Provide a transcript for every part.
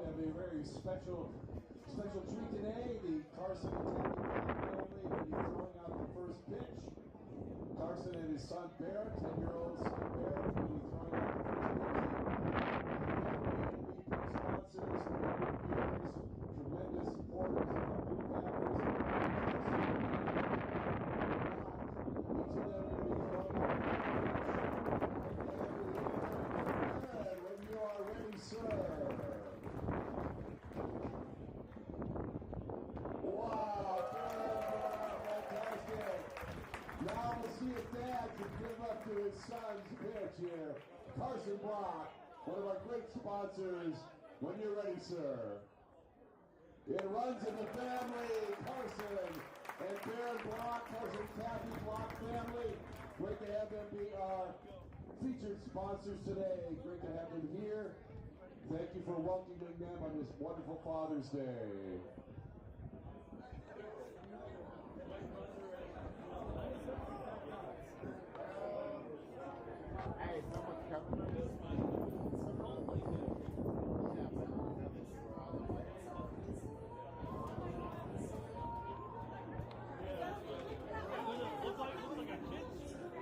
have a very special treat today. The Carson and Tammy family will be throwing out the first pitch. Carson and his son Bear, 10-year-old son Bear, will be throwing out the first pitch. The sponsors, viewers, tremendous supporters of the Prune Packers. Each of them will be throwing out the pitch. When you are ready, sir. Now we'll see if Dad can give up to his son's pitch here. Carson Block, one of our great sponsors. When you're ready, sir. It runs in the family, Carson and Baron Block, Carson Kathy Block family. Great to have them be our featured sponsors today. Great to have them here. Thank you for welcoming them on this wonderful Father's Day. Hey, someone's coming.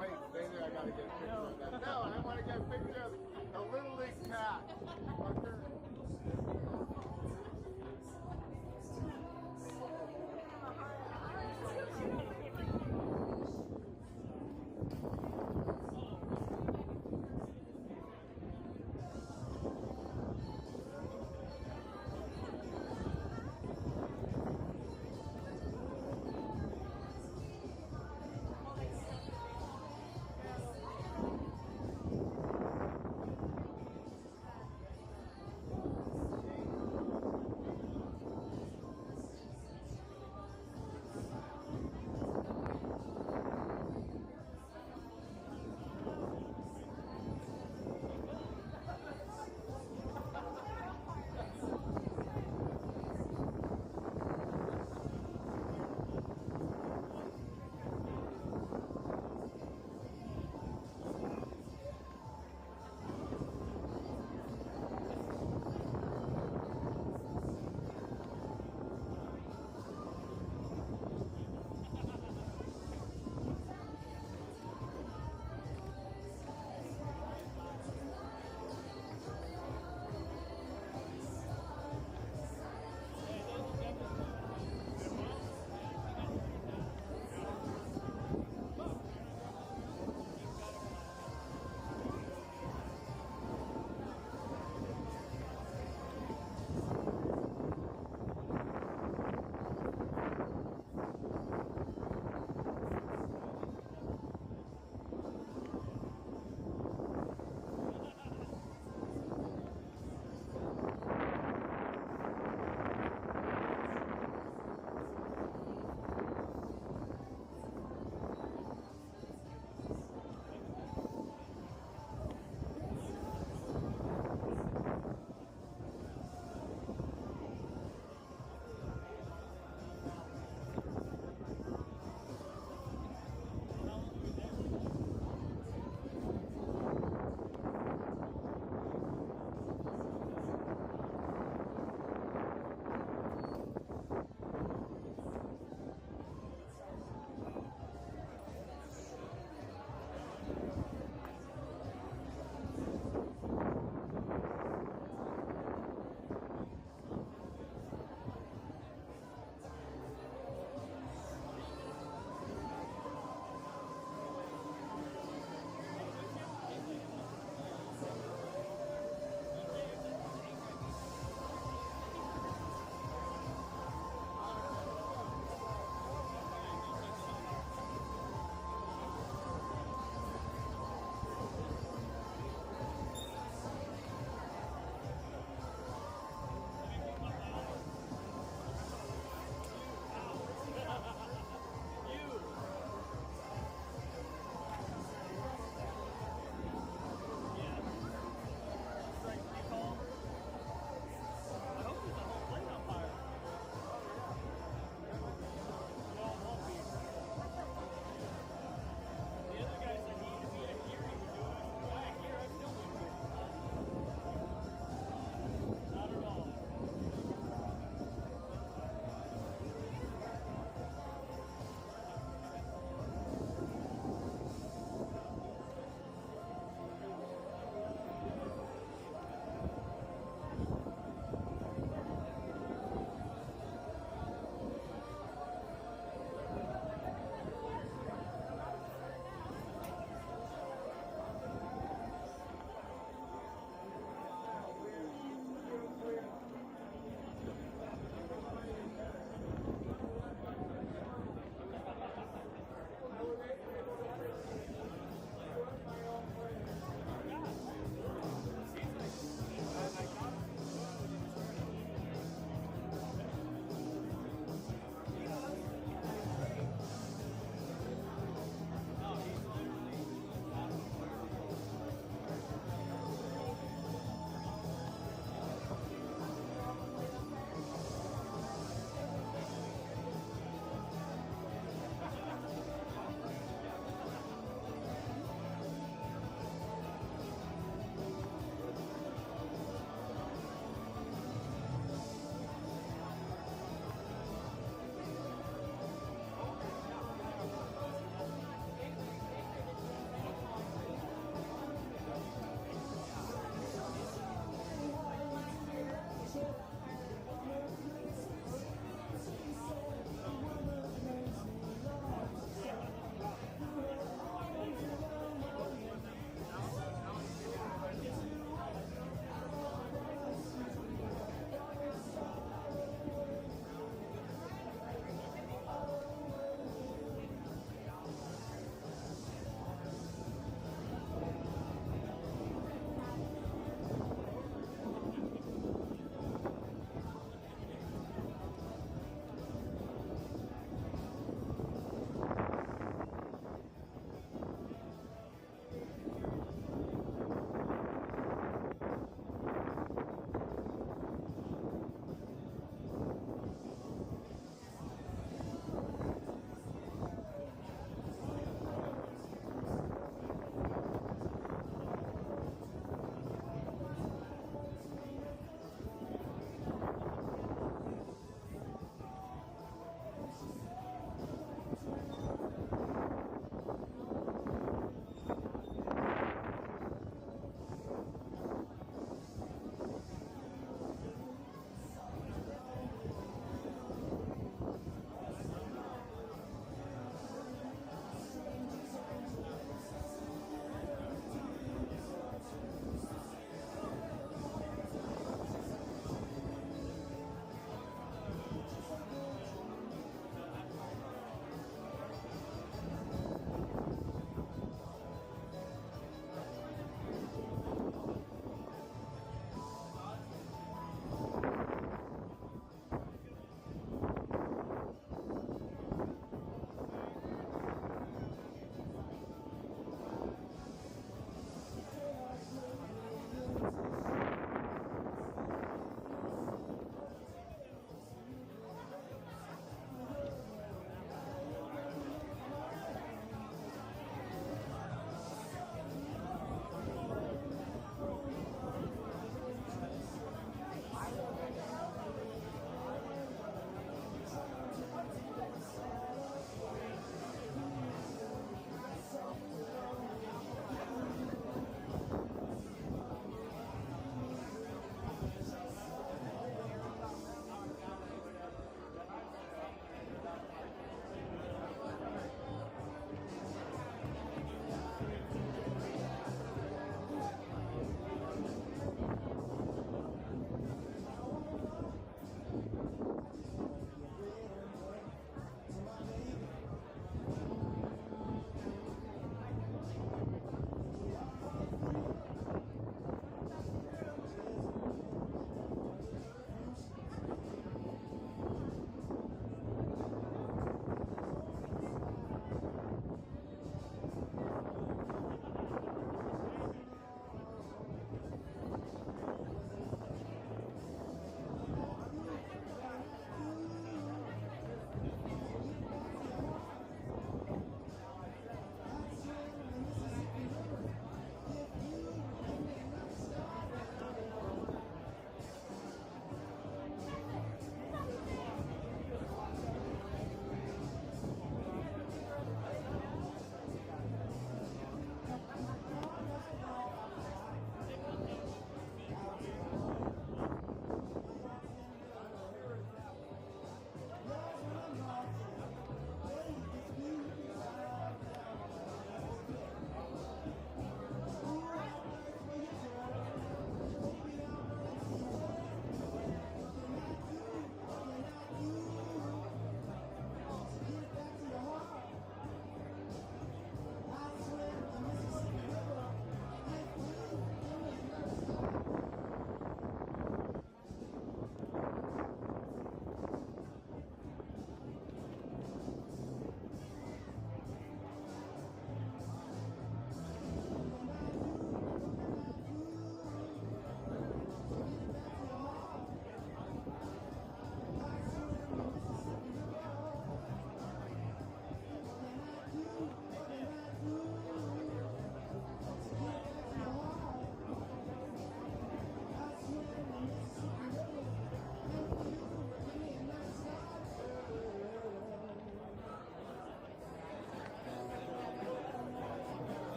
Wait, stay there. I gotta get a picture of that. No, I want to get a picture of the Little League cat.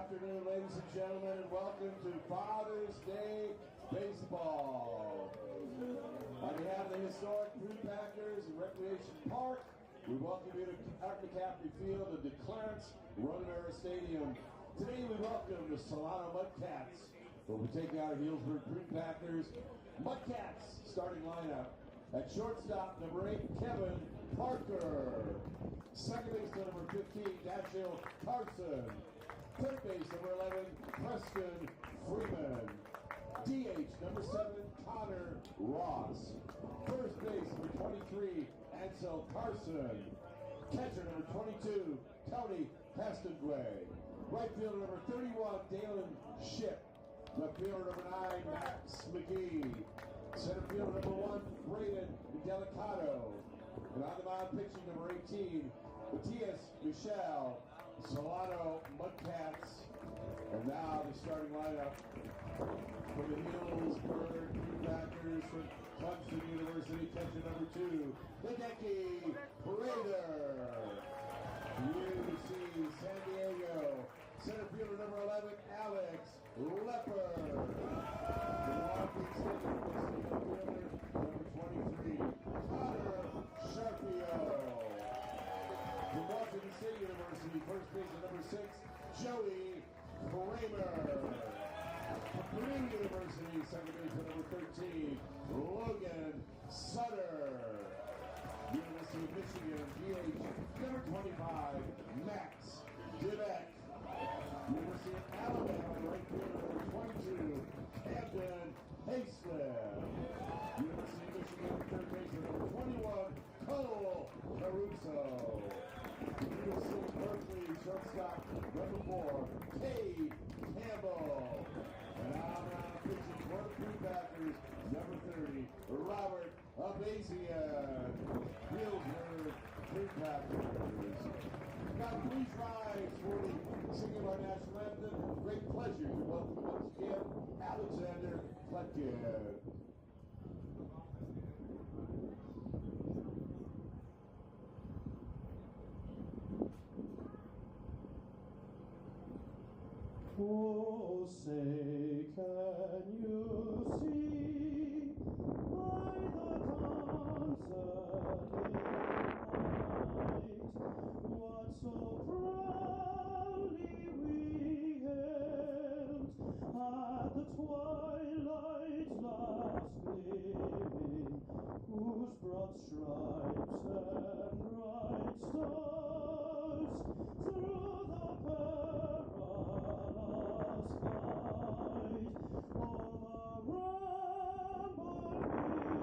afternoon, ladies and gentlemen, and welcome to Father's Day Baseball. On behalf of the historic Prune Packers and Recreation Park, we welcome you to Art McCaffrey Field and to Clarence Runamera Stadium. Today we welcome the Solano Mudcats, who will be taking out Healdsburg Prune Packers. Mudcats starting lineup. At shortstop, number 8, Kevin Parker. Second base, number 15, Dashiell Carson. Third base, number 11, Preston Freeman. DH, number 7, Connor Ross. First base, number 23, Ansel Carson. Catcher, number 22, Tony Castonguay. Right fielder, number 31, Dalen Ship. Left fielder, number 9, Max McGee. Center fielder, number 1, Braden Delicado. And on the mound, pitching, number 18, Matias Michel. Solano Mudcats. And now the starting lineup for the Healdsburg Prune Packers from Clemson University. Catcher number 2, Hideki Prater. UC San Diego. Center fielder number 11, Alex Leopard. The Washington State University fielder number 23, Connor Sharpio. From Washington State University, first baseman number 6, Joey Kramer. From Purdue University, second baseman number 13, Logan Sutter. University of Michigan, DH number 25, Max Dibek. University of Alabama, right fielder number 22, Camden Hayslip. University of Michigan, third baseman number 21, Cole Caruso. University of Berkeley, shortstop number 4, Cade Campbell. And on pitching for the Prune Packers, number 30, Robert Aivaizian. Healdsburg Prune Packers. Now please rise for the singing of our national anthem. It's a great pleasure to welcome once again Alexander Plutkin. Oh, say, can you see by the dawn's early light what so proudly we hailed at the twilight's last gleaming, whose broad stripes and bright stars through the perilous fight over rampart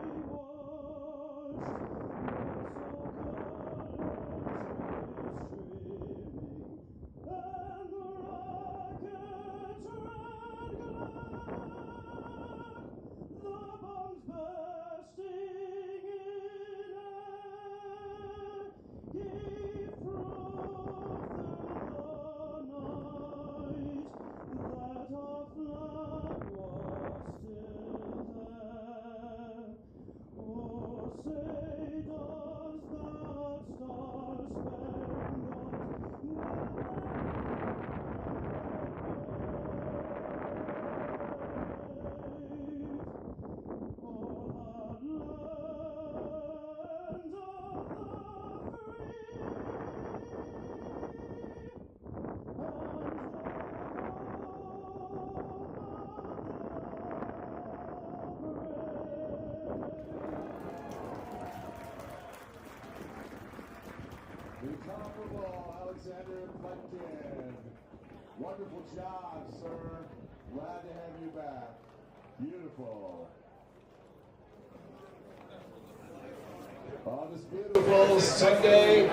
we watched, and the rockets ran glad, the bombs bursting in air gave proof through the night that our flag was still there. Oh, say, does that star-spangled Incomparable Alexander Plutkin. Wonderful job, sir. Glad to have you back. Beautiful. On this beautiful Sunday,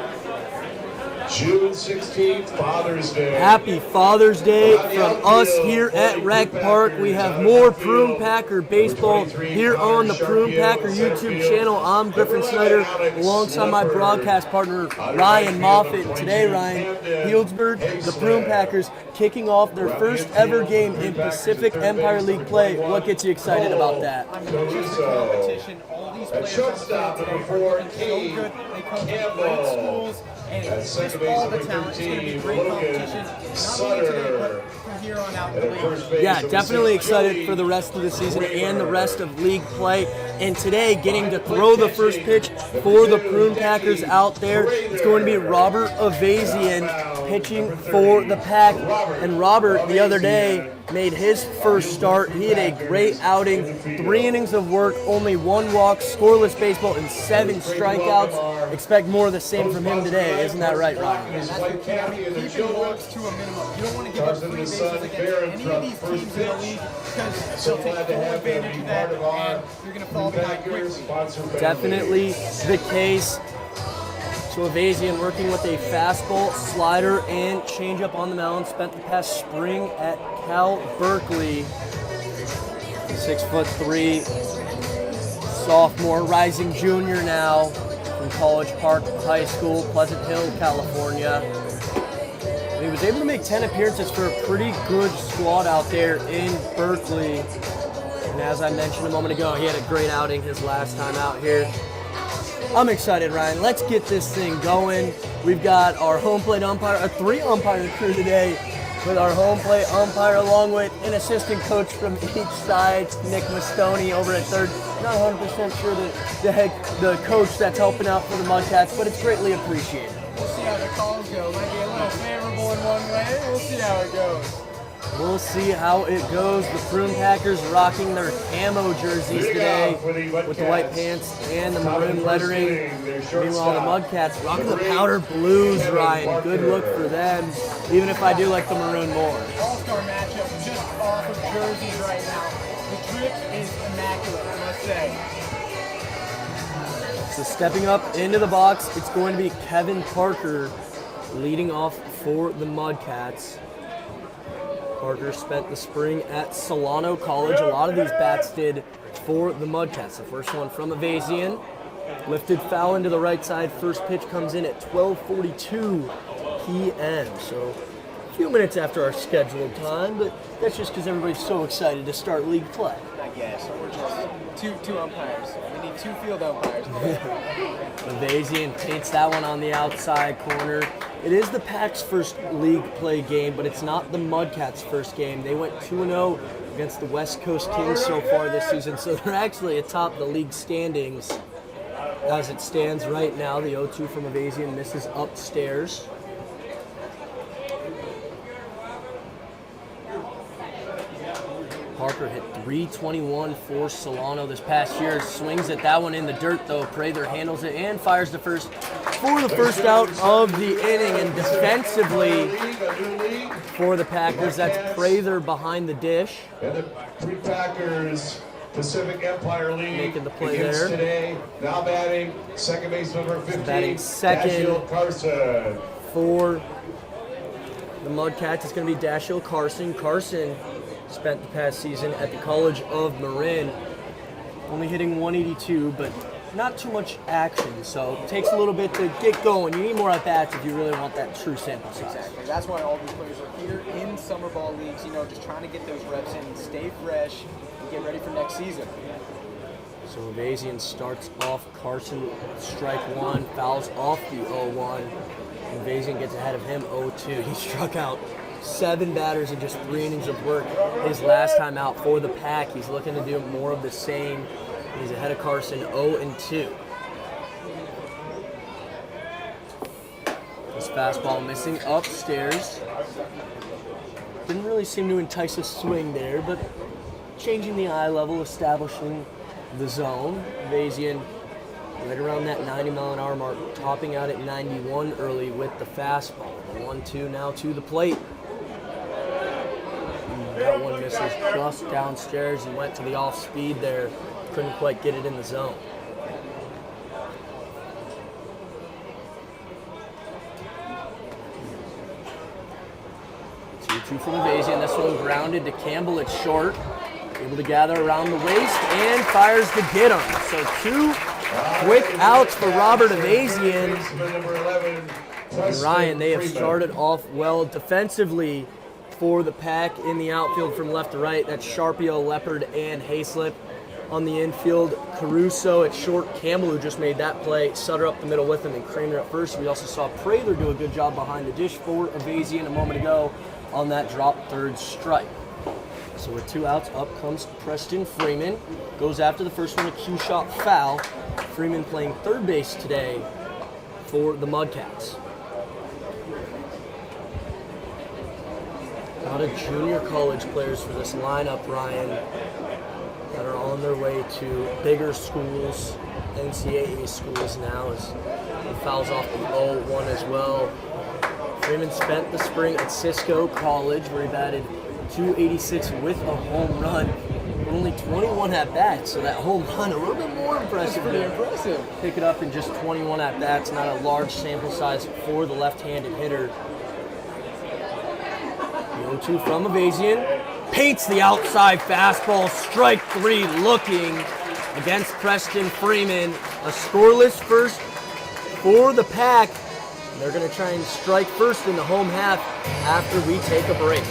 June 16th, Father's Day. Happy Father's Day from us here at Rec Park. We have more Prune Packer baseball here on the Prune Packer YouTube channel. I'm Griffin Snyder alongside my broadcast partner Ryan Moffett. Today, Ryan, Healdsburg, the Prune Packers, kicking off their first ever game in Pacific Empire League play. What gets you excited about that? Just competition. All these players shortstop, today number are 4, looking so good. They come from great Campbell. schools, and At just second base, all the number talent. It's going to be 13, great Logan competition, not only Sutter. today, but from here on out in And the at league. first base, Yeah, number definitely 6, excited Joey for the rest of the season and the Kramer. rest of league play. And today, getting to throw the first pitch for the Prune Packers out there, it's going to be Robert Aivaizian pitching for the Pack. And Robert, the other day, made his first start. He had a great outing, 3 innings of work, only 1 walk, scoreless baseball, and 7 strikeouts. Expect more of the same from him today. Isn't that right, Ryan? And that's the key. I mean, keeping walks to a minimum. You don't want to give up 3 bases against any of these teams in the league because they'll take full advantage of that, and you're going to fall behind quickly. Definitely the case. So Aivaizian working with a fastball, slider, and changeup on the mound. Spent the past spring at Cal Berkeley. 6'3", sophomore, rising junior now from College Park High School, Pleasant Hill, California. And he was able to make 10 appearances for a pretty good squad out there in Berkeley. And as I mentioned a moment ago, he had a great outing his last time out here. I'm excited, Ryan. Let's get this thing going. We've got our home plate umpire, a 3-umpire crew today, with our home plate umpire along with an assistant coach from each side, Nick Mastoni over at third. Not 100% sure the coach that's helping out for the Mudcats, but it's greatly appreciated. We'll see how the calls go. Might be a little favorable in one way. We'll see how it goes. We'll see how it goes. The Prune Packers rocking their camo jerseys today with the white pants and the maroon lettering. Meanwhile, the Mudcats rocking the powder blues, Ryan. Good look for them, even if I do like the maroon more. All-star matchup just off of jerseys right now. The drip is immaculate, I must say. So stepping up into the box, it's going to be Kevin Parker leading off for the Mudcats. Parker spent the spring at Solano College. A lot of these bats did for the Mudcats. The first one from Aivaizian. Lifted foul into the right side. First pitch comes in at 12:42 p.m. So a few minutes after our scheduled time, but that's just because everybody's so excited to start league play. I guess. We're just two umpires. We need 2 field umpires. Aivaizian paints that one on the outside corner. It is the Pack's first league play game, but it's not the Mudcats' first game. They went 2-0 against the West Coast Kings so far this season, so they're actually atop the league standings as it stands right now. The 0-2 from Aivaizian misses upstairs. Parker hit .321 for Solano this past year. Swings at that one in the dirt, though. Prather handles it and fires the first for the first out of the inning. And defensively for the Packers, that's Prather behind the dish. And the Prune Packers Pacific Empire League making the play begins there. Today. Now batting second base number 15, Batting second. Dashiell Carson. For the Mudcats, it's going to be Dashiell Carson. Carson spent the past season at the College of Marin, only hitting .182, but not too much action, so it takes a little bit to get going. You need more at-bats if you really want that true sample size. Exactly. That's why all these players are here in summer ball leagues, just trying to get those reps in, stay fresh, and get ready for next season. So Aivaizian starts off Carson, strike 1, fouls off the 0-1. Aivaizian gets ahead of him 0-2. He struck out 7 batters in just 3 innings of work his last time out for the Pack. He's looking to do more of the same. He's ahead of Carson 0-2. This fastball missing upstairs. Didn't really seem to entice a swing there, but changing the eye level, establishing the zone. Aivaizian right around that 90-mile-an-hour mark, topping out at 91 early with the fastball. The 1-2 now to the plate. That one misses just downstairs. He went to the off speed there. Couldn't quite get it in the zone. 2-2 from Aivaizian. This one grounded to Campbell at short. Able to gather around the waist and fires to get him. So 2 quick outs for Robert Aivaizian. And Ryan, they have started off well defensively for the Pack in the outfield from left to right. That's Sharpio, Leopard, and Hayslip. on the infield. Caruso at short. Campbell, who just made that play. Sutter up the middle with him, and Kramer at first. We also saw Prather do a good job behind the dish for Aivaizian a moment ago on that drop third strike. So with 2 outs, up comes Preston Freeman. Goes after the first one, a cue shot foul. Freeman playing third base today for the Mudcats. A lot of junior college players for this lineup, Ryan, that are on their way to bigger schools, NCAA schools now, as he fouls off the 0-1 as well. Freeman spent the spring at Cisco College, where he batted .286 with a home run, but only 21 at-bats, so that home run a little bit more impressive. That's pretty impressive. Pick it up in just 21 at-bats, not a large sample size for the left-handed hitter. The 0-2 from Aivaizian, paints the outside fastball, strike 3 looking against Preston Freeman. A scoreless first for the Pack. They're going to try and strike first in the home half after we take a break.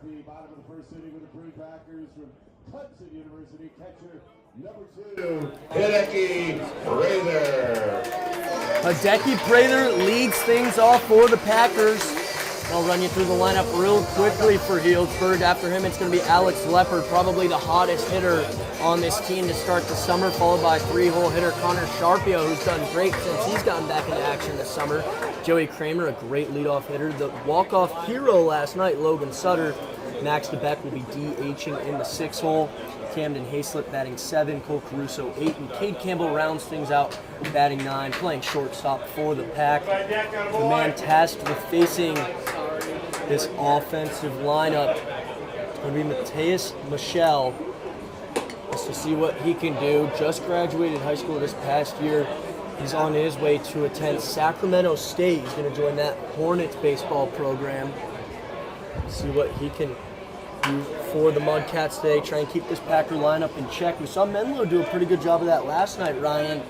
The bottom of the first inning with the Prune Packers from Clemson University, catcher number 2, Hideki Prather. Hideki Prather leads things off for the Packers. I'll run you through the lineup real quickly for Healdsburg. After him, it's going to be Alex Leopard, probably the hottest hitter on this team to start the summer, followed by 3-hole hitter Connor Sharpio, who's done great since he's gotten back into action this summer. Joey Kramer, a great leadoff hitter. The walk-off hero last night, Logan Sutter. Max DeBeck will be DHing in the 6-hole. Camden Hayslip batting 7, Cole Caruso 8, and Cade Campbell rounds things out batting 9, playing shortstop for the Pack. The man tasked with facing this offensive lineup is going to be Mateus Michel, just to see what he can do. Just graduated high school this past year. He's on his way to attend Sacramento State. He's going to join that Hornets baseball program. See what he can do for the Mudcats today. Try and keep this Packer lineup in check. We saw Menlo do a pretty good job of that last night, Ryan.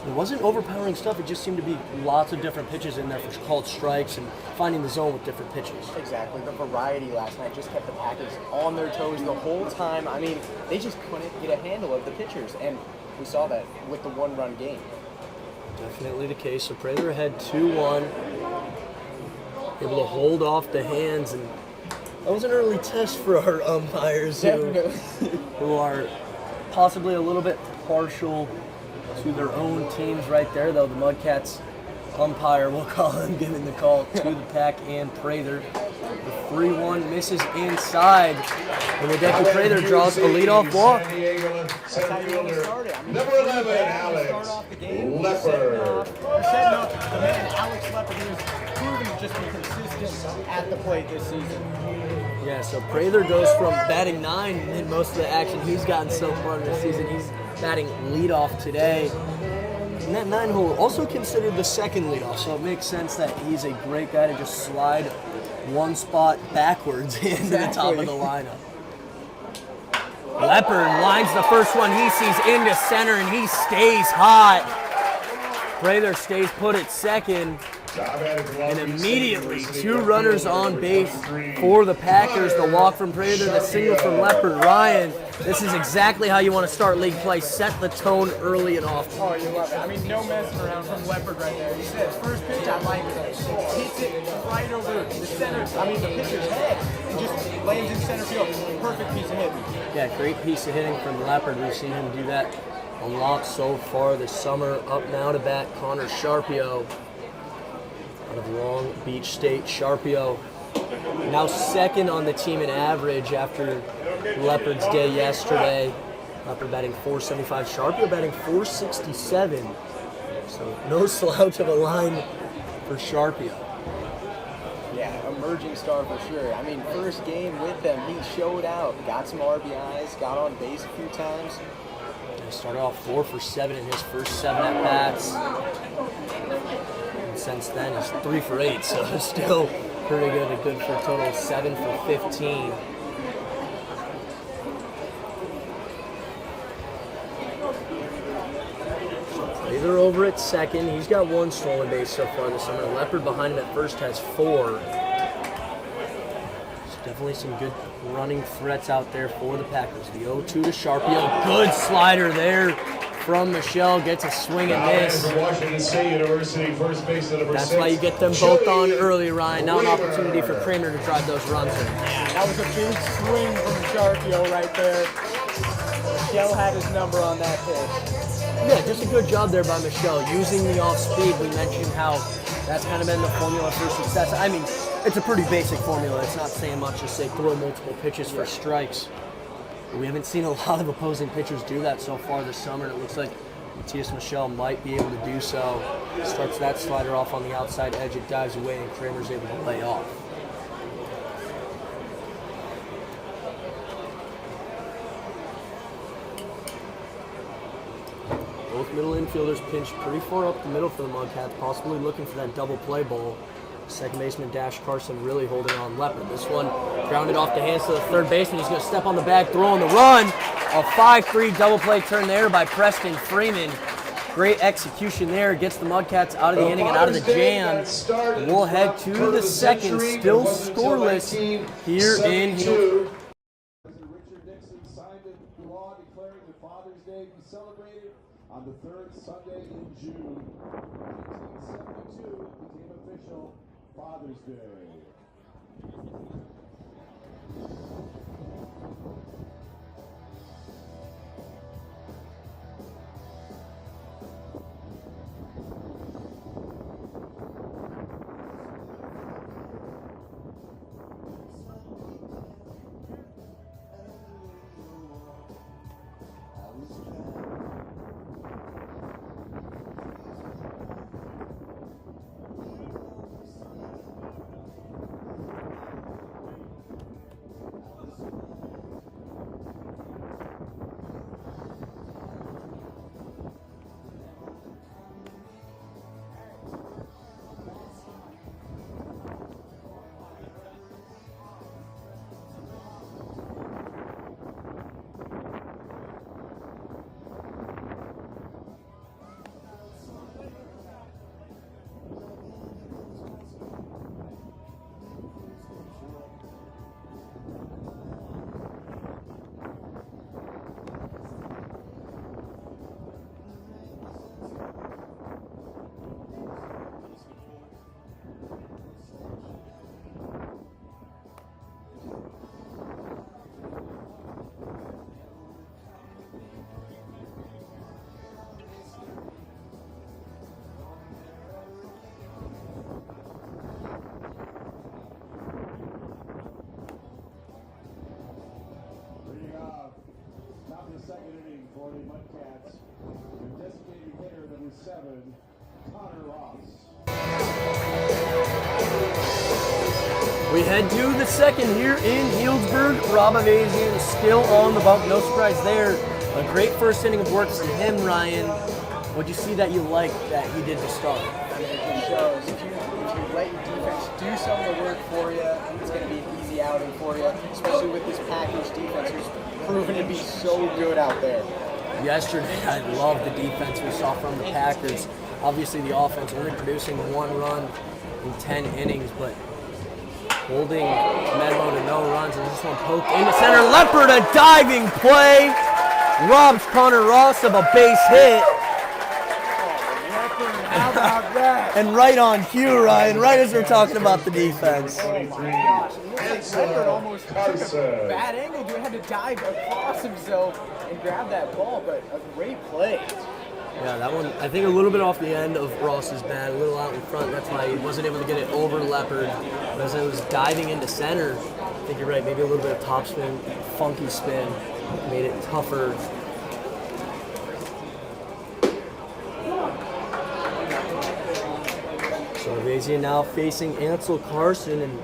It wasn't overpowering stuff. It just seemed to be lots of different pitches in there for called strikes and finding the zone with different pitches. Exactly. The variety last night just kept the Packers on their toes the whole time. I mean, they just couldn't get a handle of the pitchers, and we saw that with the one-run game. Definitely the case. So Prather ahead 2-1. Able to hold off the hands, and that was an early test for our umpires who are possibly a little bit partial to their own teams right there, though. The Mudcats umpire, we'll call him, giving the call to the Pack and Prather. The 3-1 misses inside, and Hideki Prather draws a leadoff walk. That's how you want to start it. I mean, Number 11, Alex Leopard. You're setting up the man, Alex Leopard, who's proven to just be consistent at the plate this season. Yeah, so Prather goes from batting 9 in most of the action he's gotten so far this season. He's batting leadoff today. And that 9-hole also considered the second leadoff, so it makes sense that he's a great guy to just slide one spot backwards into the top of the lineup. Leopard lines the first one he sees into center, and he stays hot. Prather stays put at second. And immediately, 2 runners on base for the Packers. The walk from Prather, the single from Leopard. Ryan, this is exactly how you want to start league play. Set the tone early and often. Oh, you love it. I mean, no messing around from Leopard right there. He says, first pitch, I like it. Hits it right over the center, the pitcher's head, and just lands in center field. Perfect piece of hitting. Yeah, great piece of hitting from Leopard. We've seen him do that a lot so far this summer. Up now to bat, Connor Sharpio out of Long Beach State. Sharpio now second on the team in average after Leopard's day yesterday. Leopard batting .475, Sharpio batting .467. So no slouch of a line for Sharpio. Yeah, emerging star for sure. I mean, first game with them, he showed out, got some RBIs, got on base a few times. He started off 4 for 7 in his first 7 at-bats. And since then, he's 3 for 8, so still pretty good. Good for a total of 7 for 15. Either over at second. He's got 1 stolen base so far this summer. Leopard behind him at first has 4. There's definitely some good running threats out there for the Packers. The 0-2 to Sharpio. Good slider there from Michelle. Gets a swing and miss. Washington State University, first base at number 6. That's why you get them both on early, Ryan. Now an opportunity for Kramer to drive those runs in. Yeah, that was a big swing from Sharpio right there. Michelle had his number on that pitch. Yeah, just a good job there by Michelle. Using the off-speed, we mentioned how that's kind of been the formula for success. I mean, it's a pretty basic formula. It's not saying much to say throw multiple pitches for strikes. But we haven't seen a lot of opposing pitchers do that so far this summer, and it looks like Matthias Michel might be able to do so. Starts that slider off on the outside edge. It dives away, and Kramer's able to lay off. Both middle infielders pinched pretty far up the middle for the Mudcats, possibly looking for that double play ball. Second baseman Dash Carson really holding on Leopard. This one grounded off the hands to the third baseman. He's going to step on the bag, throw on the run. A 5-3 double play turn there by Preston Freeman. Great execution there. Gets the Mudcats out of the inning and out of the jam. We'll head to the second, still scoreless here in Healdsburg. Richard Nixon signed into law declaring that Father's Day be celebrated on the 3rd Sunday in June. 1972 became official Father's Day. Top of the second inning for the Mudcats. Their designated hitter, number 7, Connor Ross. We head to the second here in Healdsburg. Robert Aivaizian still on the bump. No surprise there. A great first inning of work from him, Ryan. What'd you see that you liked that he did to start? I mean, it just shows if you let your defense do some of the work for you, it's going to be an easy outing for you, especially with this Packers defense who's proven to be so good out there. Yesterday, I loved the defense we saw from the Packers. Obviously, the offense only producing 1 run in 10 innings, but holding Medlo to no runs, and this one poked into center. Leopard, a diving play, robs Connor Ross of a base hit. How about that? And right on cue, Ryan, right as we're talking about the defense. Oh my gosh. Leopard almost took a bad angle. Dude had to dive across himself and grab that ball, but a great play. Yeah, that one, I think a little bit off the end of Ross's bat, a little out in front. That's why he wasn't able to get it over Leopard. But as it was diving into center, I think you're right, maybe a little bit of topspin, funky spin, made it tougher. So Aivaizian now facing Ansel Carson, and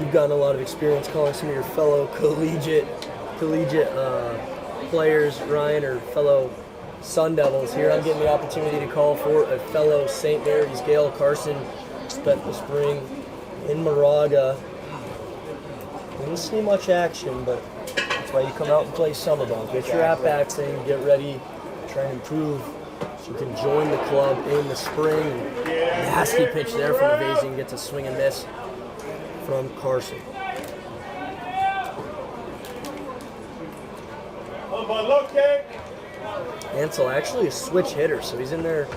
you've gotten a lot of experience calling some of your fellow collegiate players, Ryan, or fellow Sun Devils. Here I'm getting the opportunity to call for a fellow St. Mary's Gael Carson. Spent the spring in Moraga. Didn't see much action, but that's why you come out and play summer ball. Get your at-bats in, get ready, try and improve so you can join the club in the spring. Nasty pitch there from Aivaizian, gets a swing and miss from Carson. Ansel actually a switch hitter, so he's in there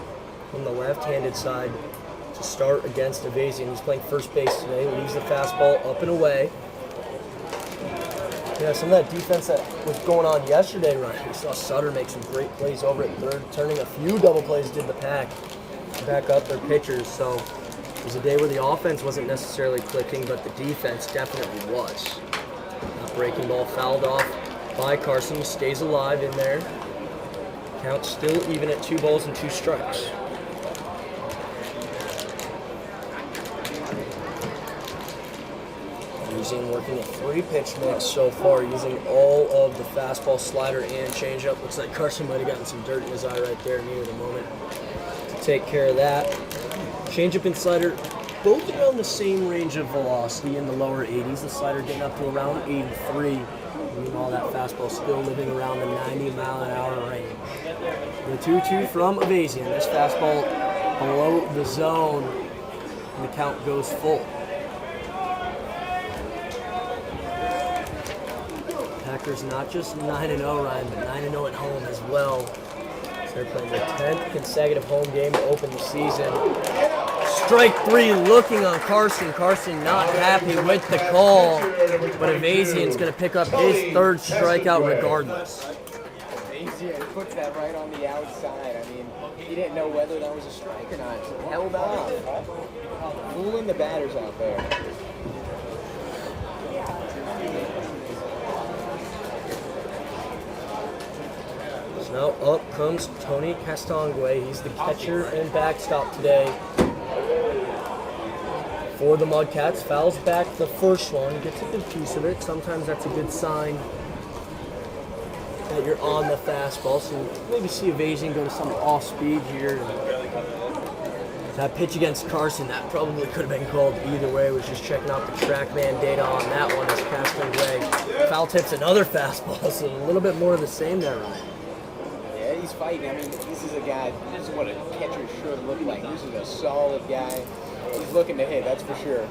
on the left-handed side to start against Aivaizian. He's playing first base today, leaves the fastball up and away. Yeah, some of that defense that was going on yesterday, Ryan. We saw Sutter make some great plays over at third, turning a few double plays, did the Pack back up their pitchers. So it was a day where the offense wasn't necessarily clicking, but the defense definitely was. That breaking ball fouled off by Carson, stays alive in there. Count still even at 2 balls and 2 strikes. Aivaizian working a 3-pitch mix so far, using all of the fastball, slider, and changeup. Looks like Carson might have gotten some dirt in his eye right there, needed a moment to take care of that. Changeup and slider, both around the same range of velocity in the lower 80s. The slider getting up to around 83. Meanwhile, that fastball still living around the 90-mile-an-hour range. The 2-2 from Aivaizian. This fastball below the zone, and the count goes full. Packers not just 9-0, Ryan, but 9-0 at home as well. So they're playing their 10th consecutive home game to open the season. Strike 3 looking on Carson. Carson not happy with the call, but Aivaizian's going to pick up his 3rd strikeout regardless. Aivaizian puts that right on the outside. I mean, he didn't know whether that was a strike or not. So held off. Fooling the batters out there. So now up comes Tony Castonguay. He's the catcher and backstop today for the Mudcats. Fouls back the first one, gets a good piece of it. Sometimes that's a good sign that you're on the fastball. So maybe see Aivaizian go to some off speed here. That pitch against Carson, that probably could have been called either way. Was just checking out the TrackMan data on that one as Castonguay foul tips another fastball. So a little bit more of the same there, Ryan. Yeah, he's fighting. I mean, this is a guy, this is what a catcher should look like. This is a solid guy. He's looking to hit, that's for sure.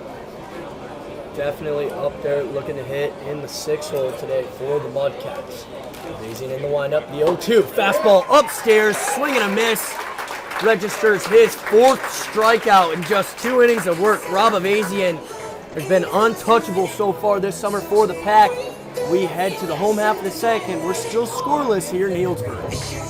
Definitely up there looking to hit in the 6-hole today for the Mudcats. Aivaizian in the windup, the 0-2. Fastball upstairs, swing and a miss. Registers his 4th strikeout in just 2 innings of work. Rob Aivaizian has been untouchable so far this summer for the Pack. We head to the home half of the second. We're still scoreless here in Healdsburg.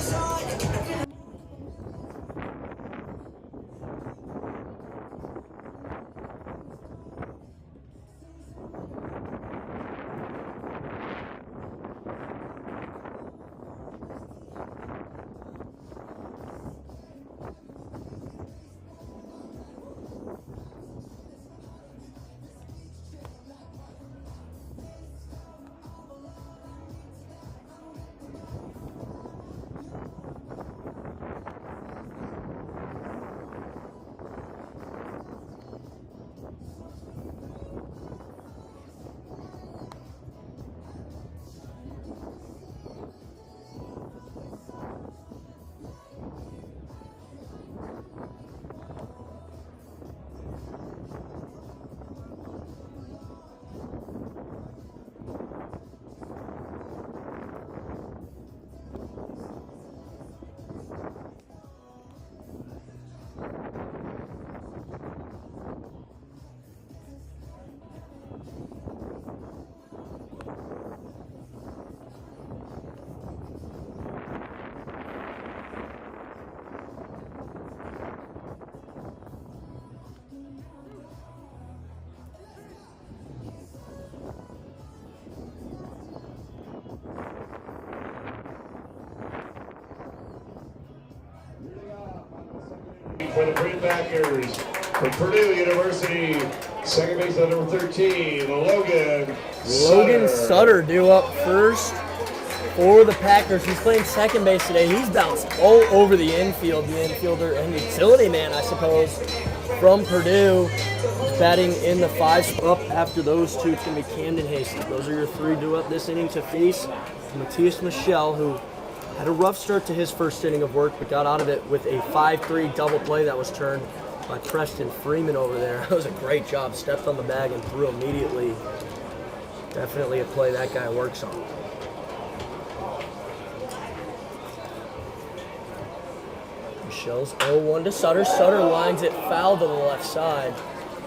for the Prune Packers. From Purdue University, second base on number 13, Logan Sutter due up first for the Packers. He's playing second base today. He's bounced all over the infield, the infielder and utility man, I suppose, from Purdue. He's batting in the 5 up after those two. It's going to be Camden Hastings. Those are your 3 due up this inning to face Matthias Michel, who had a rough start to his first inning of work, but got out of it with a 5-3 double play that was turned by Preston Freeman over there. That was a great job. Stepped on the bag and threw immediately. Definitely a play that guy works on. Michel's 0-1 to Sutter. Sutter lines it foul to the left side.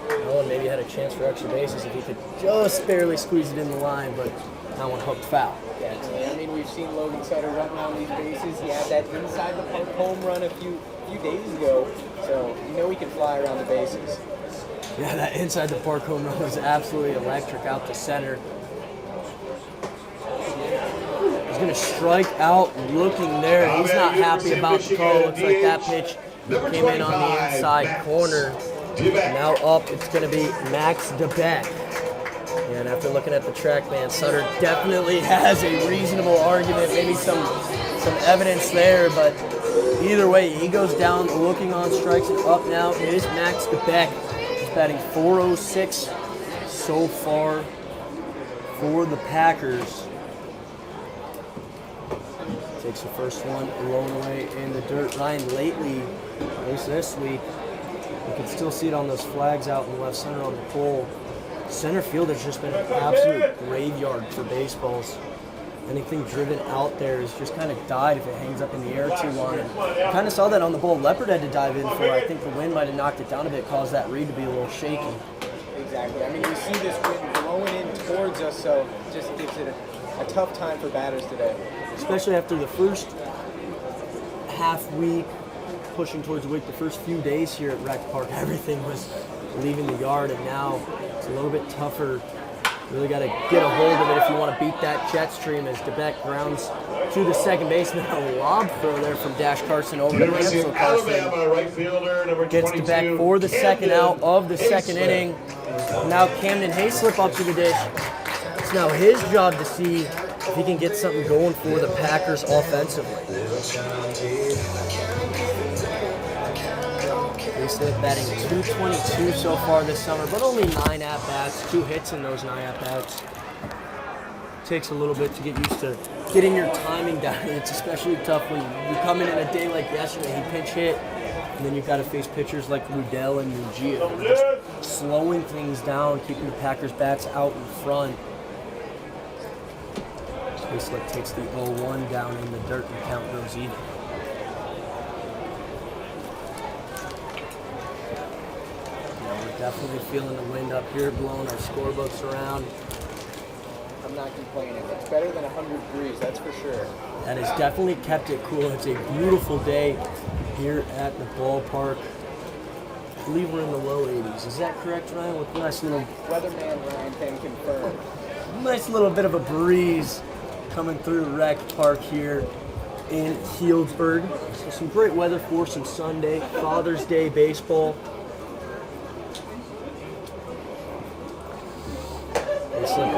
Nolan maybe had a chance for extra bases if he could just barely squeeze it in the line, but that one hooked foul. Yeah, I mean, we've seen Logan Sutter run around these bases. He had that inside the park home run a few days ago, so you know he can fly around the bases. Yeah, that inside the park home run was absolutely electric out to center. He's going to strike out looking there. He's not happy about the call. Looks like that pitch came in on the inside corner. Now up, it's going to be Max DeBeck. And after looking at the track, man, Sutter definitely has a reasonable argument, maybe some evidence there, but either way, he goes down looking on strikes, and up now is Max DeBeck. He's batting .406 so far for the Packers. Takes the first one, blown away in the dirt. Ryan lately, at least this week, you can still see it on those flags out in left center on the pole. Center field has just been an absolute graveyard for baseballs. Anything driven out there has just kind of died if it hangs up in the air too long. And kind of saw that on the ball Leopard had to dive in for. I think the wind might have knocked it down a bit, caused that read to be a little shaky. Exactly. I mean, you see this wind blowing in towards us, so it just gives it a tough time for batters today. Especially after the first half week, pushing towards the week, the first few days here at Rec Park, everything was leaving the yard, and now it's a little bit tougher. Really got to get a hold of it if you want to beat that jet stream as DeBeck grounds to the second baseman. A lob throw there from Dash Carson over to Hansel Carson. Right fielder, number gets DeBeck for the second out of the second inning. Now Camden Hayslip up to the dish. It's now his job to see if he can get something going for the Packers offensively. Hayslip batting .222 so far this summer, but only 9 at-bats, 2 hits in those 9 at-bats. Takes a little bit to get used to getting your timing down. It's especially tough when you come in a day like yesterday, he pinch hit, and then you've got to face pitchers like Rudell and Mujia, just slowing things down, keeping the Packers bats out in front. Hayslip takes the 0-1 down in the dirt, and the count goes even. Definitely feeling the wind up here, blowing our scorebooks around. I'm not complaining. It's better than 100 degrees, that's for sure. That has definitely kept it cool. It's a beautiful day here at the ballpark. I believe we're in the low 80s. Is that correct, Ryan? With a nice little Weatherman Ryan can confirm. Nice little bit of a breeze coming through Rec Park here in Healdsburg. So some great weather for some Sunday, Father's Day baseball.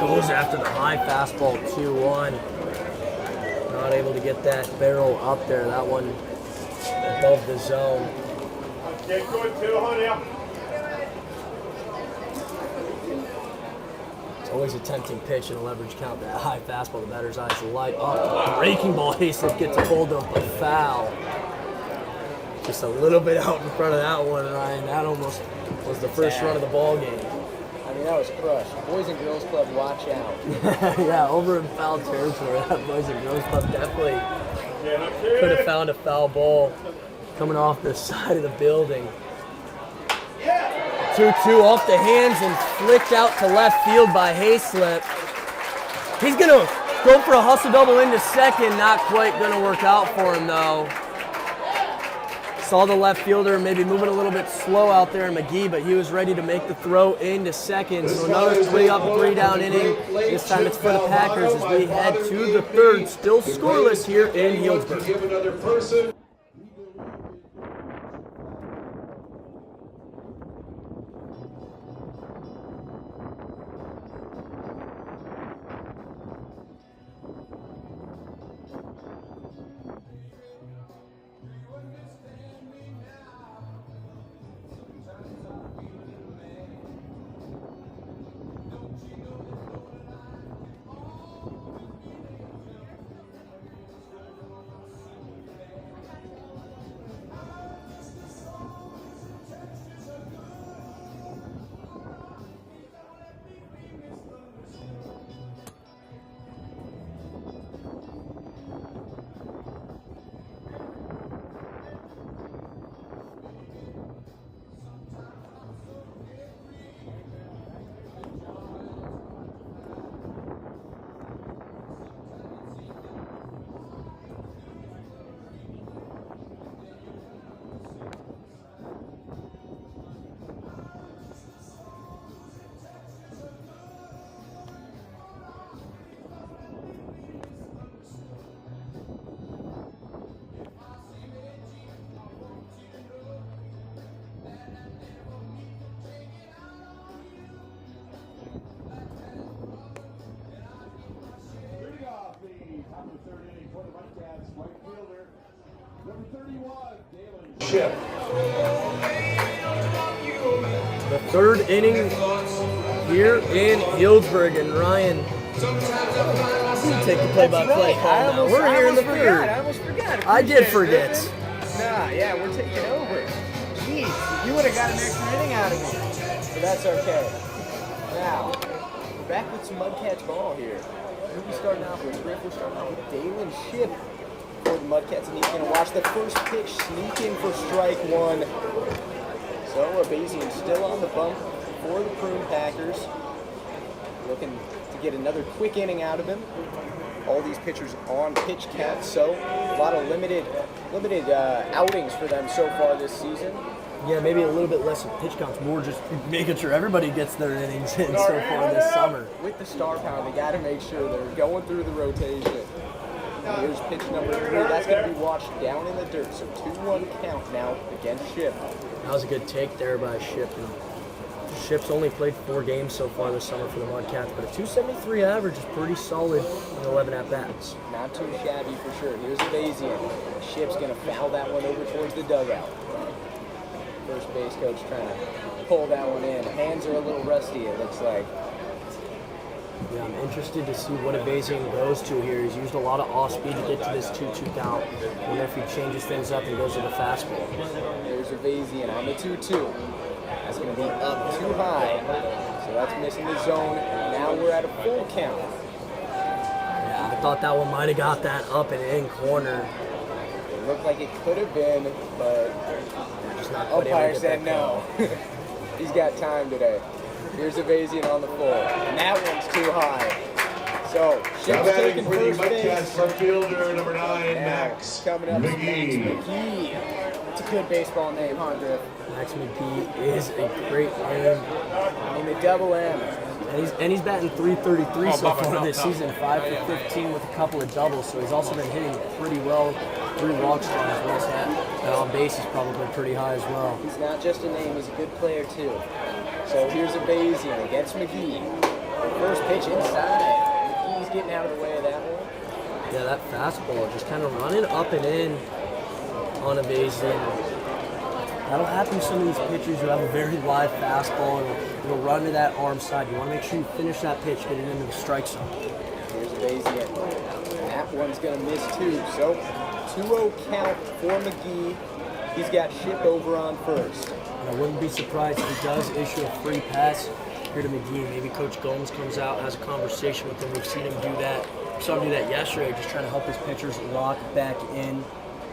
Goes after the high fastball, 2-1. Not able to get that barrel up there. That one above the zone. It's always a tempting pitch in a leverage count. That high fastball, the batter's eyes light up. Breaking ball, Hayslip gets a hold of, but foul. Just a little bit out in front of that one, Ryan. That almost was the first run of the ball game. I mean, that was crushed. Boys and Girls Club, watch out. Yeah, over in foul territory. That Boys and Girls Club definitely could have found a foul ball coming off the side of the building. 2-2 off the hands and flicked out to left field by Hayslip. He's going to go for a hustle double into second. Not quite going to work out for him, though. Saw the left fielder maybe moving a little bit slow out there in McGee, but he was ready to make the throw into second. So another 3 up, 3 down inning. This time it's for the Packers as we head to the third. Still scoreless here in Healdsburg. Ship. The third inning here in Healdsburg, and Ryan, you take the play-by-play call now. We're here in the third. I almost forgot. I did forget. Nah, yeah, we're taking over. Jeez, you would have got an extra inning out of me. So that's okay. Now, we're back with some Mudcats ball here. Who are we starting off with? Griff, we're starting off with Dalen Ship for the Mudcats, and he's going to watch the first pitch sneak in for strike one. So Aivaizian still on the bump for the Prune Packers. Looking to get another quick inning out of him. All these pitchers on pitch count, so a lot of limited outings for them so far this season. Yeah, maybe a little bit less of pitch counts, more just making sure everybody gets their innings in so far this summer. With the star power, they got to make sure they're going through the rotation. Here's pitch number 3. That's going to be watched down in the dirt. So 2-1 count now against Ship. That was a good take there by Ship. And Ship's only played 4 games so far this summer for the Mudcats, but a 273 average is pretty solid in 11 at-bats. Not too shabby for sure. Here's Aivaizian. Ship's going to foul that one over towards the dugout. First base coach trying to pull that one in. Hands are a little rusty, it looks like. Yeah, I'm interested to see what Aivaizian goes to here. He's used a lot of off-speed to get to this 2-2 count. I wonder if he changes things up and goes to the fastball. There's Aivaizian on the 2-2. That's going to be up too high. So that's missing the zone. Now we're at a full count. Yeah, I thought that one might have got that up and in corner. It looked like it could have been, but umpire said no. He's got time today. Here's Aivaizian on the floor, and that one's too high. So, Ship's taking for the first base. Mudcats left fielder, number 9, Max Coming up, McGee. Max McGee. It's a good baseball name, huh, Griff? Max McGee is a great name. I mean, the double M. And he's batting .333 so far this season, 5 for 15 with a couple of doubles. So he's also been hitting pretty well. 3 walks on his last hat. And on base is probably pretty high as well. He's not just a name; he's a good player too. So here's Aivaizian against McGee. First pitch inside. McGee's getting out of the way of that one. Yeah, that fastball just kind of running up and in on Aivaizian. That'll happen to some of these pitchers who have a very wide fastball and will run to that arm side. You want to make sure you finish that pitch, get it into the strike zone. Here's Aivaizian. That one's going to miss too. So 2-0 count for McGee. He's got Ship over on first. And I wouldn't be surprised if he does issue a free pass here to McGee. Maybe Coach Gomes comes out, has a conversation with him. We've seen him do that. We saw him do that yesterday, just trying to help his pitchers lock back in.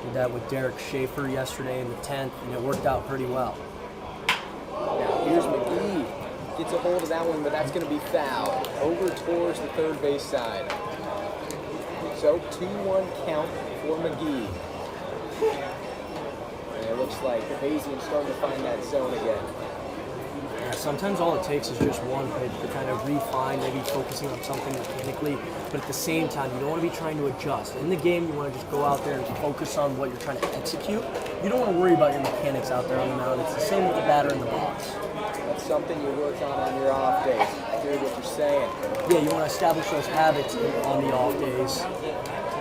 Did that with Derek Schaefer yesterday in the 10th, and it worked out pretty well. Now here's McGee. Gets a hold of that one, but that's going to be foul. Over towards the third base side. So 2-1 count for McGee. And it looks like Aivaizian's starting to find that zone again. Yeah, sometimes all it takes is just one pitch to kind of refine, maybe focusing on something mechanically, but at the same time, you don't want to be trying to adjust. In the game, you want to just go out there and focus on what you're trying to execute. You don't want to worry about your mechanics out there on the mound. It's the same with the batter in the box. That's something you work on your off days. I hear what you're saying. Yeah, you want to establish those habits on the off days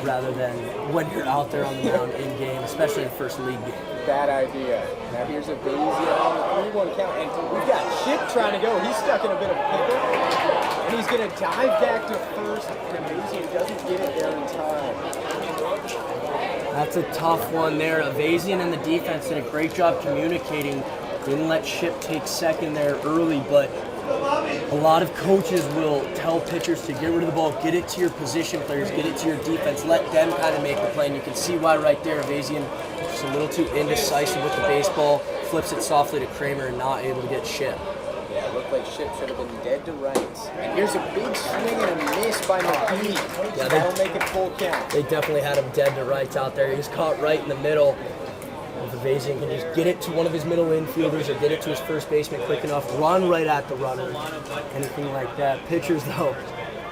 rather than when you're out there on the mound in game, especially in first league game. Bad idea. Now here's Aivaizian on the 3-1 count, and we've got Ship trying to go. He's stuck in a bit of a pickle, and he's going to dive back to first, and Aivaizian doesn't get it there in time. That's a tough one there. Aivaizian and the defense did a great job communicating. Didn't let Ship take second there early, but a lot of coaches will tell pitchers to get rid of the ball, get it to your position players, get it to your defense, let them kind of make the play. And you can see why right there. Aivaizian just a little too indecisive with the baseball, flips it softly to Kramer and not able to get Ship. Yeah, it looked like Ship should have been dead to rights. And here's a big swing and a miss by McGee. Yeah, that'll make it full count. They definitely had him dead to rights out there. He was caught right in the middle. If Aivaizian can just get it to one of his middle infielders or get it to his first baseman quick enough, run right at the runner, anything like that. Pitchers, though,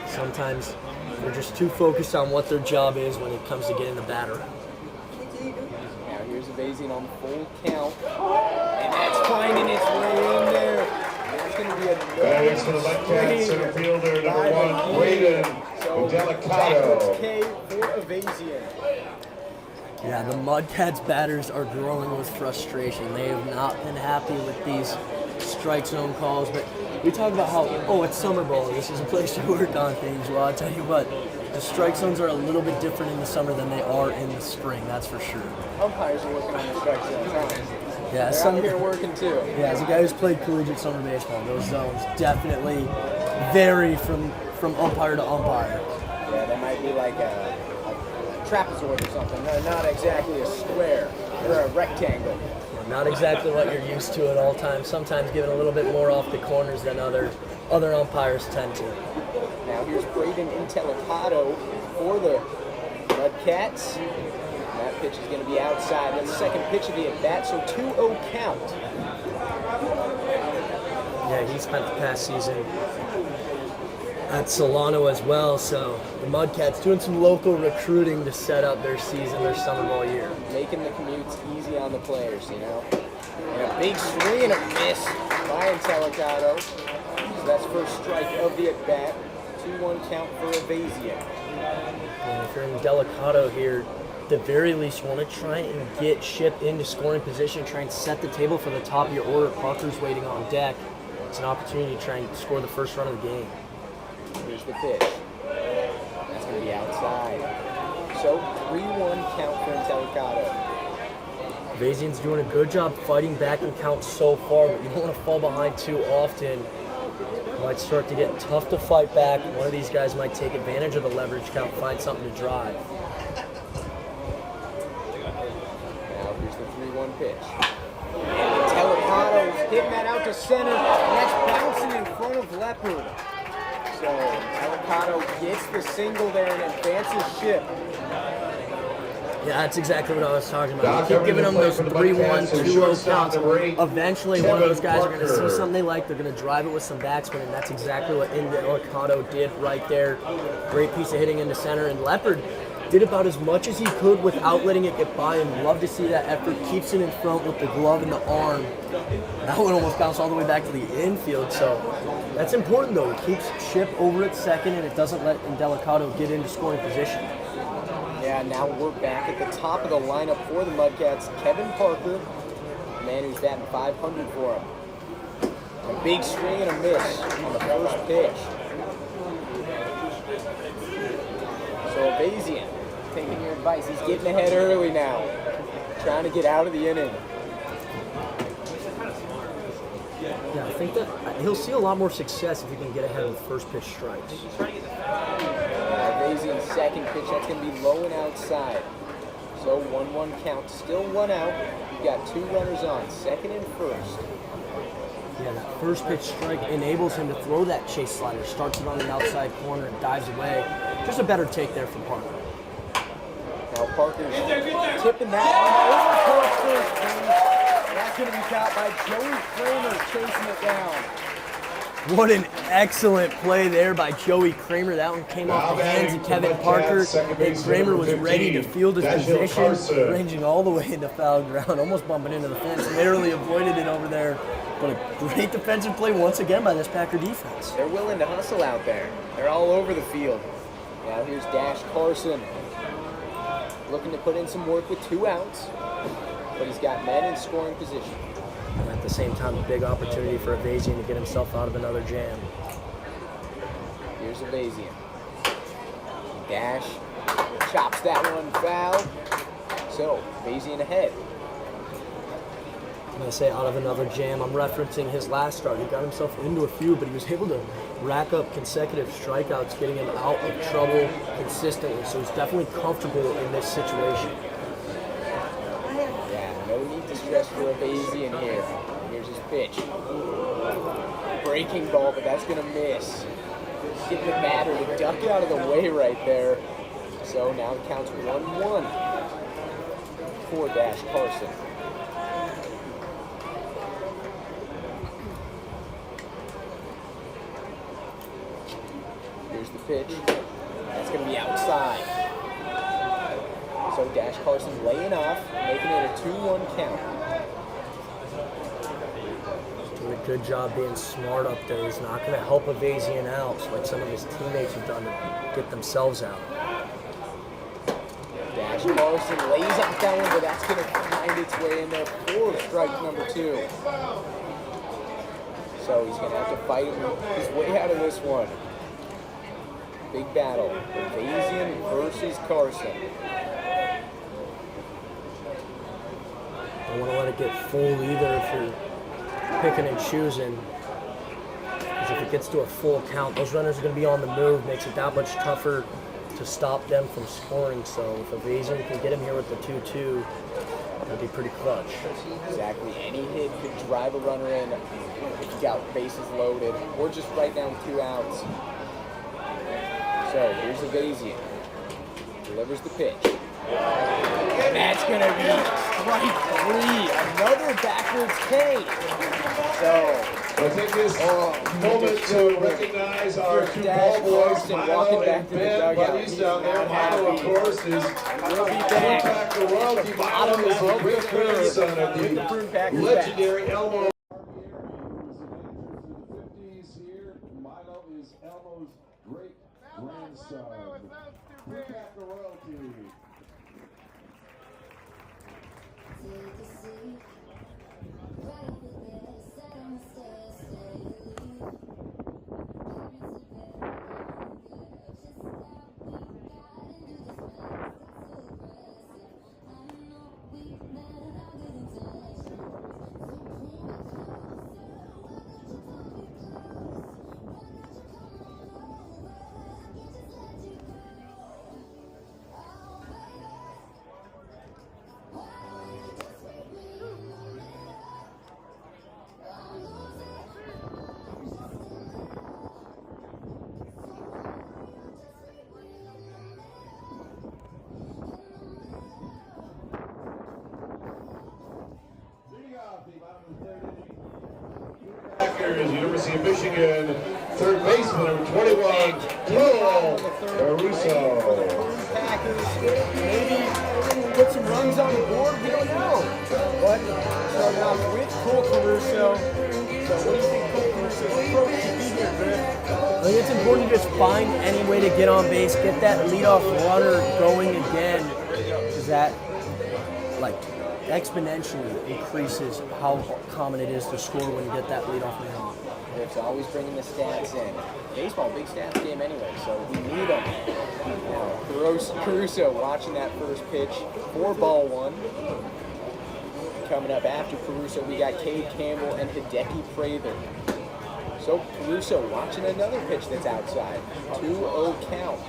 sometimes they're just too focused on what their job is when it comes to getting the batter out. Now here's Aivaizian on the full count, and that's finding its way in there. There's going to be a Next for the Mudcats center fielder, number 1, Braden so Delicado. K for Aivaizian. Yeah, the Mudcats batters are growing with frustration. They have not been happy with these strike zone calls, but we talk about how, oh, it's summer ball, this is a place to work on things. Well, I'll tell you what, the strike zones are a little bit different in the summer than they are in the spring, that's for sure. Umpires are working on the strike zones, huh? Yeah, They're out here working too. Yeah, as a guy who's played collegiate summer baseball, those zones definitely vary from umpire to umpire. Yeah, they might be like a trapezoid or something. No, not exactly a square or a rectangle. Not exactly what you're used to at all times. Sometimes giving a little bit more off the corners than other umpires tend to. Now here's Braden Intellicato for the Mudcats. That pitch is going to be outside. That's the second pitch of the at-bat, so 2-0 count. Yeah, he spent the past season at Solano as well, so the Mudcats doing some local recruiting to set up their season, their summer ball year. Making the commutes easy on the players, you know. And a big swing and a miss by Intellicato. So that's first strike of the at-bat. 2-1 count for Aivaizian. And if you're in Delicato here, at the very least, you want to try and get Ship into scoring position, try and set the table for the top of your order. Parker's waiting on deck. It's an opportunity to try and score the first run of the game. Here's the pitch. That's going to be outside. So 3-1 count for Intellicato. Aivaizian's doing a good job fighting back in counts so far, but you don't want to fall behind too often. It might start to get tough to fight back. One of these guys might take advantage of the leverage count, find something to drive. Now here's the 3-1 pitch. And Intellicato's hitting that out to center, and that's bouncing in front of Leopard. So Intellicato gets the single there and advances Ship. Yeah, that's exactly what I was talking about. You keep giving them those 3-1, 2-0 counts. Eventually, one of those guys are going to see something they like. They're going to drive it with some backspin, and that's exactly what Intellicato did right there. Great piece of hitting into center, and Leopard did about as much as he could without letting it get by him. Love to see that effort. Keeps it in front with the glove and the arm. That one almost bounced all the way back to the infield, so that's important, though. It keeps Ship over at second, and it doesn't let Intellicato get into scoring position. Yeah, now we're back at the top of the lineup for the Mudcats. Kevin Parker, the man who's batting 500 for him. A big swing and a miss on the first pitch. So Aivaizian, taking your advice, he's getting ahead early now. Trying to get out of the inning. Yeah, I think that he'll see a lot more success if he can get ahead with first pitch strikes. Aivaizian's second pitch, that's going to be low and outside. So 1-1 count, still one out. We've got two runners on, second and first. Yeah, that first pitch strike enables him to throw that chase slider, starts it on the outside corner and dives away. Just a better take there from Parker. Now Parker's tipping that one over towards first base. That's going to be caught by Joey Kramer chasing it down. What an excellent play there by Joey Kramer. That one came off the hands of Kevin Parker, and Kramer was ready to field his position, ranging all the way into foul ground, almost bumping into the fence, narrowly avoided it over there. But a great defensive play once again by this Packer defense. They're willing to hustle out there. They're all over the field. Now here's Dash Carson, looking to put in some work with 2 outs, but he's got men in scoring position. And at the same time, a big opportunity for Aivaizian to get himself out of another jam. Here's Aivaizian. Dash chops that one foul. So Aivaizian ahead. When I say out of another jam, I'm referencing his last start. He got himself into a few, but he was able to rack up consecutive strikeouts, getting him out of trouble consistently. So he's definitely comfortable in this situation. No need to stress for Aivaizian here. Here's his pitch. Breaking ball, but that's going to miss. Getting the batter to duck out of the way right there. So now it counts 1-1 for Dash Carson. Here's the pitch. That's going to be outside. So Dash Carson laying off, making it a 2-1 count. Doing a good job being smart up there. He's not going to help Aivaizian out, like some of his teammates have done to get themselves out. Dash Carson lays out that one, but that's going to find its way in there for strike number 2. So he's going to have to fight his way out of this one. Big battle. Aivaizian versus Carson. Don't want to let it get full either if you're picking and choosing. Because if it gets to a full count, those runners are going to be on the move. Makes it that much tougher to stop them from scoring. So if Aivaizian can get him here with the 2-2, that'd be pretty clutch. Exactly. Any hit could drive a runner in if you got bases loaded, or just right down 2 outs. So here's Aivaizian. Delivers the pitch. And that's going to be strike 3. Another backwards K. So We'll take this moment to recognize our 2 ball boys, Milo and Ben. Buddies down there. Milo, of course, is Prune Packer royalty. Milo is the great grandson of the legendary Elmo. Milo is Elmo's great grandson. Prune Packer royalty. Packers, University of Michigan, third baseman, number 21, Cole Caruso. Packers maybe put some runs on the board, we don't know. But starting off with Cole Caruso. So what do you think Cole Caruso's approach should be here, Griff? I think it's important to just find any way to get on base, get that leadoff runner going again, because that, like, exponentially increases how common it is to score when you get that leadoff man on. It's always bringing the stats in. Baseball, big stats game anyway, so we need them. Now, Caruso watching that first pitch for ball 1. Coming up after Caruso, we got Cade Campbell and Hideki Prather. So Caruso watching another pitch that's outside. 2-0 count.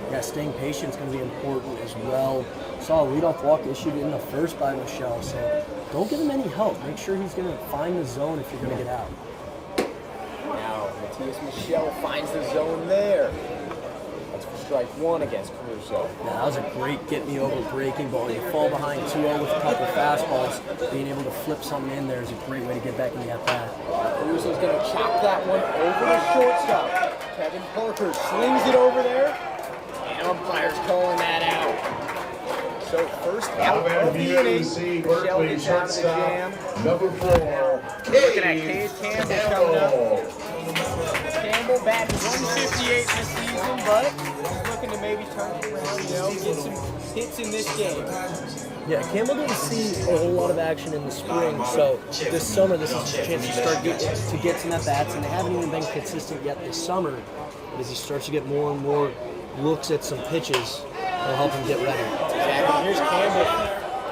Yeah, staying patient is going to be important as well. Saw a leadoff walk issued in the first by Michelle, so don't give him any help. Make sure he's going to find the zone if you're going to get out. Now, Matthias Michel finds the zone there. That's for strike 1 against Caruso. Yeah, that was a great get-me-over breaking ball. You fall behind 2-0 with a couple fastballs. Being able to flip something in there is a great way to get back in the at-bat. Caruso's going to chop that one over the shortstop. Kevin Parker slings it over there. And umpire's calling that out. So first out of the inning, Michelle gets out of the jam. Number 4, Looking at Cade Campbell coming up. Campbell batting 158 this season, but he's looking to maybe turn it around, get some hits in this game. Yeah, Campbell didn't see a whole lot of action in the spring, so this summer this is his chance to start get some at-bats, and they haven't even been consistent yet this summer. But as he starts to get more and more looks at some pitches, it'll help him get ready. Exactly. Here's Campbell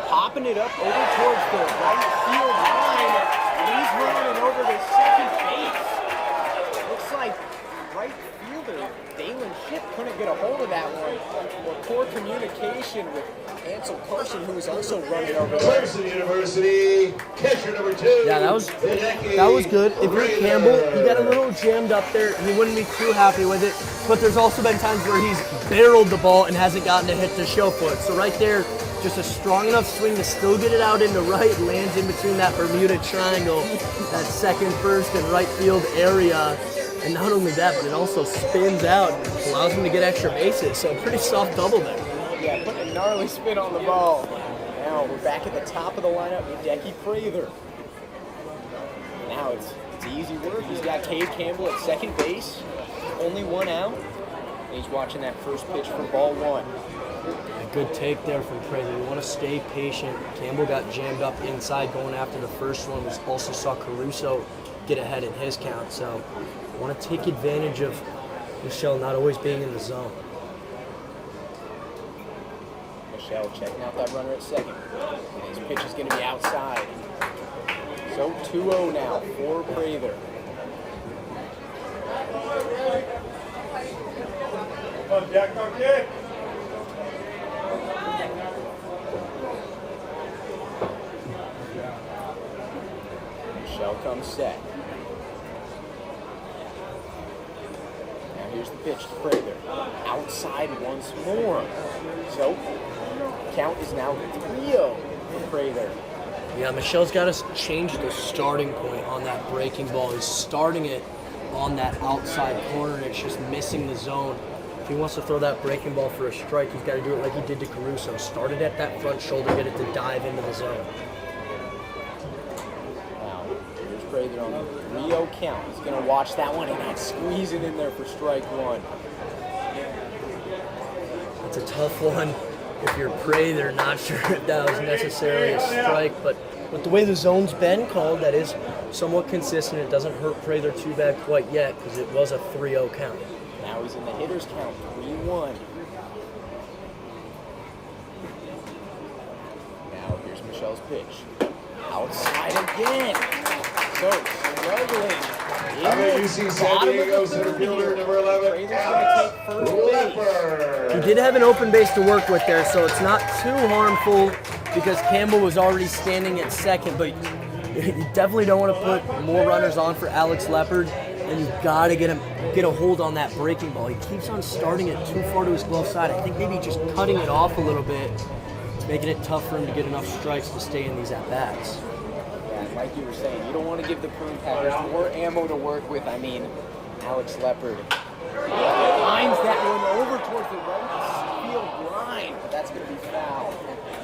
popping it up over towards the right field line. He's running over to second base. Looks like right fielder Dalen Shipp couldn't get a hold of that one. Or poor communication with Ansel Carson, who was also running over there. Clemson University, catcher number 2. Yeah, that was good. If you're Campbell, he got a little jammed up there. He wouldn't be too happy with it. But there's also been times where he's barreled the ball and hasn't gotten to hit the show foot. So right there, just a strong enough swing to still get it out into right, lands in between that Bermuda Triangle, that second, first, and right field area. And not only that, but it also spins out and allows him to get extra bases. So pretty soft double there. Yeah, putting a gnarly spin on the ball. Now we're back at the top of the lineup with Hideki Prather. Now it's easy work. He's got Cade Campbell at second base. Only 1 out. He's watching that first pitch for ball 1. Good take there from Prather. You want to stay patient. Campbell got jammed up inside going after the first one. We also saw Caruso get ahead in his count. So you want to take advantage of Michelle not always being in the zone. Michelle checking out that runner at second. And his pitch is going to be outside. So 2-0 now for Prather. Come on, Jack, come get. Michelle comes set. Now here's the pitch to Prather. Outside once more. So count is now 3-0 for Prather. Yeah, Michelle's got to change the starting point on that breaking ball. He's starting it on that outside corner, and it's just missing the zone. If he wants to throw that breaking ball for a strike, he's got to do it like he did to Caruso. Start it at that front shoulder, get it to dive into the zone. Now, here's Prather on the 3-0 count. He's going to watch that one and not squeeze it in there for strike one. It's a tough one. If you're Prather, not sure if that was necessarily a strike, but with the way the zone's been called, that is somewhat consistent. It doesn't hurt Prather too bad quite yet because it was a 3-0 count. Now he's in the hitter's count, 3-1. Now here's Michelle's pitch. Outside again. So struggling. How about UC San Diego center fielder number 11, Alex Leopard. He did have an open base to work with there, so it's not too harmful because Campbell was already standing at second, but you definitely don't want to put more runners on for Alex Leopard, and you got to get a hold on that breaking ball. He keeps on starting it too far to his glove side. I think maybe just cutting it off a little bit. It's making it tough for him to get enough strikes to stay in these at-bats. Like you were saying, you don't want to give the Prune Packers more ammo to work with. I mean, Alex Leopard lines that one over towards the right field line, but that's going to be foul.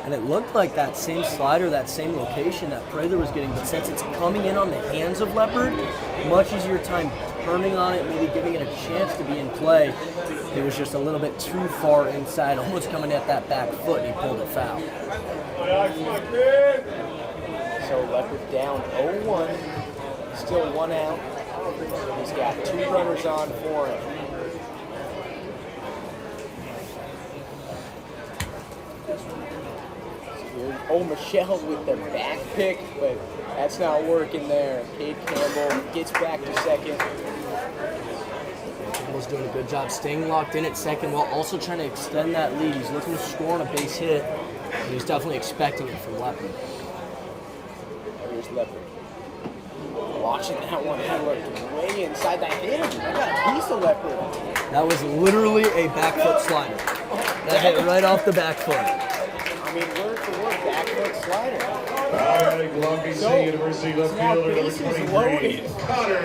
And it looked like that same slider, that same location that Prather was getting, but since it's coming in on the hands of Leopard, much easier time turning on it, maybe giving it a chance to be in play. It was just a little bit too far inside, almost coming at that back foot, and he pulled it foul. So Leopard down 0-1, still 1 out. He's got 2 runners on for him. So here, Michelle with the back pick, but that's not working there. Cade Campbell gets back to second. Campbell's doing a good job staying locked in at second while also trying to extend that lead. He's looking to score on a base hit, and he's definitely expecting it from Leopard. Here's Leopard. Watching that one, that looked way inside that hit. I got a piece of Leopard. That was literally a back foot slider. That hit right off the back foot. I mean, word for word, back foot slider. Long Beach State University left fielder number 23, Connor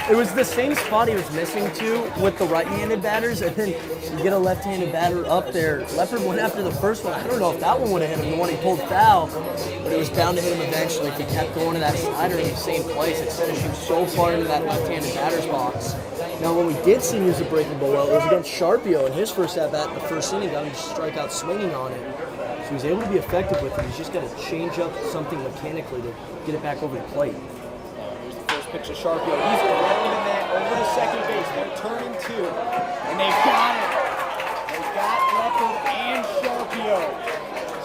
It was the same spot he was missing to with the right-handed batters, and then you get a left-handed batter up there. Leopard went after the first one. I don't know if that one would have hit him, the one he pulled foul, but it was bound to hit him eventually if he kept going to that slider in the same place instead of shooting so far into that left-handed batter's box. Now, when we did see him use the breaking ball well, it was against Sharpio in his first at-bat in the first inning, got him to strike out swinging on it. So he's able to be effective with it. He's just got to change up something mechanically to get it back over the plate. Here's the first pitch to Sharpio. He's grounding that over to second base. They're turning 2, and they've got it. They've got Leopard and Sharpio.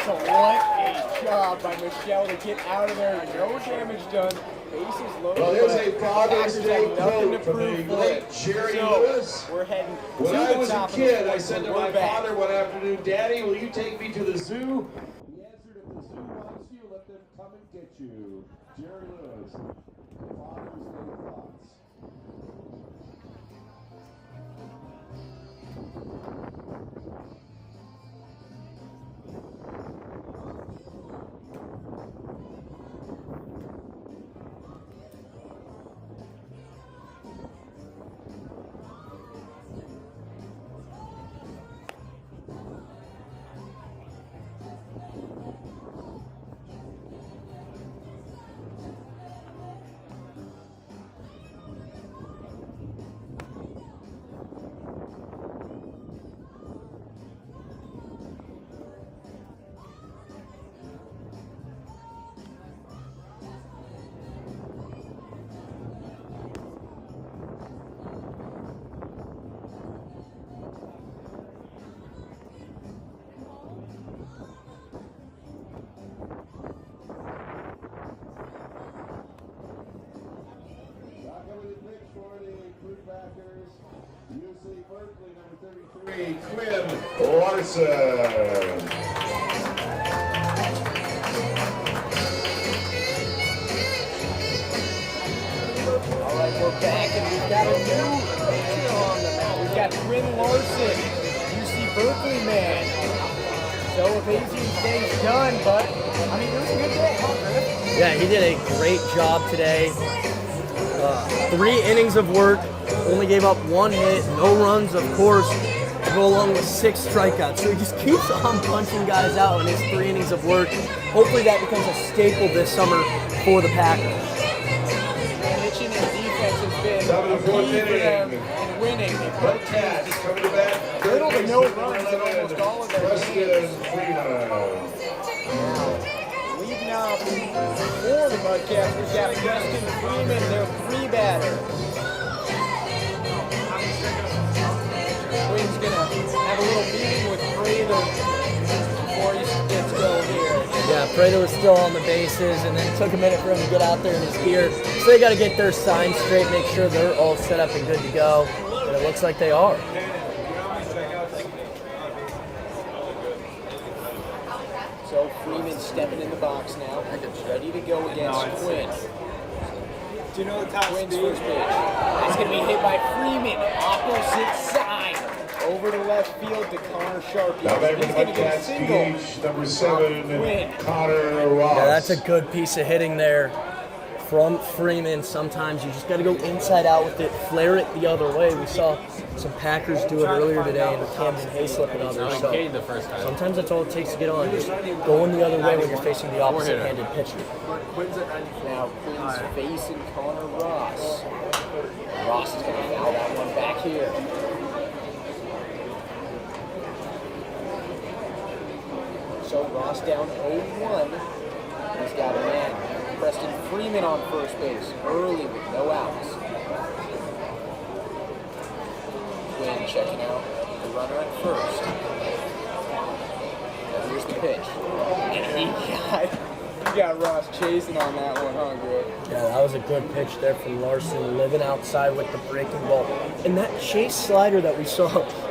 So what a job by Michelle to get out of there. No damage done. Bases loaded. Well, there's a Father's Day nothing to quote from the prove for late it. Jerry So Lewis. we're heading When to I the was a top of kid, the I said to we're my back. father one afternoon, "Daddy, will you take me to the zoo?" He answered, if the zoo wants you, let them come and get you. Jerry Lewis, Father's Day thoughts. Carson. All right, we're back, and we've got a new pitcher on the mound. We've got Quinn Larson, UC Berkeley man. So Aivaizian's day's done, but, I mean, it was a good day, huh, Griff? Yeah, he did a great job today. 3 innings of work, only gave up 1 hit, no runs, of course, to go along with 6 strikeouts. So he just keeps on punching guys out in his 3 innings of work. Hopefully that becomes a staple this summer for the Packers. Pitching and defense has been Top of the 4th key for them inning. in winning. Mudcats coming to bat. Little to no runs in almost all of their games. Leading off for the Mudcats, we've got Preston Freeman, their 3-batter. Quinn's gonna have a little meeting with Prather before he gets going here. Yeah, Prado was still on the bases, and then it took a minute for him to get out there in his gear. So they got to get their signs straight, make sure they're all set up and good to go. And it looks like they are. So Freeman stepping in the box now, ready to go against Quinn. Do you know the top Quinn's speed? first pitch. That's going to be hit by Freeman, opposite side. Over to left field to Connor Sharkey. Now back with He's going to get a Mudcats, single. PH number 7, Quinn. Connor Ross. Yeah, that's a good piece of hitting there from Freeman. Sometimes you just got to go inside out with it, flare it the other way. We saw some Packers do it earlier today, and Camden Hayslip and others. So sometimes that's all it takes to get on. Just going the other way when you're facing the opposite-handed pitcher. Now Quinn's facing Connor Ross. Ross is going to foul that one back here. So Ross down 0-1. He's got a man, Preston Freeman on first base, early with no outs. Quinn checking out the runner at first. And here's the pitch. And he got Ross chasing on that one, huh, Greg? Yeah, that was a good pitch there from Larson, living outside with the breaking ball. And that chase slider that we saw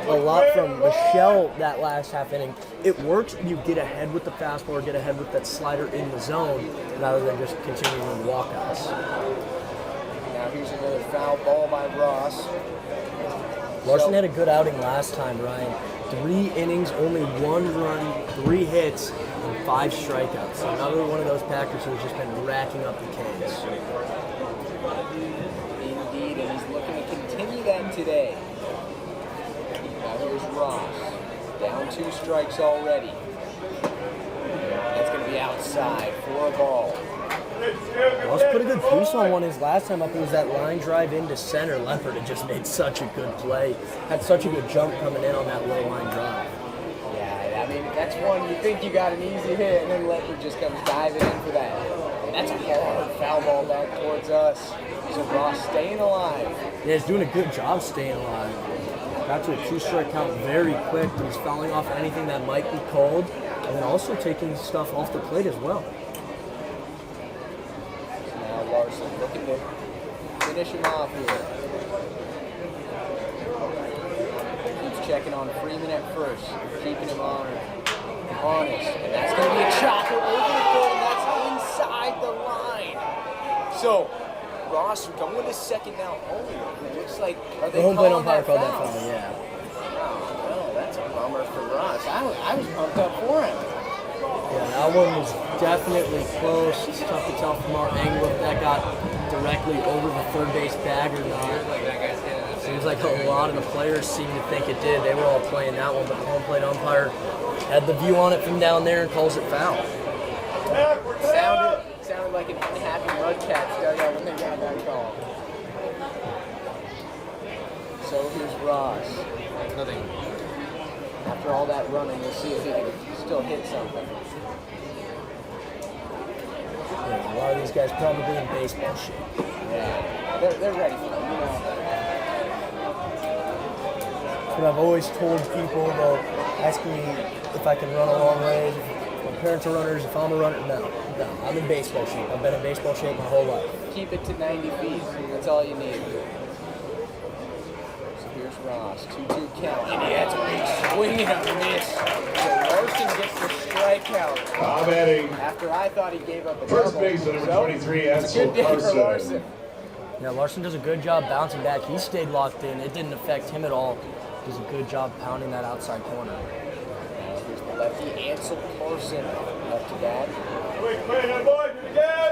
a lot from Michelle that last half inning, it works when you get ahead with the fastball or get ahead with that slider in the zone rather than just continuing with walkouts. Now here's another foul ball by Ross. Larson had a good outing last time, Ryan. 3 innings, only 1 run, 3 hits, and 5 strikeouts. Another one of those Packers who's just been racking up the Ks. Indeed, and he's looking to continue that today. Now here's Ross. Down 2 strikes already. That's going to be outside for a ball. Ross put a good piece on one his last time up. It was that line drive into center. Leopard had just made such a good play. Had such a good jump coming in on that low line drive. Yeah, I mean, that's one you think you got an easy hit, and then Leopard just comes diving in for that. And that's a hard foul ball back towards us. So Ross staying alive. Yeah, he's doing a good job staying alive. Got to a 2-strike count very quick. He's fouling off anything that might be called, and then also taking stuff off the plate as well. Now Larson looking to finish him off here. Keeps checking on Freeman at first, keeping him honest. And that's going to be a chopper over the field, and that's inside the line. So Ross going to second now. Oh, it looks like are they The home plate calling umpire that called that foul? foul, yeah. Well, that's a bummer for Ross. I was pumped up for him. Yeah, that one was definitely close. It's tough to tell from our angle if that got directly over the third base bag or not. Seems like a lot of the players seem to think it did. They were all playing that one, but the home plate umpire had the view on it from down there and calls it foul. Sounded like an unhappy Mudcats dugout when they got that call. So here's Ross. Nothing. After all that running, we'll see if he can still hit something. Yeah, a lot of these guys probably in baseball shape. Yeah, they're ready for it, you know. That's what I've always told people. They'll ask me if I can run a long way, if my parents are runners, if I'm a runner. No, I'm in baseball shape. I've been in baseball shape my whole life. Keep it to 90 feet. That's all you need. So here's Here's Ross, 2-2 count, and he has a big swing and a miss. So Larson gets the strikeout. Commenting. After I thought he gave up a First double. baseman, number So, 23, it's a good Ansel day for Carson. Larson. Yeah, Larson does a good job bouncing back. He stayed locked in. It didn't affect him at all. Does a good job pounding that outside corner. Here's the lefty Ansel Carson up to bat.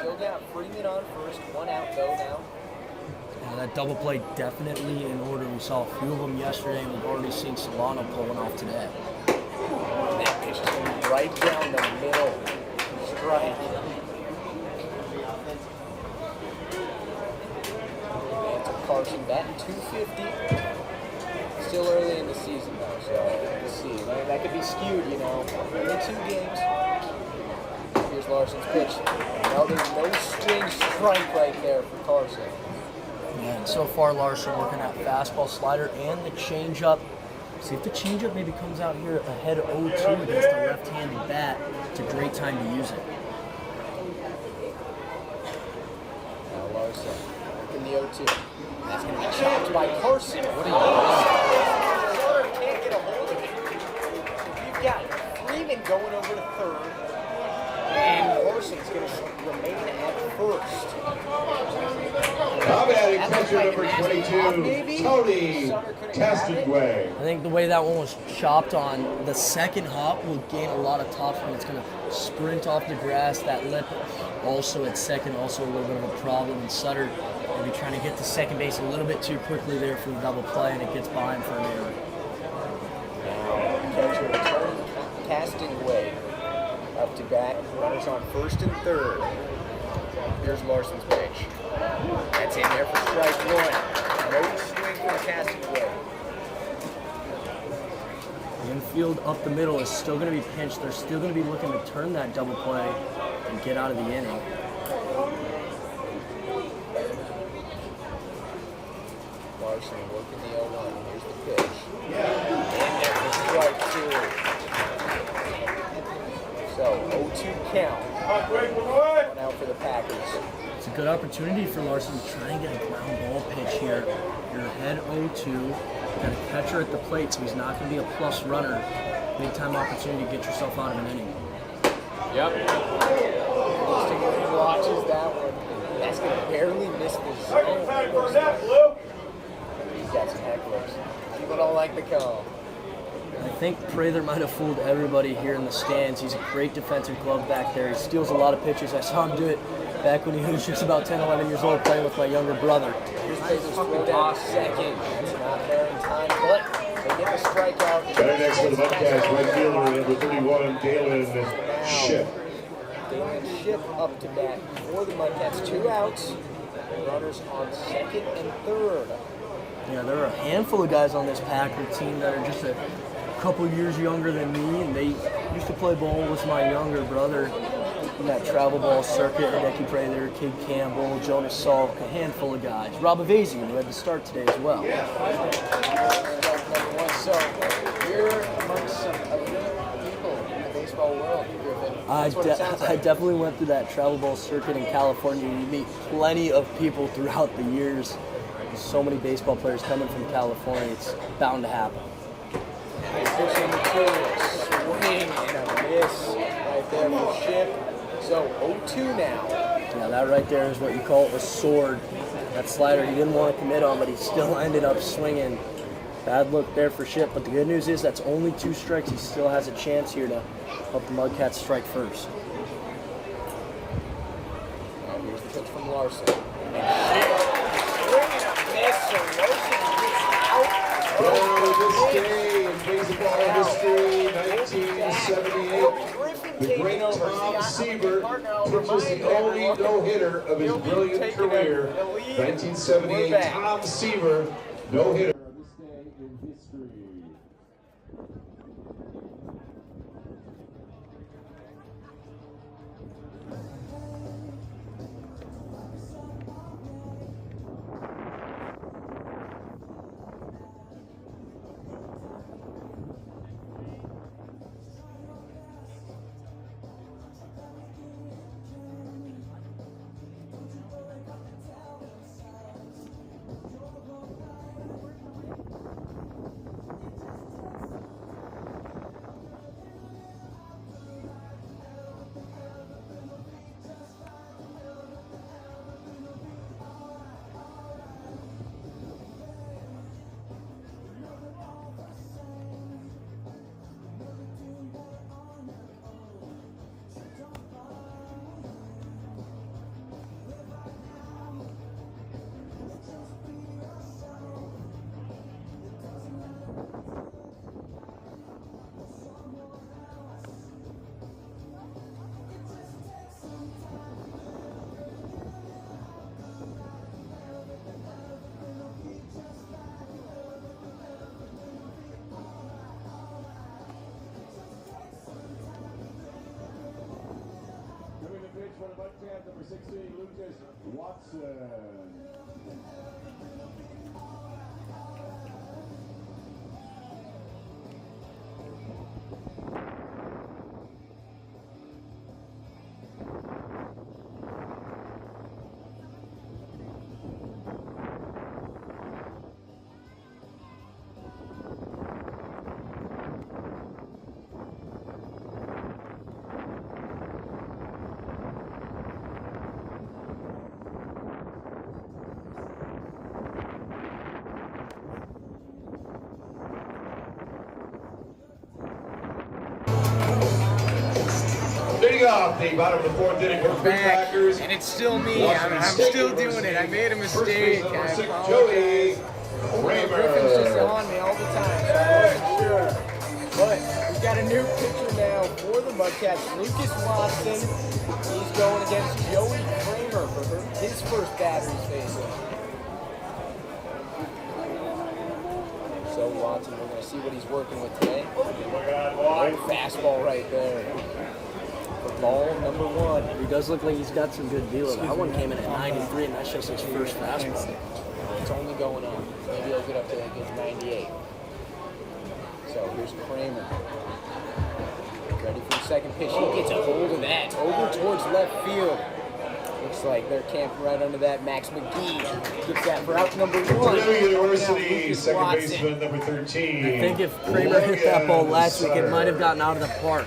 Still got Freeman on first, 1 out though now. Yeah, that double play definitely in order. We saw a few of them yesterday, and we've already seen Solano pulling off today. And that pitch is right down the middle. Strike. Ansel Carson batting 250. Still early in the season though, so we'll see. That could be skewed, you know. Only 2 games. Here's Larson's pitch. Another no swing strike right there for Carson. Yeah, and so far Larson working at fastball, slider, and the changeup. See if the changeup maybe comes out here ahead of 0-2 against the left-handed bat. It's a great time to use it. Now Larson in the 0-2. That's going to be chopped by Carson. What are you doing? Can't get a hold of it. You've got Freeman going over to third. And Larson's going to remain at first. Commenting catcher number 22, Tony Castaway. I think the way that one was chopped on the second hop will gain a lot of top speed. It's going to sprint off the grass. That lip also at second, also a little bit of a problem. And Sutter maybe trying to get to second base a little bit too quickly there for the double play, and it gets by him for an error. Catcher returning Castaway up to bat. Runners on first and third. Here's Larson's pitch. That's in there for strike 1. No swing from Castaway. The infield up the middle is still going to be pinched. They're still going to be looking to turn that double play and get out of the inning. Larson working the 0-1. Here's the pitch. And there for strike 2. So 0-2 count. 1 out for the Packers. It's a good opportunity for Larson to try and get a ground ball pitch here. You're ahead 0-2. Got a catcher at the plate, so he's not going to be a plus runner. Big time opportunity to get yourself out of an inning. Yep. Watches that one. That's going to barely miss the zone. He's got some hecklers. People don't like the call. I think Prather might have fooled everybody here in the stands. He's a great defensive glove back there. He steals a lot of pitches. I saw him do it back when he was just about 10, 11 years old playing with my younger brother. Here's Prather's throw down to second. It's not there in time, but they get the strikeout. Better next for the Mudcats, right fielder, number 31, Dalen Ship. Dalen Ship up to bat for the Mudcats. 2 outs. Runners on second and third. Yeah, there are a handful of guys on this Packer team that are just a couple years younger than me, and they used to play ball with my younger brother in that travel ball circuit. Hideki Prather, Kid Campbell, Jonas Salk, a handful of guys. Robert Aivaizian, who had to start today as well. So you're amongst some elite people in the baseball world, Griffin. I definitely went through that travel ball circuit in California. You meet plenty of people throughout the years. There's so many baseball players coming from California. It's bound to happen. Pitching material, swing and a miss right there for Ship. So 0-2 now. Yeah, that right there is what you call a sword. That slider he didn't want to commit on, but he still ended up swinging. Bad look there for Ship, but the good news is that's only 2 strikes. He still has a chance here to help the Mudcats strike first. Now here's the pitch from Larson. And swing and a miss, so Larson gets out. This day in baseball history, 1978, the great Tom Seaver pitches the only no-hitter of his brilliant career. 1978, Tom Seaver, no-hitter. On this day in history. for the Mudcats, number 16, Lucas Watson. Leading off the bottom of the fourth inning for the Prune Packers. And it's still me. I'm still doing it. I made a mistake. I apologize. Griffin's just on me all the time, so I wasn't sure. But we've got a new pitcher now for the Mudcats, Lucas Watson. He's going against Joey Kramer for his first batter he's facing. So Watson, we're going to see what he's working with today. Oh, fastball right there. Ball number one. He does look like he's got some good velo. That one came in at 93, and that's just his first fastball. It's only going up. Maybe he'll get up to like his 98. So here's Kramer. Ready for the second pitch. He gets a hold of that. Over towards left field. Looks like they're camped right under that. Max McGee gets that for out number one. Purdue University, second baseman, number 13. I think if Kramer hit that ball last week, it might have gotten out of the park.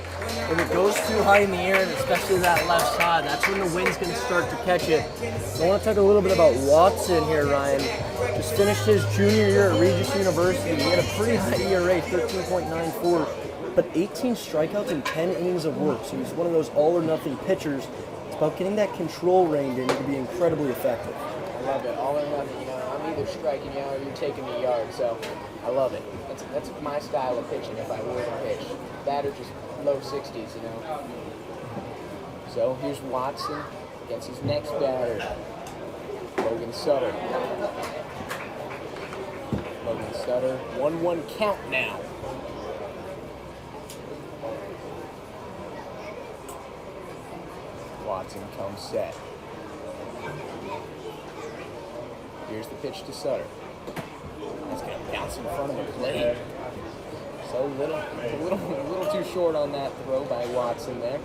When it goes too high in the air, and especially that left side, that's when the wind's going to start to catch it. So I want to talk a little bit about Watson here, Ryan. Just finished his junior year at Regis University. He had a pretty high ERA, 13.94, but 18 strikeouts and 10 innings of work. So he's one of those all-or-nothing pitchers. It's about getting that control reined in to be incredibly effective. I love it. All or nothing. You know, I'm either striking you out or you're taking the yard. So I love it. That's my style of pitching if I were to pitch. Batter just low 60s, you know. So here's Watson against his next batter, Logan Sutter. Logan Sutter, 1-1 count now. Watson comes set. Here's the pitch to Sutter. That's going to bounce in front of the plate. So a little too short on that throw by Watson there.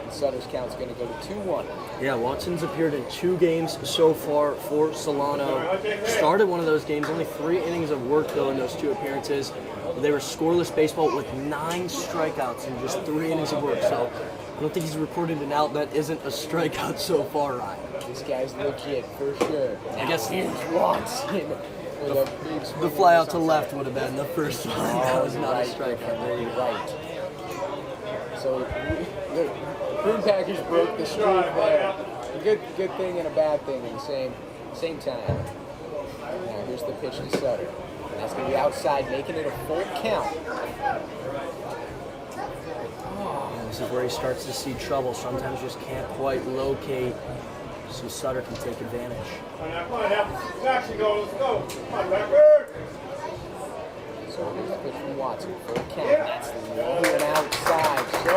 And Sutter's count's going to go to 2-1. Yeah, Watson's appeared in 2 games so far for Solano. Started one of those games, only 3 innings of work though in those 2 appearances. They were scoreless baseball with 9 strikeouts in just 3 innings of work. So I don't think he's recorded an out that isn't a strikeout so far, Ryan. This guy's legit for sure. I guess here's Watson. The fly out to left would have been the first one. That was not a strikeout. There you go. Right. So the Prune Packers broke the streak there. A good thing and a bad thing at the same time. Now here's the pitch to Sutter. And that's going to be outside, making it a full count. And this is where he starts to see trouble. Sometimes just can't quite locate. So Sutter can take advantage. Come on now. Let's go. Come on, Packer. So here's the pitch from Watson. Full count. That's low and outside. So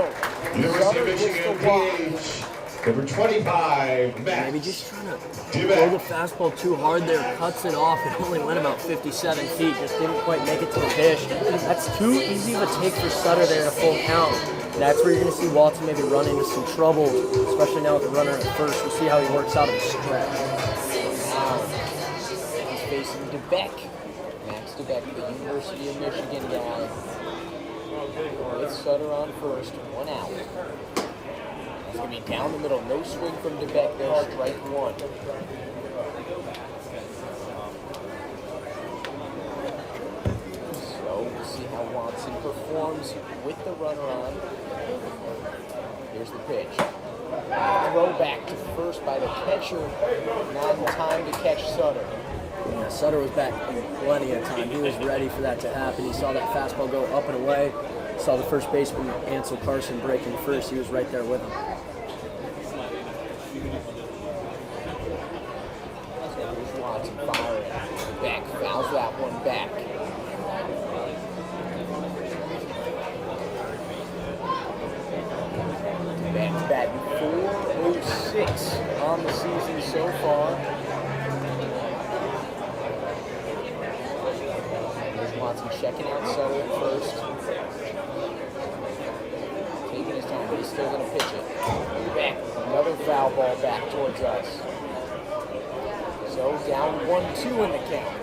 University of Michigan, PH, number 25, Max. Maybe just trying to throw the fastball too hard there. Cuts it off. It only went about 57 feet. Just didn't quite make it to the dish. That's too easy of a take for Sutter there in a full count. That's where you're going to see Watson maybe run into some trouble, especially now with the runner at first. We'll see how he works out of the stretch. He's facing DeBeck. Max DeBeck, the University of Michigan guy. With Sutter on first, 1 out. That's going to be down the middle. No swing from DeBeck there, strike 1. So we'll see how Watson performs with the runner on. Here's the pitch. Throw back to first by the catcher. Not in time to catch Sutter. Yeah, Sutter was back in plenty of time. He was ready for that to happen. He saw that fastball go up and away. Saw the first baseman, Ansel Carson, breaking first. He was right there with him. Here's Watson firing. Back fouls that one back. Batting 4-0-6. 6 on the season so far. Here's Watson checking out Sutter at first. Taking his time, but he's still going to pitch it. Back, another foul ball back towards us. So down 1-2 in the count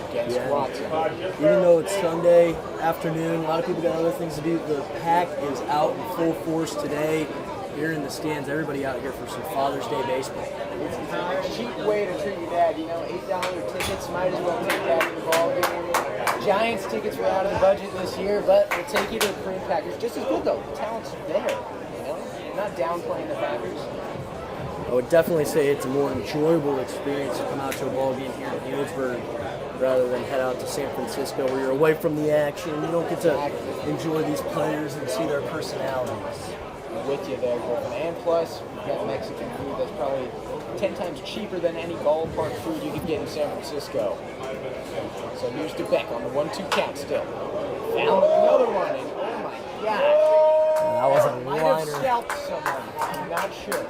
against Watson. Even though it's Sunday afternoon, a lot of people got other things to do. The pack is out in full force today. Here in the stands, everybody out here for some Father's Day baseball. It's a cheap way to treat your dad, you know, $8 tickets, might as well take that to the ball game. Giants tickets were out of the budget this year, but we'll take you to the Prune Packers. Just as good though, the talent's there, you know? Not downplaying the Packers. I would definitely say it's a more enjoyable experience to come out to a ball game here in Healdsburg rather than head out to San Francisco where you're away from the action. You don't get to enjoy these players and see their personalities. I'm with you there, Griffin. And plus, we've got Mexican food that's probably 10 times cheaper than any ballpark food you could get in San Francisco. So here's DeBeck on the 1-2 count still. Found another one, and oh my God. That was a Might have liner. scalped someone. I'm not sure.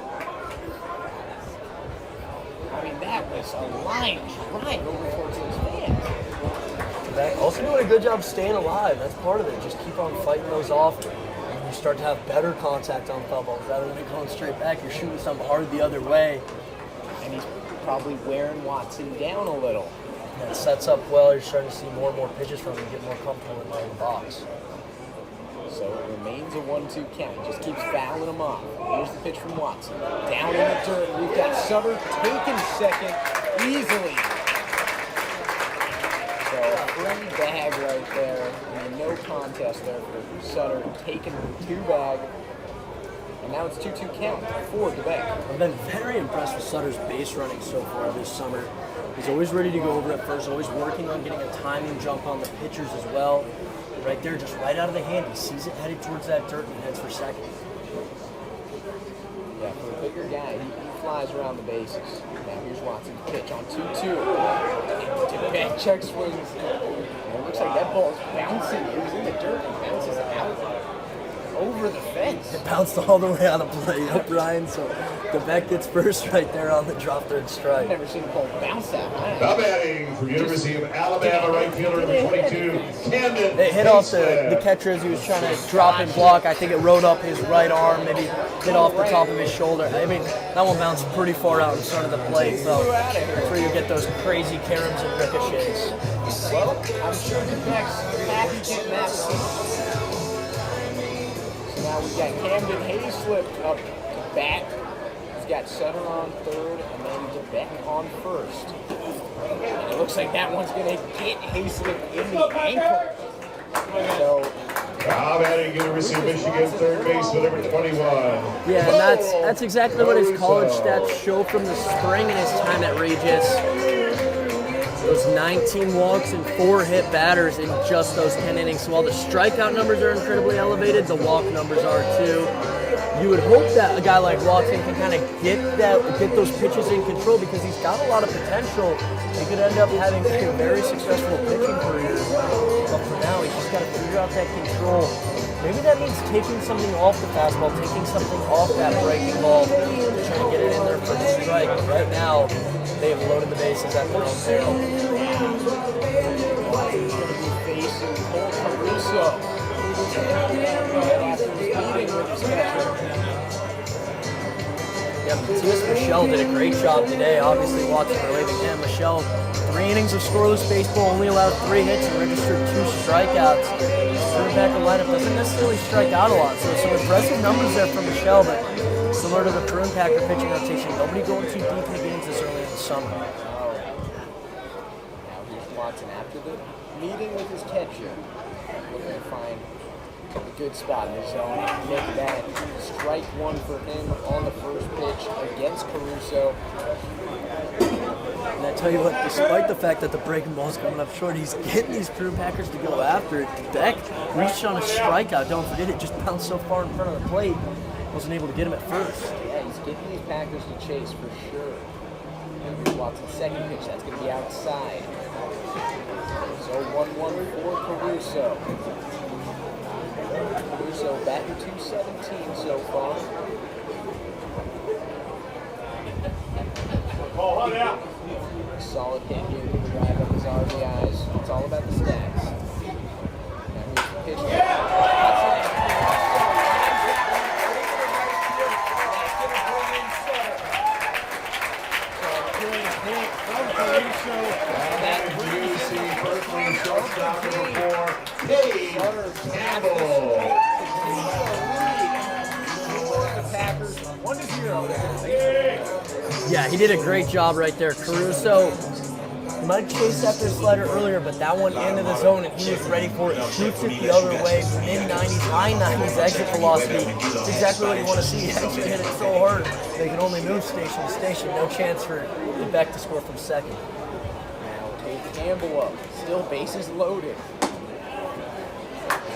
I mean, that was a line drive over towards those fans. Also doing a good job staying alive. That's part of it. Just keep on fighting those off. And you start to have better contact on foul balls. Rather than going straight back, you're shooting something hard the other way. And he's probably wearing Watson down a little. That sets up well. You're starting to see more and more pitches from him and get more comfortable in the box. So it remains a 1-2 count. He just keeps fouling him off. Here's the pitch from Watson. Down in the dirt. We've got Sutter taking second easily. So a free bag right there. I mean, no contest there for Sutter taking the 2-bag. And now it's 2-2 count for DeBeck. I've been very impressed with Sutter's base running so far this summer. He's always ready to go over at first, always working on getting a timing jump on the pitchers as well. Right there, just right out of the hand, he sees it headed towards that dirt and heads for second. Yeah, for a bigger guy, he flies around the bases. Now here's Watson's pitch on 2-2. DeBeck check swings. It looks like that ball is bouncing. It was in the dirt and bounces out over the fence. It bounced all the way out of play up, Ryan, so DeBeck gets first right there on the drop third strike. I've never seen a ball bounce that high. Now batting from University of Alabama, right fielder number 22, Camden. It hit off the catcher as he was trying to drop and block. I think it rode up his right arm, maybe hit off the top of his shoulder. I mean, that one bounced pretty far out in front of the plate, so that's where you get those crazy caroms and ricochets. Well, I'm sure DeBeck's happy getting that one. So now we've got Camden Hayslip up to bat. He's got Sutter on third and then DeBeck on first. And it looks like that one's going to get Hayslip in the ankle. So Now batting University of Michigan, third baseman number 21. Yeah, and that's exactly what his college stats show from the spring and his time at Regis. Those 19 walks and 4 hit batters in just those 10 innings. So while the strikeout numbers are incredibly elevated, the walk numbers are too. You would hope that a guy like Watson can kind of get those pitches in control because he's got a lot of potential. He could end up having a very successful pitching career. But for now, he's just got to figure out that control. Maybe that means taking something off the fastball, taking something off that breaking ball, trying to get it in there for the strike. But right now, they have loaded the bases at their own peril. Watson's going to be facing Cole Caruso. After his meeting with his catcher. Yeah, Matthias Michelle did a great job today. Obviously, Watson relieving him. Michelle, 3 innings of scoreless baseball, only allowed 3 hits and registered 2 strikeouts. Prune Packer lineup doesn't necessarily strike out a lot, so some impressive numbers there from Michelle, but similar to the Prune Packer pitching rotation, nobody going too deep in the games this early in the summer. Now here's Watson after the meeting with his catcher. Looking to find a good spot in the zone and make that strike one for him on the first pitch against Caruso. And I tell you what, despite the fact that the breaking ball's coming up short, he's getting these Prune Packers to go after it. Beck reached on a strikeout, don't forget it, just bounced so far in front of the plate, wasn't able to get him at first. Yeah, he's getting these Packers to chase for sure. And here's Watson's second pitch, that's going to be outside. So 1-1 for Caruso. Caruso batting .217 so far. Solid hit here to drive up his RBIs. It's all about the stats. Now here's the pitch. Campbell. Packers 1-0. Yeah, he did a great job right there. Caruso might have chased after the slider earlier, but that one into the zone and he was ready for it. Shoots it the other way, mid-90s, high 90s exit velocity. It's exactly what you want to see. He actually hit it so hard they can only move station to station. No chance for Beck to score from second. Now take Campbell up. Still bases loaded.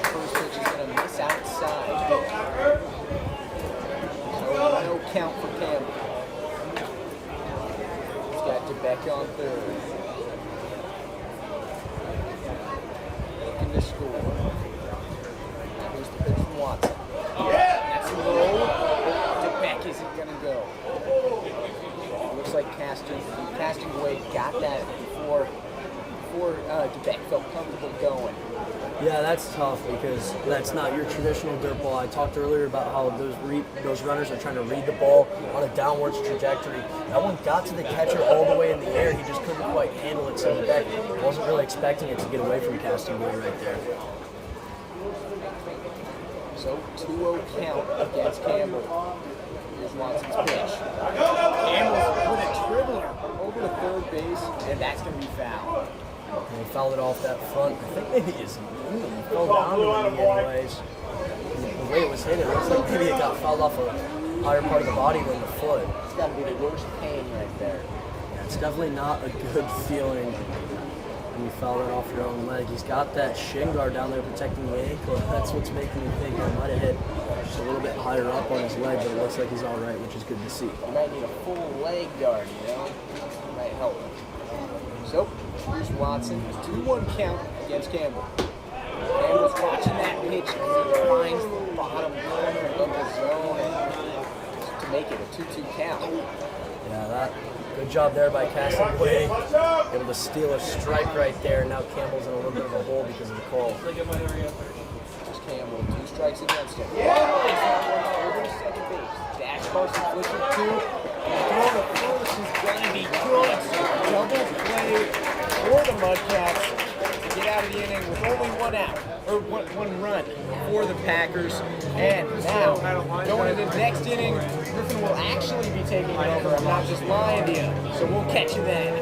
First pitch is going to miss outside. No count for Campbell. He's got Beck on third. Looking to score. Now here's the pitch from Watson. That's low. Beck isn't going to go. Looks like casting away got that before Beck felt comfortable going. Yeah, that's tough because that's not your traditional dirt ball. I talked earlier about how those runners are trying to read the ball on a downwards trajectory. That one got to the catcher all the way in the air. He just couldn't quite handle it, so Beck wasn't really expecting it to get away from casting away right there. So 2-0 count against Campbell. Here's Watson's pitch. Campbell's put a dribbler over to third base, and that's going to be foul. And he fouled it off that front. I think maybe his knee fell down to the knee anyways. The way it was hit, it looks like maybe it got fouled off a higher part of the body than the foot. It's got to be the worst pain right there. Yeah, it's definitely not a good feeling when you foul it off your own leg. He's got that shin guard down there protecting the ankle. That's what's making me think it might have hit just a little bit higher up on his leg, but it looks like he's all right, which is good to see. You might need a full leg guard, you know? It might help. So, here's Watson, 2-1 count against Campbell. Campbell's watching that pitch as he finds the bottom corner of the zone to make it a 2-2 count. Yeah, good job there by casting away. Able to steal a strike right there. Now Campbell's in a little bit of a hole because of the call. Just Campbell, 2 strikes against him. Over to second base. Dash Carson flips it 2. Throw to first is going to be good. Double play for the Mudcats to get out of the inning with only 1 out, or one run for the Packers. And now, going into the next inning, Griffin will actually be taking over. I'm not just lying to you. So we'll catch you then.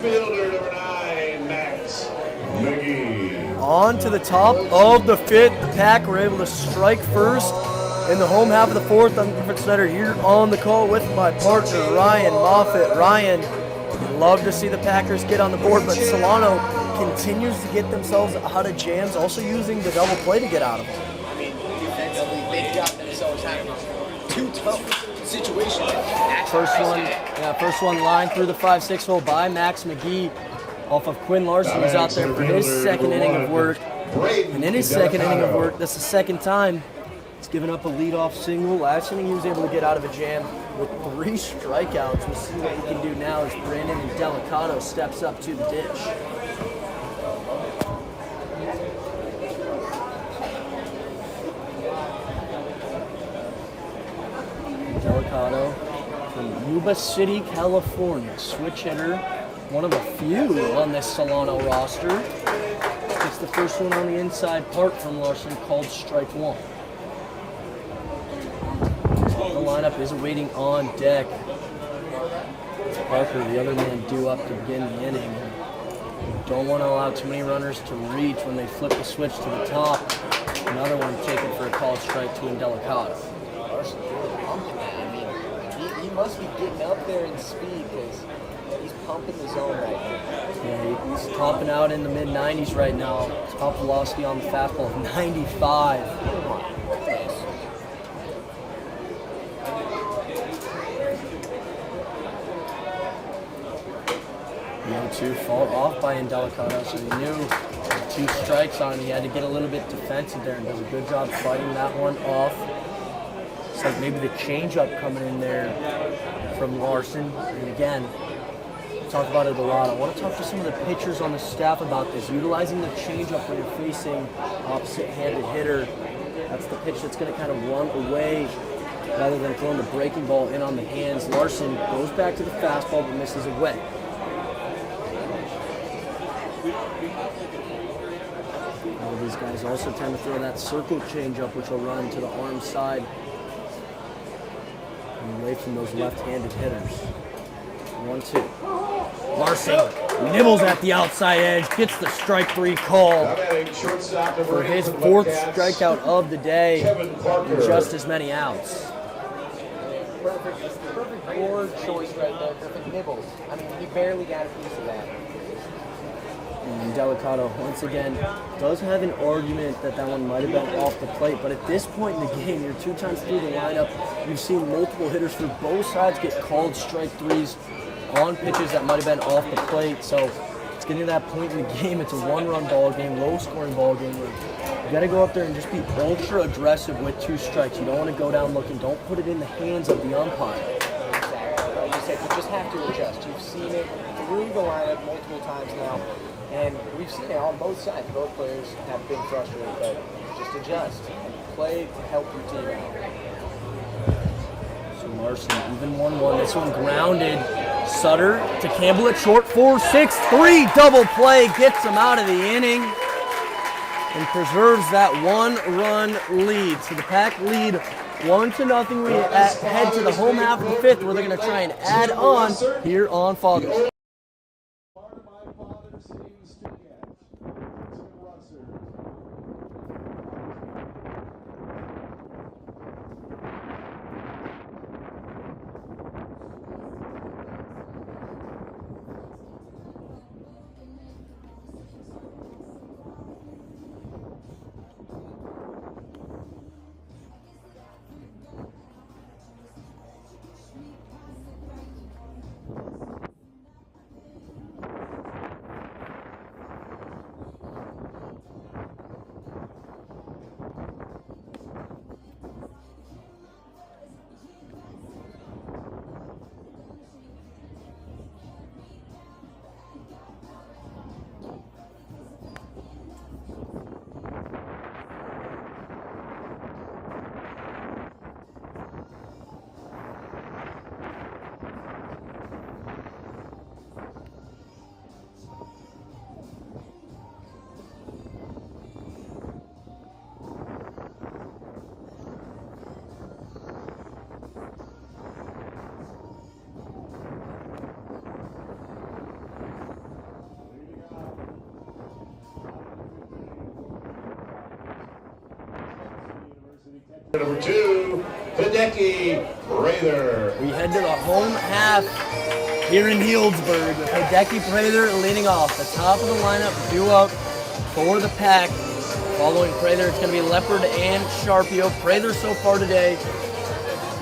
Fielder number 9, Max McGee. On to the top of the 5th. The Pack were able to strike first in the home half of the 4th. I'm Griffin Snyder here on the call with my partner, Ryan Moffett. Ryan, you'd love to see the Packers get on the board, but Solano continues to get themselves out of jams, also using the double play to get out of them. I mean, defensively, they got themselves out of 2 tough situations. First one line through the 5-6 hole by Max McGee off of Quinn Larson, who's out there for his second inning of work. And in his second inning of work, that's the second time he's given up a leadoff single. Last inning he was able to get out of a jam with 3 strikeouts. We'll see what he can do now as Brandon and Delicato steps up to the dish. Delicato from Yuba City, California. Switch hitter, one of a few on this Solano roster. It's the first one on the inside part from Larson, called strike 1. The lineup is waiting on deck. Parker, the other man, due up to begin the inning. Don't want to allow too many runners to reach when they flip the switch to the top. Another one taken for a called strike 2 in Delicato. Larson really pumping that. I mean, he must be getting up there in speed because he's pumping the zone right now. Yeah, he's topping out in the mid-90s right now. Top velocity on the fastball of 95. Oh my goodness. The 0-2 fall off by Delicato, so he knew with 2 strikes on him, he had to get a little bit defensive there and does a good job fighting that one off. It's like maybe the changeup coming in there from Larson. And again, we talk about it a lot. I want to talk to some of the pitchers on the staff about this. Utilizing the changeup when you're facing opposite-handed hitter. That's the pitch that's going to kind of run away rather than throwing the breaking ball in on the hands. Larson goes back to the fastball but misses away. All of these guys also tend to throw that circle changeup, which will run to the arm side and away from those left-handed hitters. 1-2. Larson nibbles at the outside edge, gets the strike 3 call for his 4th strikeout of the day and just as many outs. Perfect board choice right there. Perfect nibbles. I mean, he barely got a piece of that. And Delicato, once again, does have an argument that one might have been off the plate, but at this point in the game, you're 2 times through the lineup, you've seen multiple hitters for both sides get called strike 3s on pitches that might have been off the plate, so it's getting to that point in the game. It's a 1-run ball game, low-scoring ball game, where you got to go up there and just be ultra-aggressive with 2 strikes. You don't want to go down looking. Don't put it in the hands of the umpire. Exactly. Like you said, you just have to adjust. You've seen it through the lineup multiple times now. And we've seen it on both sides. Both players have been frustrated, but just adjust and play to help your team out. So Larson, even 1-1. This one grounded. Sutter to Campbell at short. 4-6-3 double play gets him out of the inning and preserves that 1-run lead. So the Pack lead 1-0. We head to the home half of the 5th, where they're going to try and add on here on Father's Day. Number 2, Hideki Rather. We head to the home half here in Healdsburg with Hideki Prather leading off. The top of the lineup due up for the Pack. Following Prather, it's going to be Leopard and Sharpio. Prather so far today,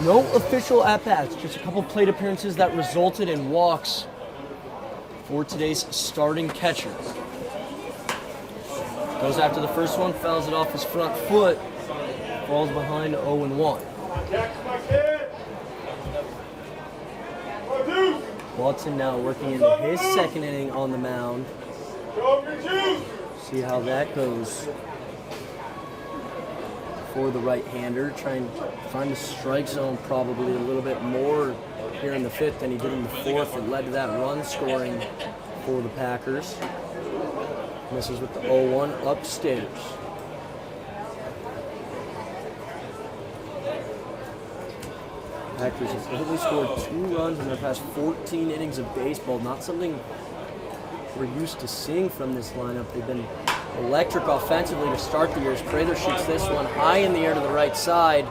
no official at-bats, just a couple plate appearances that resulted in walks for today's starting catcher. Goes after the first one, fouls it off his front foot, falls behind 0-1. Watson now working into his second inning on the mound. See how that goes for the right-hander. Trying to find the strike zone probably a little bit more here in the fifth than he did in the fourth. It led to that run scoring for the Packers. Misses with the 0-1 upstairs. Packers have only scored 2 runs in their past 14 innings of baseball. Not something we're used to seeing from this lineup. They've been electric offensively to start the year. Prather shoots this one high in the air to the right side.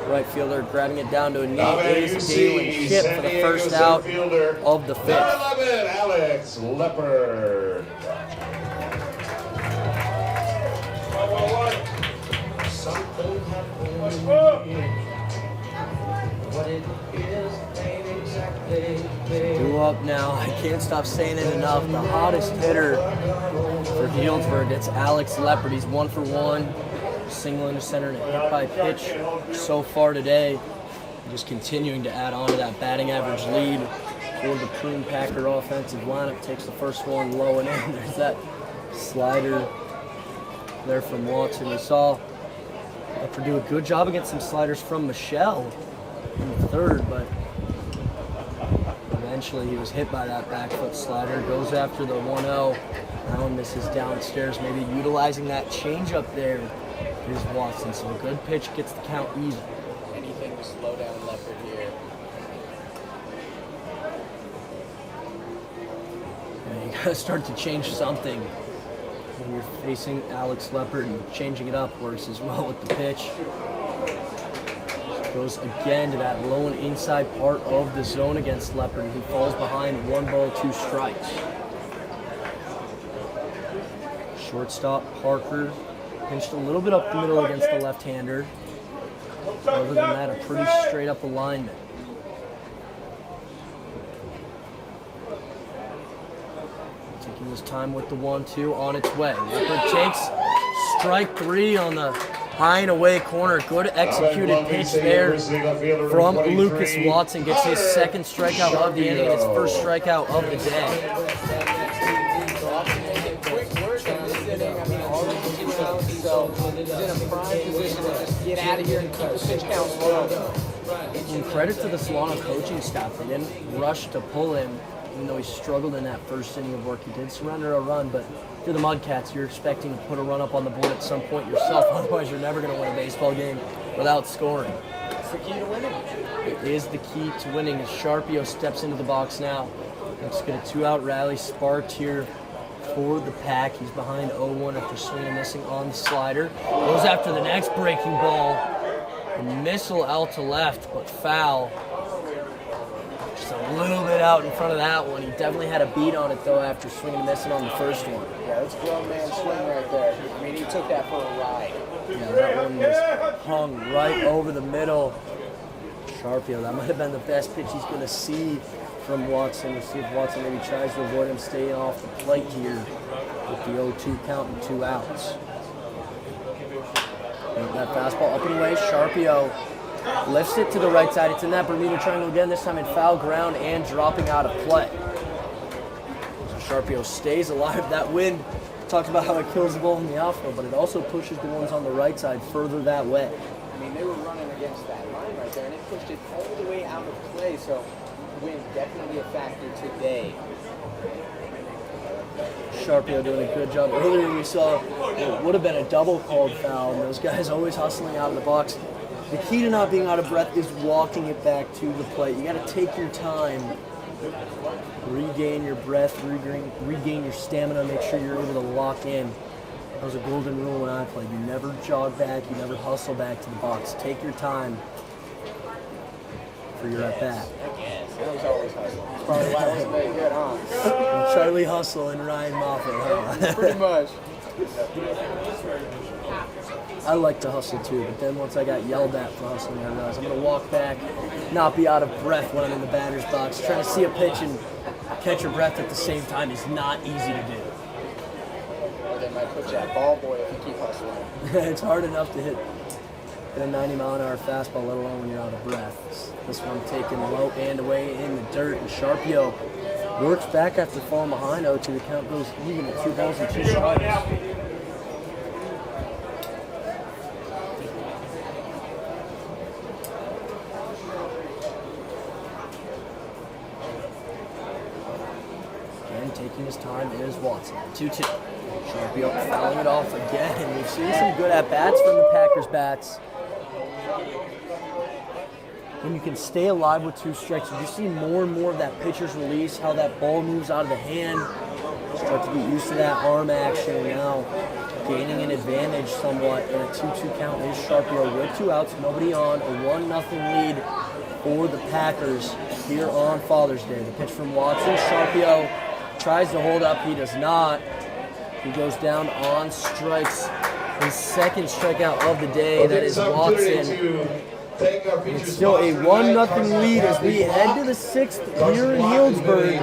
Right fielder grabbing it down to a knee is Dalen Ship for the first out of the fifth. 11, Alex Leopard. Due up now, I can't stop saying it enough. The hottest hitter for Healdsburg, it's Alex Leopard. He's 1 for 1, single into center and a hit by pitch so far today. Just continuing to add on to that batting average lead for the Prune Packer offensive lineup. Takes the first one low and in. There's that slider there from Watson. We saw Leopard do a good job against some sliders from Michelle in the third, but eventually he was hit by that back foot slider. Goes after the 1-0. Now misses downstairs. Maybe utilizing that changeup there is Watson. So a good pitch gets the count even. Anything to slow down Leopard here. And you gotta start to change something when you're facing Alex Leopard, and changing it up works as well with the pitch. Goes again to that low and inside part of the zone against Leopard. He falls behind 1 ball, 2 strikes. Shortstop Parker pinched a little bit up the middle against the left-hander. Other than that, a pretty straight up alignment. Taking his time with the 1-2 on its way. Leopard takes strike 3 on the high and away corner. Good executed pitch there from Lucas Watson. Gets his second strikeout of the inning and his first strikeout of the day. Quick work in this inning. I mean, already 2 outs, so he's in a prime position to just get out of here and keep the pitch count low. And credit to the Solano coaching staff. They didn't rush to pull him, even though he struggled in that first inning of work. He did surrender a run, but if you're the Mudcats, you're expecting to put a run up on the board at some point yourself. Otherwise, you're never going to win a baseball game without scoring. It's the key to winning. It is the key to winning as Sharpio steps into the box now. Let's get a 2-out rally sparked here for the Pack. He's behind 0-1 after swinging and missing on the slider. Goes after the next breaking ball. A missile out to left, but foul. Just a little bit out in front of that one. He definitely had a beat on it, though, after swinging and missing on the first one. Yeah, that's a grown man swing right there. I mean, he took that for a ride. Yeah, that one was hung right over the middle. Sharpio, that might have been the best pitch he's going to see from Watson. We'll see if Watson maybe tries to avoid him staying off the plate here with the 0-2 count and 2 outs. And that fastball up and away. Sharpio lifts it to the right side. It's in that Bermuda Triangle again, this time in foul ground and dropping out of play. So Sharpio stays alive. That wind talks about how it kills the ball in the outfield, but it also pushes the ones on the right side further that way. I mean, they were running against that line right there, and it pushed it all the way out of play, so wind definitely a factor today. Sharpio doing a good job. Earlier we saw it would have been a double called foul, and those guys always hustling out of the box. The key to not being out of breath is walking it back to the plate. You got to take your time, regain your breath, regain your stamina, make sure you're able to lock in. That was a golden rule when I played. You never jog back, you never hustle back to the box. Take your time for your at-bat. I was always hustling. That's probably why I wasn't very good, huh? Charlie Hustle and Ryan Moffett, huh? Pretty much. I like to hustle too, but then once I got yelled at for hustling, I realized I'm going to walk back, not be out of breath when I'm in the batter's box. Trying to see a pitch and catch your breath at the same time is not easy to do. Or they might put you at ball boy if you keep hustling. It's hard enough to hit a 90-mile-an-hour fastball, let alone when you're out of breath. This one taken low and away in the dirt, and Sharpio works back after falling behind 0-2. The count goes even at 2 balls and 2 strikes. Taking his time is Watson. 2-2. Sharpio fouling it off again. We've seen some good at-bats from the Packers bats. When you can stay alive with 2 strikes, you see more and more of that pitcher's release, how that ball moves out of the hand. Start to get used to that arm action, and now gaining an advantage somewhat. And a 2-2 count is Sharpio with 2 outs, nobody on, a 1-0 lead for the Packers here on Father's Day. The pitch from Watson. Sharpio tries to hold up, he does not. He goes down on strikes. His second strikeout of the day, that is Watson. It's still a 1-0 lead as we head to the 6th here in Healdsburg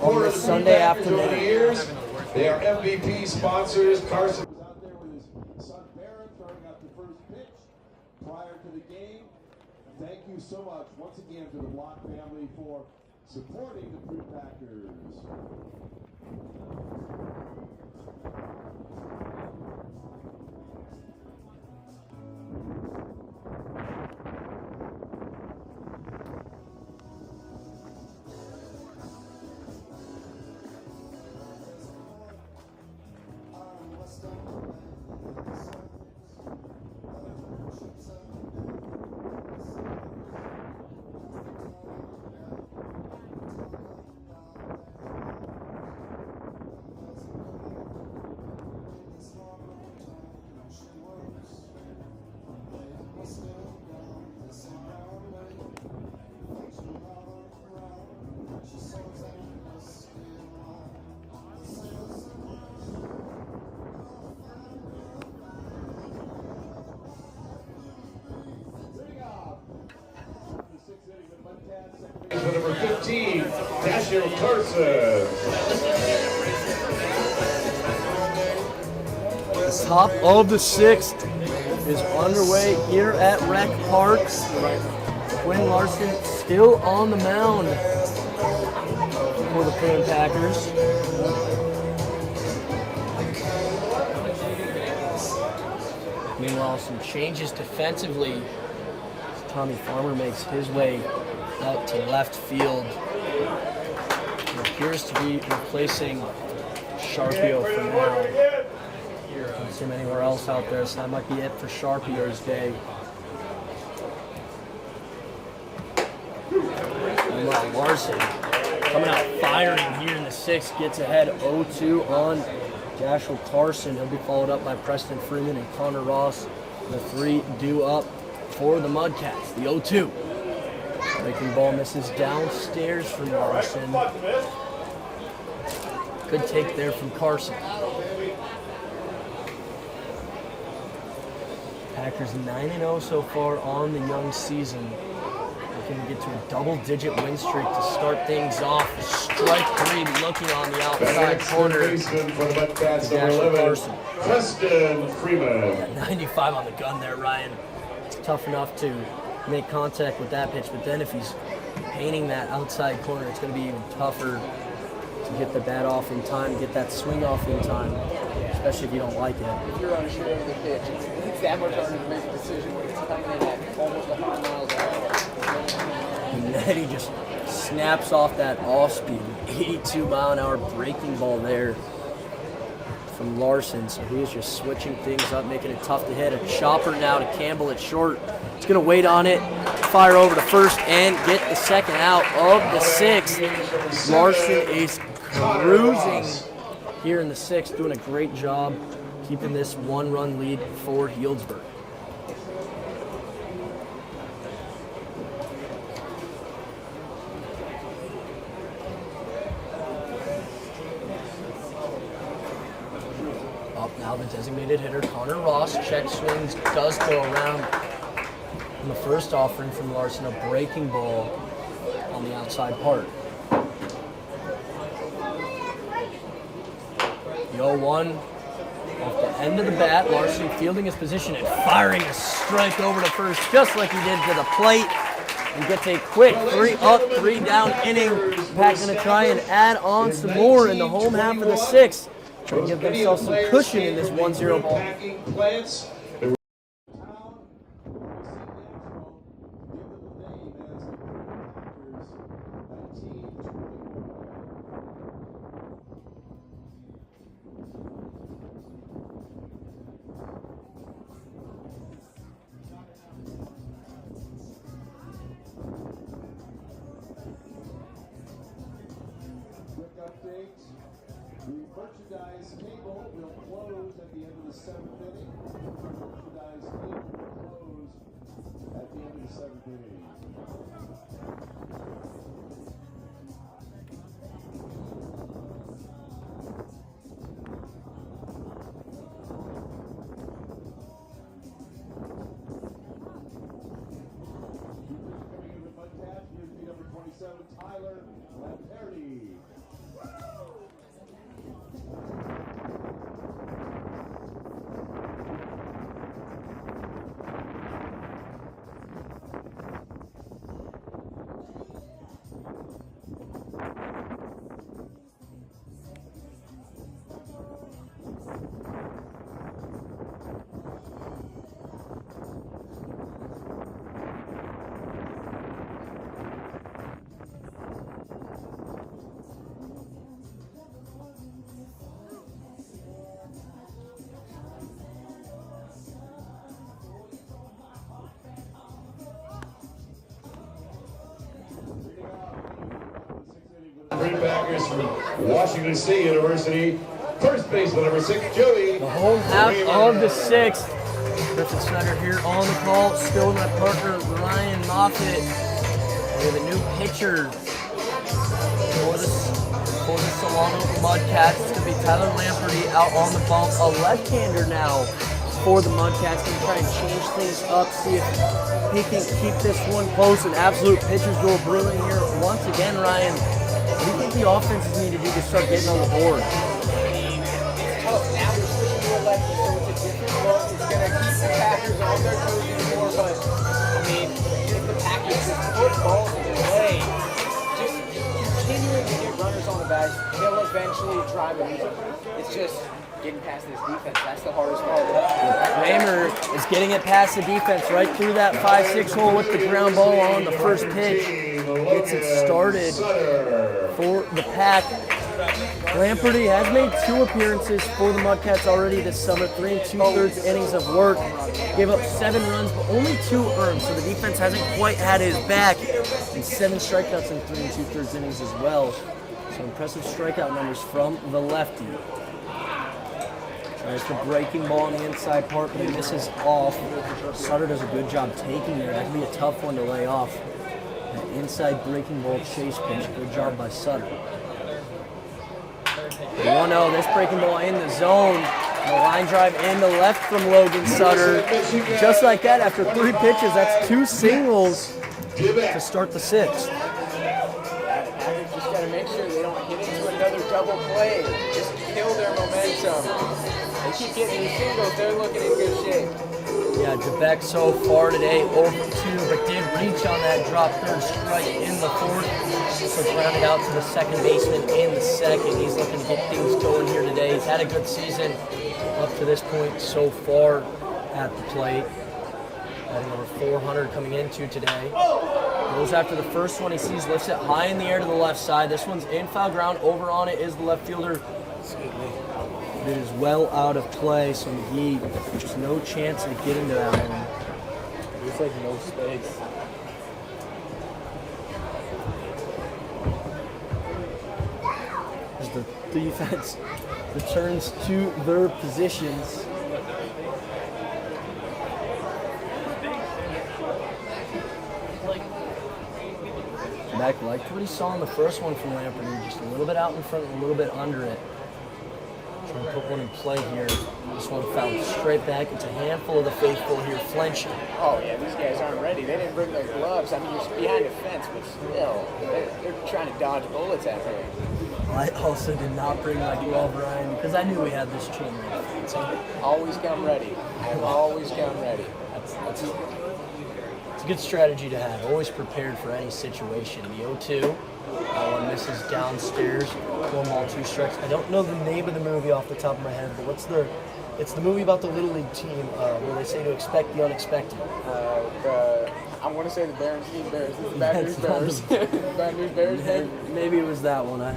on this Sunday afternoon. They are MVP sponsors. Carson was out there with his son Barrett throwing out the first pitch prior to the game. Thank you so much once again to the Block family for supporting the Prune Packers. Number 15, Daniel Carson. The top of the 6th is underway here at Rec Park. Quinn Larson still on the mound for the Prune Packers. Meanwhile, some changes defensively. Tommy Farmer makes his way out to left field. He appears to be replacing Sharpio for now. Don't see him anywhere else out there, so that might be it for Sharpio's day. And Larson coming out firing here in the 6th, gets ahead 0-2 on Dashel Carson. He'll be followed up by Preston Freeman and Connor Ross. The 3 due up for the Mudcats. The 0-2. Breaking ball misses downstairs from Larson. Good take there from Carson. Packers 9-0 so far on the young season. Looking to get to a double-digit win streak to start things off. Strike 3 looking on the outside corner. For the Mudcats, number 11, Preston Freeman. 95 on the gun there, Ryan. It's tough enough to make contact with that pitch, but then if he's painting that outside corner, it's going to be even tougher to get the bat off in time, get that swing off in time, especially if you don't like it. If you're unsure of the pitch, it's that much harder to make a decision when it's coming in at almost 100 miles an hour. And then he just snaps off that off-speed, 82-mile-an-hour breaking ball there from Larson. So he's just switching things up, making it tough to hit. A chopper now to Campbell at short. He's going to wait on it, fire over to first, and get the second out of the 6th. Larson is cruising here in the 6th, doing a great job keeping this 1-run lead for Healdsburg. Now the designated hitter, Connor Ross, check swings, does go around. And the first offering from Larson, a breaking ball on the outside part. The 0-1 off the end of the bat. Larson fielding his position and firing a strike over to first, just like he did to the plate. And gets a quick 3 up, 3 down inning. Pack going to try and add on some more in the home half of the 6th. Try to give themselves some cushion in this 1-0 ball. The merchandise table will close at the end of the 7th inning. Merchandise table will close at the end of the 7th inning. Coming in with Mudcats, here's the number 27, Tyler Lamperti. Prune Packers from Washington State University. First baseman number 6, Joey. The home half of the 6th. Griffin Snyder here on the call. Still my partner, Ryan Moffett. We have a new pitcher for the Solano Mudcats. It's going to be Tyler Lamperti out on the bump. A left-hander now for the Mudcats. Going to try and change things up, see if he can keep this one close. An absolute pitcher's duel brewing here once again, Ryan. What do you think the offenses need to do to start getting on the board? It's tough. Now we're switching to a lefty, so it's a different look. It's going to keep the Packers on their toes even more, but, I mean, if the Packers just put balls in the way, just continuing to get runners on the base, they'll eventually drive it in. It's just getting past this defense. That's the hardest part. Kramer is getting it past the defense right through that 5-6 hole with the ground ball on the first pitch. Gets it started for the Pack. Lamperti has made 2 appearances for the Mudcats already this summer, 3 2/3 innings of work. Gave up 7 runs, but only 2 earned, so the defense hasn't quite had his back. And 7 strikeouts in 3 2/3 innings as well. So impressive strikeout numbers from the lefty. Tries the breaking ball on the inside part, but he misses off. Sutter does a good job taking it. That could be a tough one to lay off. An inside breaking ball chase pitch. Good job by Sutter. 1-0. This breaking ball in the zone. The line drive in the left from Logan Sutter. Just like that, after 3 pitches, that's 2 singles to start the 6th. Packers just got to make sure they don't hit into another double play. Just kill their momentum. They keep getting these singles, they're looking in good shape. Yeah, Jabek so far today, 0-2, but did reach on that drop third strike in the 4th. So grounded out to the second baseman in the 2nd. He's looking to get things going here today. He's had a good season up to this point so far at the plate. Batting over 400 coming into today. Goes after the first one he sees, lifts it high in the air to the left side. This one's in foul ground. Over on it is the left fielder. It is well out of play, so McGee just no chance of getting to that one. There's like no space. As the defense returns to their positions. Back liked what he saw in the first one from Lamperti, just a little bit out in front, a little bit under it. Trying to put one in play here. This one fouled straight back. It's a handful of the faithful here flinching. Oh yeah, these guys aren't ready. They didn't bring their gloves. I mean, you're behind the fence, but still, they're trying to dodge bullets out there. I also did not bring my glove, Ryan, because I knew we had this chain link fencing. Always come ready. I will always come ready. It's a good strategy to have. Always prepared for any situation. The 0-2. That one misses downstairs. 1 ball, 2 strikes. I don't know the name of the movie off the top of my head, but it's the movie about the Little League team where they say to expect the unexpected. I want to say the Bears Need Bears. This is the Bad News Bears. Bad News Bears. Maybe it was that one. I'm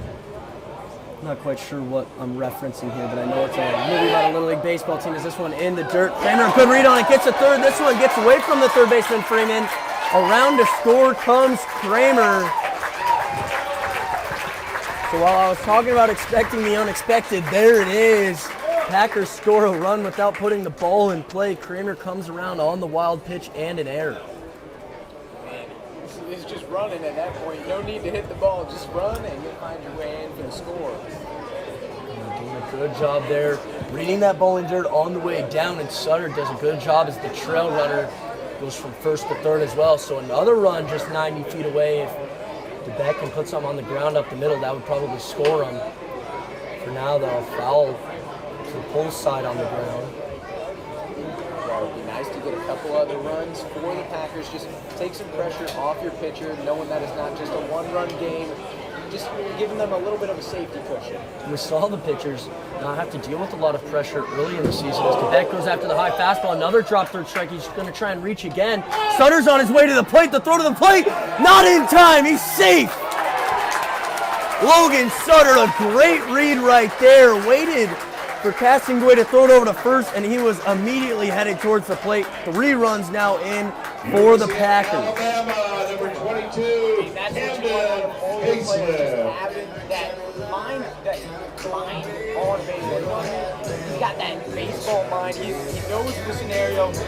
not quite sure what I'm referencing here, but I know it's a movie about a Little League baseball team. Is this one in the dirt? Kramer, good read on it, gets a third. This one gets away from the third baseman, Freeman. Around to score comes Kramer. So while I was talking about expecting the unexpected, there it is. Packers score a run without putting the ball in play. Kramer comes around on the wild pitch and an error. Man, it's just running at that point. No need to hit the ball. Just run and you'll find your way in for the score. Doing a good job there. Reading that ball in dirt on the way down, and Sutter does a good job as the trail runner. Goes from first to third as well. So another run just 90 feet away. If DeBeck can put something on the ground up the middle, that would probably score him. For now, though, foul to the pull side on the ground. Well, it would be nice to get a couple other runs for the Packers. Just take some pressure off your pitcher, knowing that it's not just a one-run game. Just giving them a little bit of a safety cushion. We saw the pitchers not have to deal with a lot of pressure early in the season as DeBeck goes after the high fastball. Another drop third strike. He's going to try and reach again. Sutter's on his way to the plate. The throw to the plate. Not in time. He's safe. Logan Sutter, a great read right there. Waited for Castingway to throw it over to first, and he was immediately headed towards the plate. 3 runs now in for the Packers. Alabama, number 22, Camden Paisley. Having that mind on baseball. He's got that baseball mind. He knows the scenario, so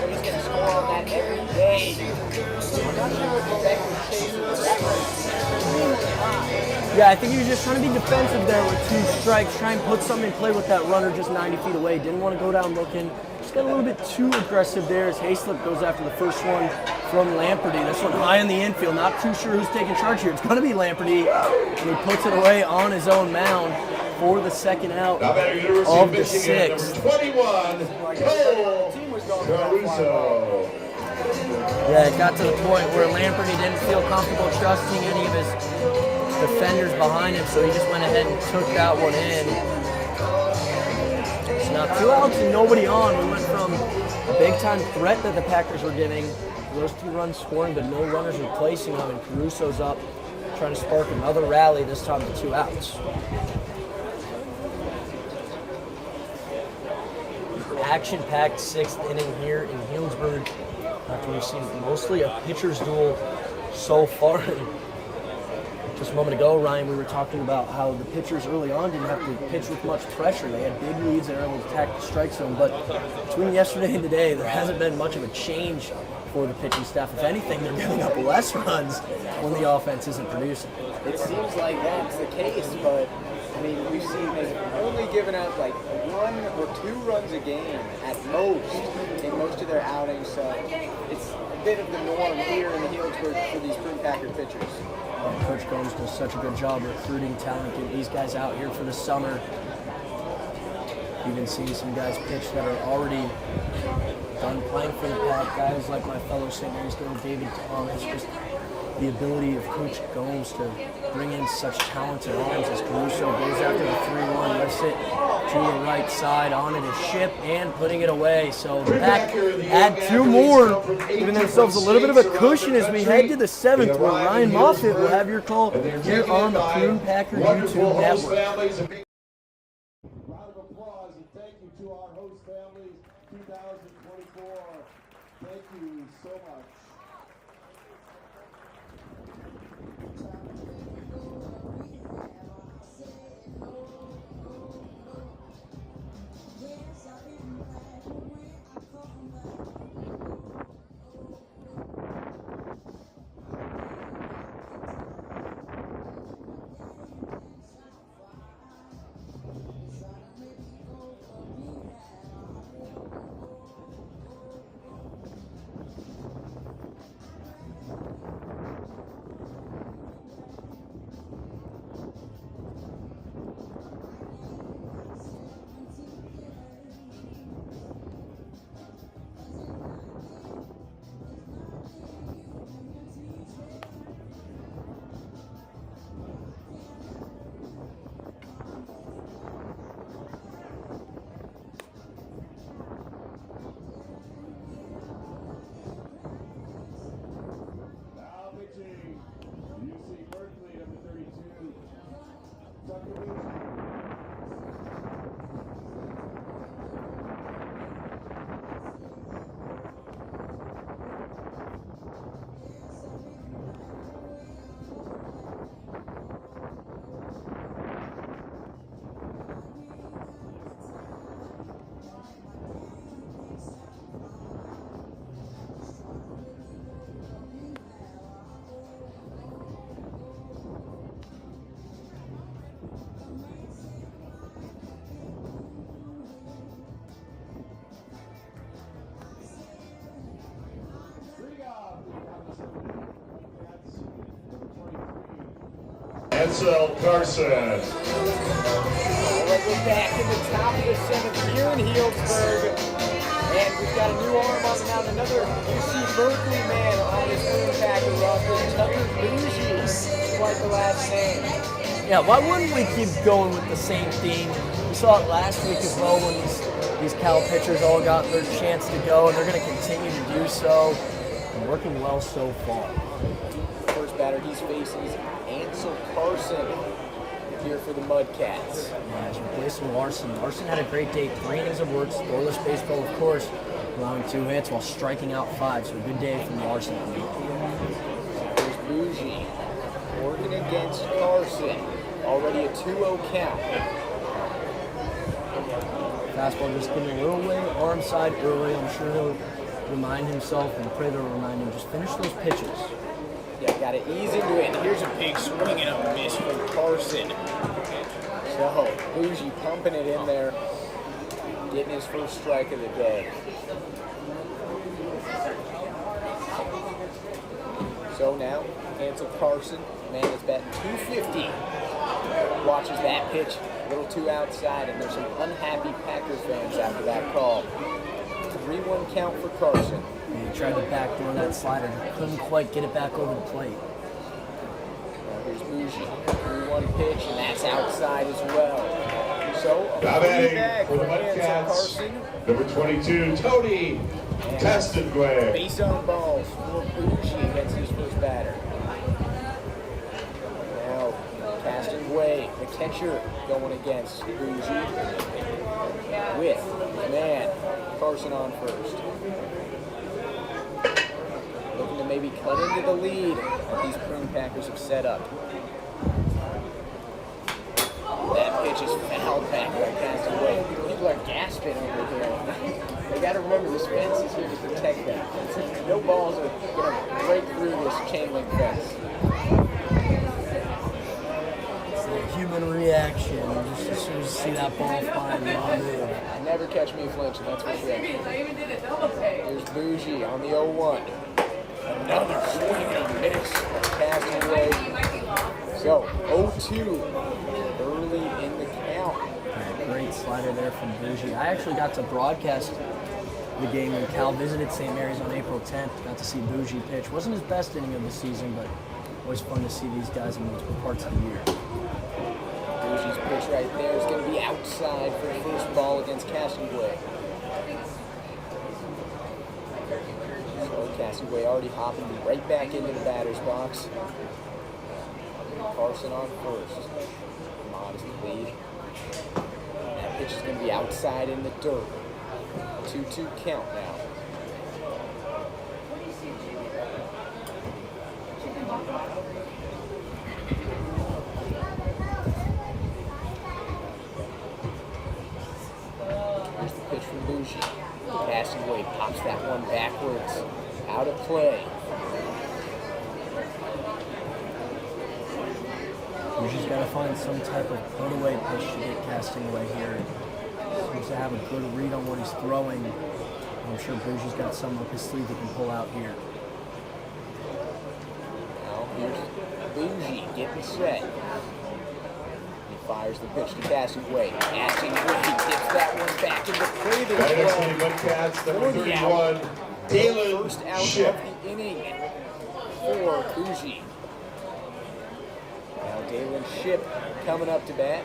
he's going to score on that every day. I'm not sure what the back was chasing, but that was extremely high. Yeah, I think he was just trying to be defensive there with 2 strikes, try and put something in play with that runner just 90 feet away. Didn't want to go down looking. Just got a little bit too aggressive there as Hayslip goes after the first one from Lamperty. This one high in the infield. Not too sure who's taking charge here. It's going to be Lamperty, and he puts it away on his own mound for the second out of the 6th. 21, Cole Caruso. Yeah, it got to the point where Lamperty didn't feel comfortable trusting any of his defenders behind him, so he just went ahead and took that one in. So now 2 outs and nobody on. We went from a big-time threat that the Packers were giving, those 2 runs scoring, but no runners replacing them, and Caruso's up trying to spark another rally, this time to 2 outs. Action-packed 6th inning here in Healdsburg, after we've seen mostly a pitcher's duel so far. Just a moment ago, Ryan, we were talking about how the pitchers early on didn't have to pitch with much pressure. They had big leads and were able to attack the strike zone. But between yesterday and today, there hasn't been much of a change for the pitching staff. If anything, they're giving up less runs when the offense isn't producing. It seems like that's the case, but I mean, we've seen they've only given up like 1 or 2 runs a game at most in most of their outings. So it's a bit of the norm here in the Healdsburg for these Prune Packer pitchers. Coach Gomes does such a good job recruiting talent, getting these guys out here for the summer. Even seeing some guys pitch that are already done playing for the Pack. Guys like my fellow St. Mary's girl David Thomas. Just the ability of Coach Gomes to bring in such talented arms as Caruso goes after the 3-1, lifts it to the right side, on it is Ship, and putting it away. So the Pack add 2 more, giving themselves a little bit of a cushion as we head to the 7th, where Ryan Moffett will have your call here on the Prune Packer YouTube network. Round of applause and thank you to our host families 2024. Thank you so much. Ansel Carson. All right, we're back in the top of the 7th here in Healdsburg. And we've got a new arm on the mound, another UC Berkeley man on this Prune Packer roster, Tucker Bougie, quite the last name. Yeah, why wouldn't we keep going with the same theme? We saw it last week as well when these Cal pitchers all got their chance to go, and they're going to continue to do so. And working well so far. First batter he's facing is Ansel Carson here for the Mudcats. Yeah, he's replacing Larson. Larson had a great day, 3 innings of work, scoreless baseball, of course, allowing 2 hits while striking out 5. So a good day from Larson. There's Bougie working against Carson. Already a 2-0 count. Fastball just getting a little way, arm side early. I'm sure he'll remind himself and pray they'll remind him, just finish those pitches. Yeah, got to ease into it. Here's a big swing and a miss from Carson. So, Bougie pumping it in there, getting his first strike of the day. So now, Ansel Carson, man is batting 250. Watches that pitch, a little too outside, and there's some unhappy Packers fans after that call. 3-1 count for Carson. He tried to backdoor that slider, couldn't quite get it back over the plate. Now here's Bougie, 3-1 pitch, and that's outside as well. So, a Batting for the Ansel Mudcats, Carson. number 22, Tony Castanguay. Base on balls for Bougie against his first batter. Now, Castanguay, the catcher, going against Bougie with his man, Carson on first. Looking to maybe cut into the lead that these Prune Packers have set up. That pitch is fouled back by Castanguay. People are gasping over here. They got to remember this fence is here to protect them. No balls are going to break through this chain link fence. It's a human reaction. Just as soon as you see that ball flying, you all move. Never catch me flinching, that's for sure. Here's Bougie on the 0-1. Another swing and a miss. Castanguay. So, 0-2 early in the count. Yeah, great slider there from Bougie. I actually got to broadcast the game when Cal visited St. Mary's on April 10th. Got to see Bougie pitch. Wasn't his best inning of the season, but always fun to see these guys in multiple parts of the year. Bougie's pitch right there is going to be outside for the first ball against Castanguay. So Castanguay already hopping right back into the batter's box. Carson on first. Modest lead. That pitch is going to be outside in the dirt. 2-2 count now. Here's the pitch from Bougie. Castanguay pops that one backwards. Out of play. Bougie's got to find some type of put-away pitch to get Castanguay here. Seems to have a good read on what he's throwing. I'm sure Bougie's got some up his sleeve that can pull out here. Now here's Bougie getting set. He fires the pitch to Castanguay. Castanguay gets that one back into play. Batting for the Mudcats, number 31, Dalen First out Ship. of the inning for Bougie. Now Dalen Ship coming up to bat.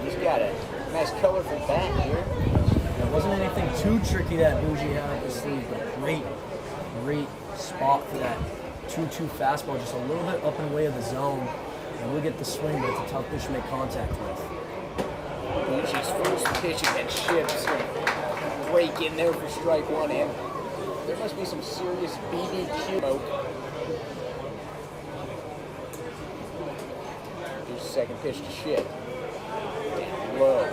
He's got a nice colorful bat here. There wasn't anything too tricky that Bougie had up his sleeve, but great spot for that 2-2 fastball, just a little bit up and away of the zone. And we'll get the swing, but it's a tough pitch to make contact with. Bougie's first pitch against Ship's going to break in there for strike one, and there must be some serious BBQ smoke. Here's the second pitch to Ship. Down low.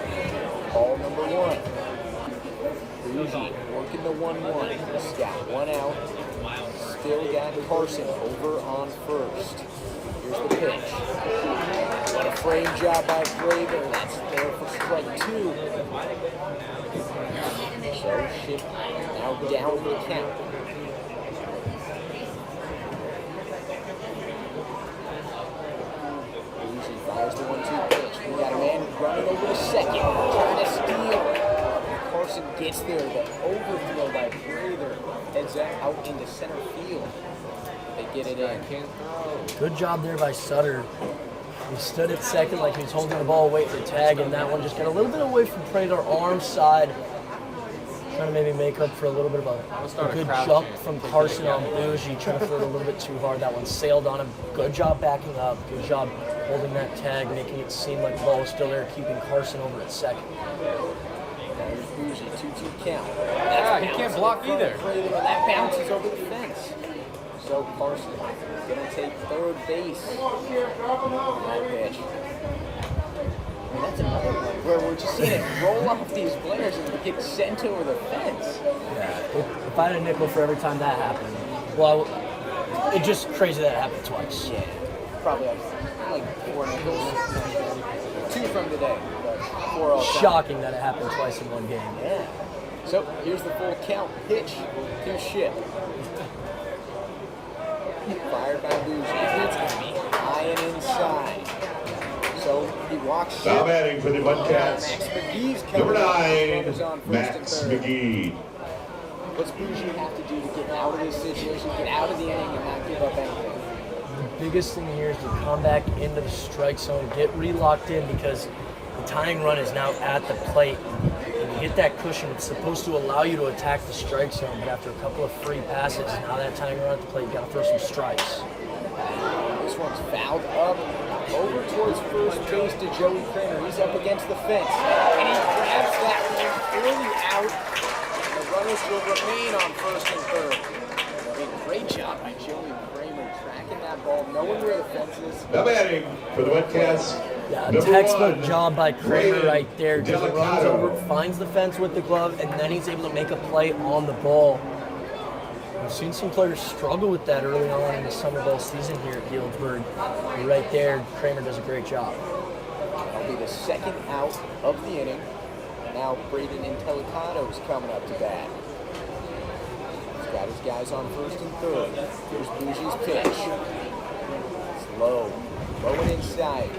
Ball number 1. Bougie working the 1-1. He's got one out. Still got Carson over on first. Here's the pitch. What a frame job by Graver. That's there for strike 2. So Ship now down the count. running over to second, trying to steal. Carson gets there, the overthrow by Prather heads out into center field. They get it in. Good job there by Sutter. He stood at second like he was holding the ball, waiting to tag, and that one just got a little bit away from Prather, arm side. Trying to maybe make up for a little bit of a good jump from Carson on Bougie, trying to throw it a little bit too hard. That one sailed on him. Good job backing up. Good job holding that tag, making it seem like the ball was still there, keeping Carson over at second. There's Bougie, 2-2 count. He can't block either. That bounces over the fence. So Carson gonna take third base. That pitch. I mean, that's another one where we're just seeing it roll off these players and get sent over the fence. Yeah, if I had a nickel for every time that happened, well, it's just crazy that it happened twice. Yeah, probably like 4 nickels. 2 from today, but 4 all time. Shocking that it happened twice in one game. Yeah. So here's the full count pitch to Ship. Fired by Bougie. It's going to be high and inside. So he walks Ship. Now batting for the Mudcats. Max McGee's coming Number up. 9, Max McGee. What's Bougie have to do to get out of this situation, get out of the inning, and not give up anything? The biggest thing here is to come back into the strike zone, get re-locked in, because the tying run is now at the plate. When you hit that cushion, it's supposed to allow you to attack the strike zone, but after a couple of free passes, now that tying run at the plate, you got to throw some strikes. This one's fouled up over towards first base to Joey Kramer. He's up against the fence, and he grabs that one early out. The runners will remain on first and third. A great job by Joey Kramer tracking that ball, knowing where the fence is. Now batting for the Mudcats. Yeah, Number textbook 1, job by Kramer right there. Just runs Delicado. over, finds the fence with the glove, and then he's able to make a play on the ball. We've seen some players struggle with that early on in the summer ball season here at Healdsburg. But right there, Kramer does a great job. That'll be the second out of the inning. Now Braden Intelicado's coming up to bat. He's got his guys on first and third. Here's Bougie's pitch. It's low and inside.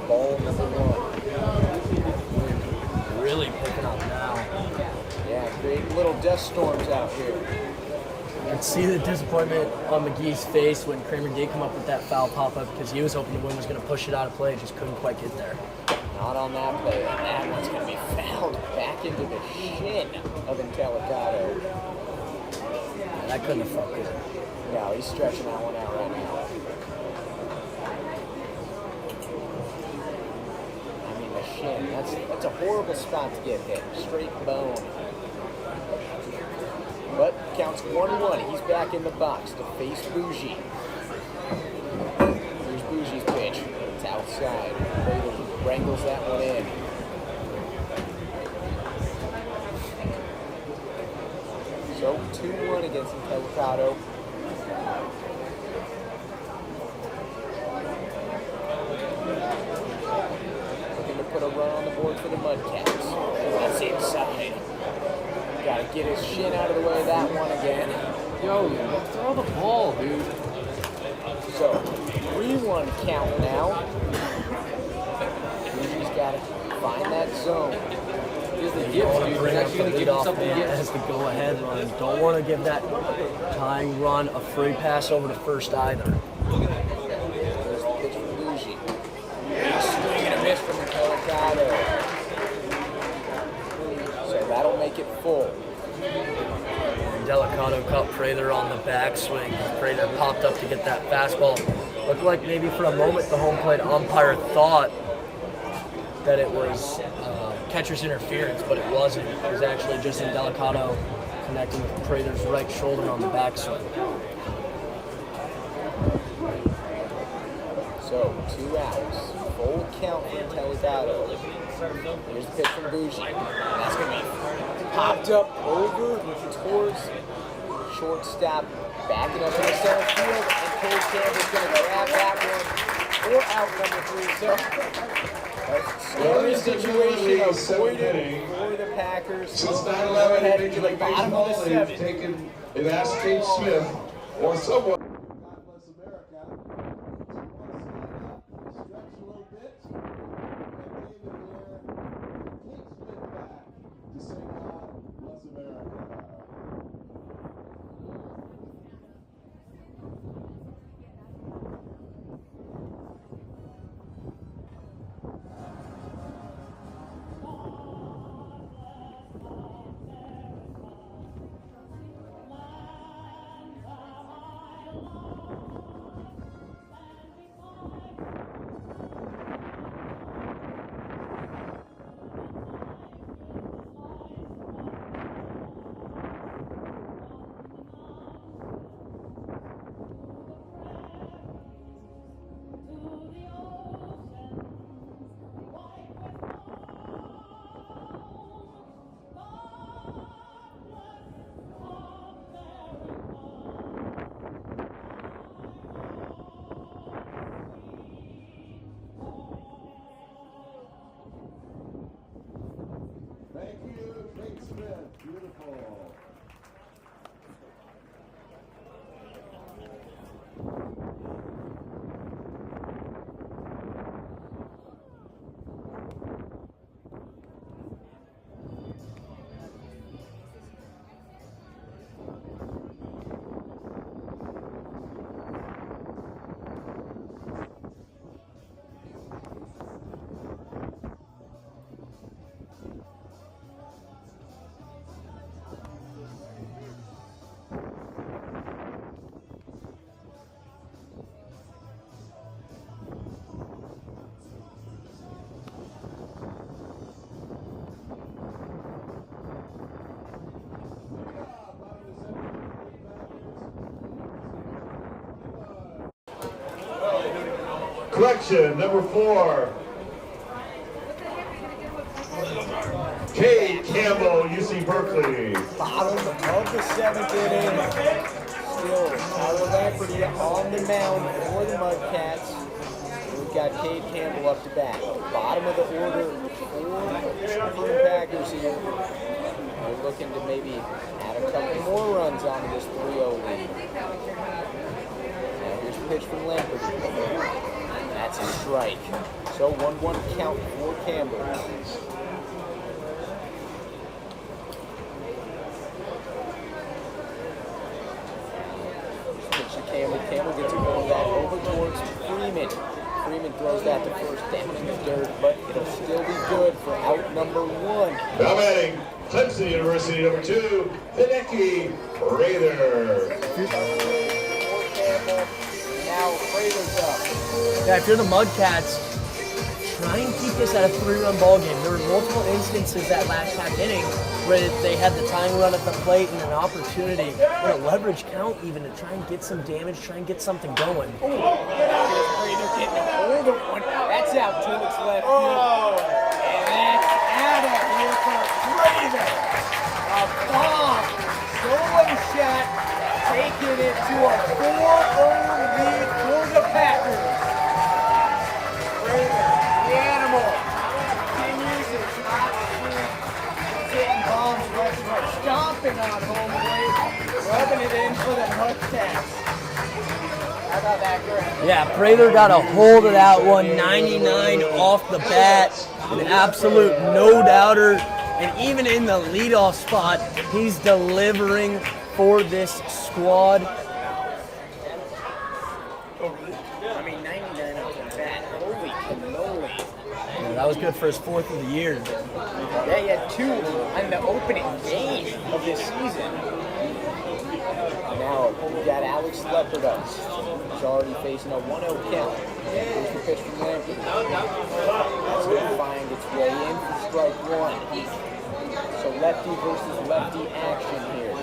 Ball number 1. Really picking up now. Yeah, creating little dust storms out here. You can see the disappointment on McGee's face when Kramer did come up with that foul pop-up, because he was hoping the wind was going to push it out of play, just couldn't quite get there. Not on that play, and that one's going to be fouled back into the shin of Intelicado. Yeah, that couldn't have felt good. No, he's stretching that one out right now. I mean, the shin, that's a horrible spot to get hit. Straight bone. But counts 1-1. He's back in the box to face Bougie. Here's Bougie's pitch. It's outside. Braden wrangles that one in. So 2-1 against Intelicado. Looking to put a run on the board for the Mudcats. That's inside. Gotta get his shin out of the way of that one again. Yo, throw the ball, dude. So, 3-1 count now. He's gotta find that zone. Here's the You gift, don't want dude. to bring He's up the actually gonna give him leadoff something man to as get. the go-ahead run. Don't want to give that tying run a free pass over to first either. There's the pitch from Bougie. Swing and a miss from Intelicado. So that'll make it full. Delicado caught Prather on the backswing. Prather popped up to get that fastball. Looked like maybe for a moment the home plate umpire thought that it was catcher's interference, but it wasn't. It was actually just Delicado connecting with Prather's right shoulder on the backswing. So 2 outs. Full count for Intelicado. Here's the pitch from Bougie. That's going to be popped up over towards shortstop, backing up in the center field, and Cole Campbell's going to grab that one for out number 3. So, scary situation avoided for the Packers. Since Go 9/11, ahead Major into the League bottom of Baseball, the they've 7th. taken an asked Kate Smith or someone. God bless America. Stretch a little bit. And David here beautiful. Correction, number 4. Cade Campbell, UC Berkeley. Bottom of the 7th inning. Still Tyler Lamperty on the mound for the Mudcats. We've got Cade Campbell up to bat. Bottom of the order for the Prune Packers here. They're looking to maybe add a couple more runs onto this 3-0 lead. Now here's a pitch from Lamperty. That's a strike. So 1-1 count for Campbell. Campbell gets a ball that over towards Freeman. Freeman throws that to first, down in the dirt, but it'll still be good for out number 1. Now batting, Clemson University number 2, Hideki Prather. Now Prather's up. Yeah, if you're the Mudcats, try and keep this at a 3-run ball game. There were multiple instances that last half inning where they had the tying run at the plate and an opportunity, a leverage count even, to try and get some damage, try and get something going. Prather getting a hold of one. That's out to its left field. And that's out of here for Prather. A bomb. Solo shot. Taking it to a 4-0 lead for the Packers. Prather, the animal, continues his hot streak. Hitting bombs left and right, stomping on home plate, rubbing it in for the Mudcats. How about that, Griffin? Yeah, Prather got a hold of that one, 99 off the bat, an absolute no-doubter, and even in the leadoff spot, he's delivering for this squad. I mean, 99 off the bat, holy cannoli. Yeah, that was good for his 4th of the year. Yeah, he had 2 in the opening game of this season. Now we got Alex Leopard up. He's already facing a 1-0 count. Here's the pitch from Lamperty. That's going to find its way in for strike 1. So lefty versus lefty action here.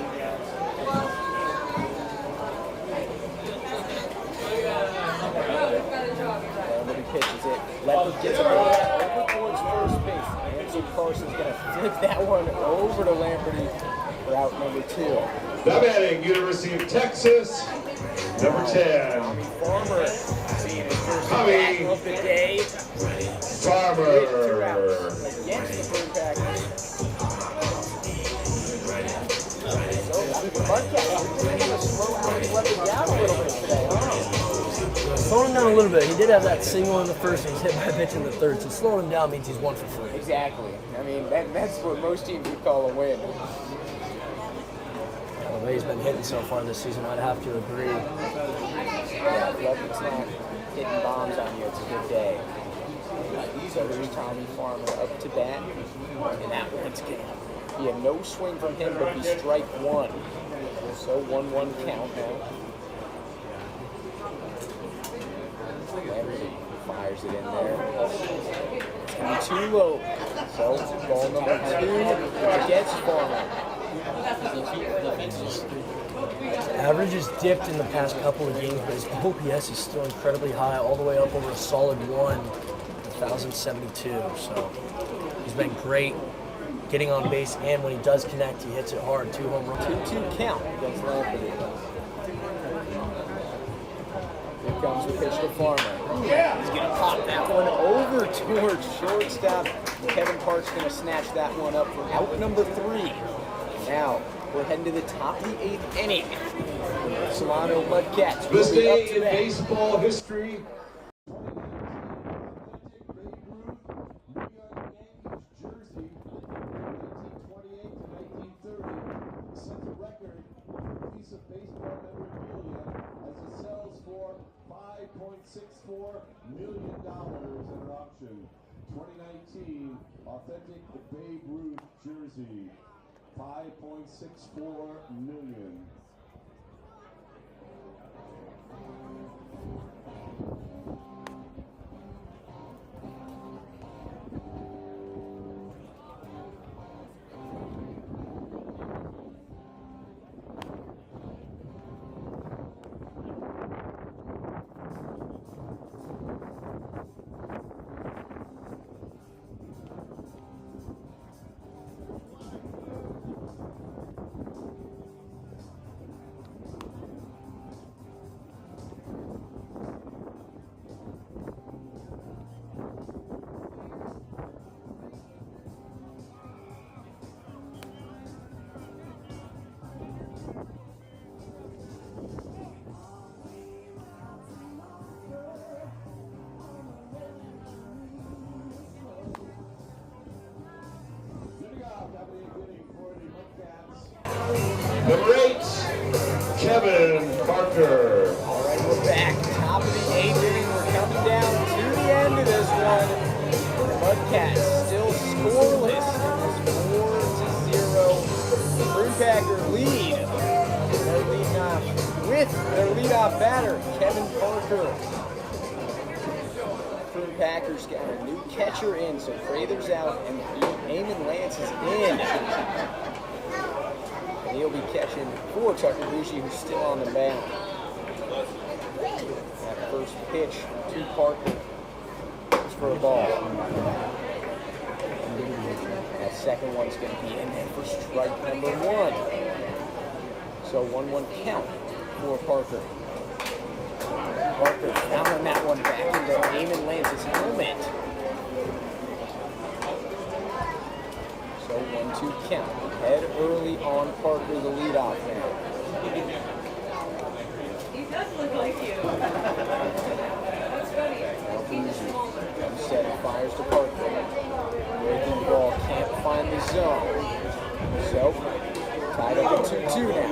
Lamperty pitches it. Leopard gets it over towards first base. Andrew Carson's going to flip that one over to Lamperty for out number 2. Now batting, University of Texas, number 10. Tommy Farmer seeing his first Tommy bat of the day. Farmer. Against the Prune Packers. So the Mudcats are going to slow Alex Leopard down a little bit today, huh? Slowing him down a little bit. He did have that single in the first and he's hit by a pitch in the third, so slowing him down means he's 1 for 3. Exactly. I mean, that's what most teams would call a win. The way he's been hitting so far this season, I'd have to agree. Yeah, if Leopard's not hitting bombs on you, it's a good day. So there's Tommy Farmer up to bat, and that one's going to be a no swing from him, but be strike 1. So 1-1 count now. Lamperty fires it in there. It's going to be too low. So ball number 2 against Farmer. Average has dipped in the past couple of games, but his OPS is still incredibly high, all the way up over a solid 1,072. So he's been great getting on base, and when he does connect, he hits it hard. 2 home runs. 2-2 count against Lamperty. Here comes the pitch to Farmer. He's going to pop that one over towards shortstop. Kevin Park's going to snatch that one up for out number 3 Now, we're heading to the top of the 8th inning. Solano Mudcats will This be up day to in bat. baseball history. $5.64 million at an auction. 2019 authentic Babe Ruth jersey. $5.64 million. Number 8, Kevin Parker. All right, we're back. Top of the 8th inning. We're coming down to the end of this one. The Mudcats still scoreless. It's 4-0. Prune Packer lead. They're leading off with their leadoff batter, Kevin Parker. Prune Packers got a new catcher in, so Prather's out and Eamon Lance is in. And he'll be catching for Tucker Bougie, who's still on the mound. That first pitch to Parker is for a ball. That second one's going to be in there for strike number 1. So 1-1 count for Parker. Parker fouling that one back into Eamon Lance's helmet. So 1-2 count. Head early on Parker, the leadoff man. He does look like you. That's funny. Now Bougie comes set and fires to Parker. Breaking ball, can't find the zone. So, tied up at 2-2 now.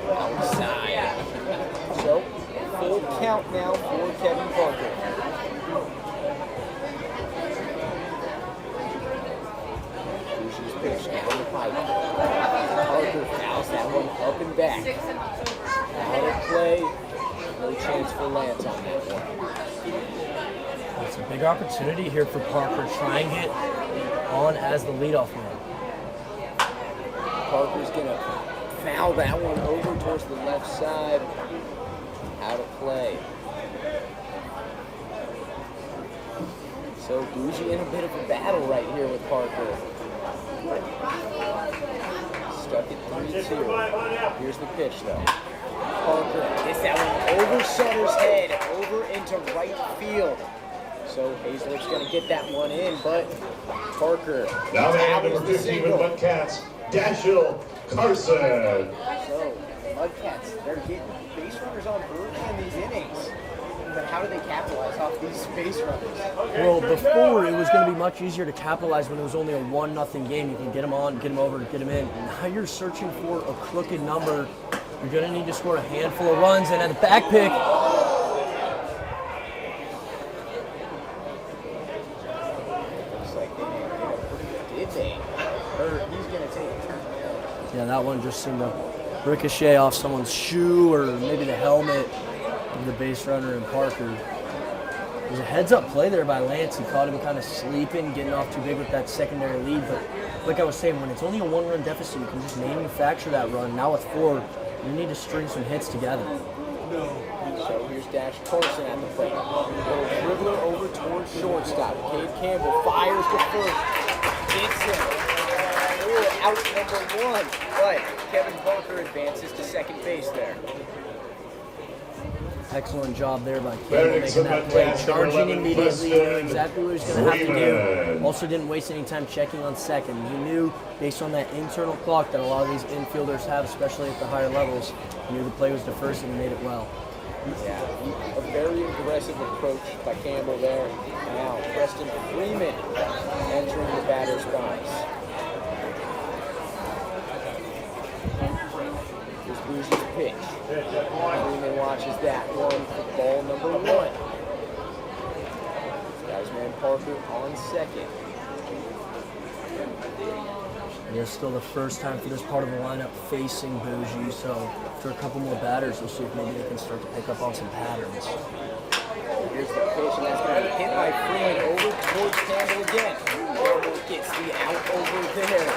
Outside. So, full count now for Kevin Parker. Bougie's pitch down the pipe. Parker fouls that one up and back. Out of play. No chance for Lance on that one. It's a big opportunity here for Parker. Try and get on as the leadoff man. Parker's going to foul that one over towards the left side. Out of play. So Bougie in a bit of a battle right here with Parker. Stuck at 3-2. Here's the pitch though. Parker gets that one over Sutter's head, over into right field. So Hazlett's going to get that one in, but Parker Now they have tallies number the 15 with single. Mudcats, Dashiell Carson. So Mudcats, they're getting base runners on early in these innings. But how do they capitalize off these base runners? Well, before it was going to be much easier to capitalize when it was only a 1-0 game. You can get them on, get them over, get them in. Now you're searching for a crooked number. You're going to need to score a handful of runs, and at the back pick, Looks like they did they? Or he's going to take it. yeah, that one just seemed to ricochet off someone's shoe or maybe the helmet of the base runner and Parker. There's a heads-up play there by Lance. He caught him kind of sleeping, getting off too big with that secondary lead. But like I was saying, when it's only a 1-run deficit, you can just manufacture that run. Now with 4, you need to string some hits together. So here's Dash Carson at the plate. Little dribbler over towards shortstop. Cade Campbell fires to first. Gets him. Out number 1. But Kevin Parker advances to second base there. Excellent job there by Campbell making that play. Charging immediately, he knew exactly what he was going to have to do. Also didn't waste any time checking on second. He knew, based on that internal clock that a lot of these infielders have, especially at the higher levels, he knew the play was to first and he made it well. Yeah, a very aggressive approach by Campbell there. Now, Preston Freeman entering the batter's box. Here's Bougie's pitch. Freeman watches that one for ball number 1. Got his man Parker on second. And it's still the first time for this part of the lineup facing Bougie, so after a couple more batters, we'll see if maybe they can start to pick up on some patterns. Here's the pitch, and that's going to be hit by Freeman over towards Campbell again. Campbell gets the out over there.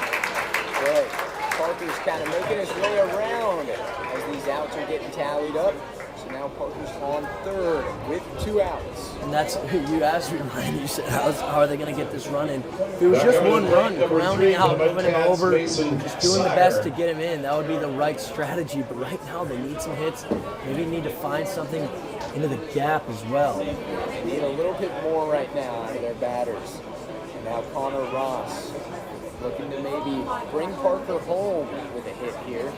Right. Parker's kind of making his way around as these outs are getting tallied up. So now Parker's on third with 2 outs. And that's, you asked me, Ryan, you said, how are they going to get this run in? If it was just one run, grounding out, moving him over, just doing the best to get him in, that would be the right strategy. But right now, they need some hits. Maybe need to find something into the gap as well. They need a little bit more right now out of their batters. And now Connor Ross looking to maybe bring Parker home with a hit here.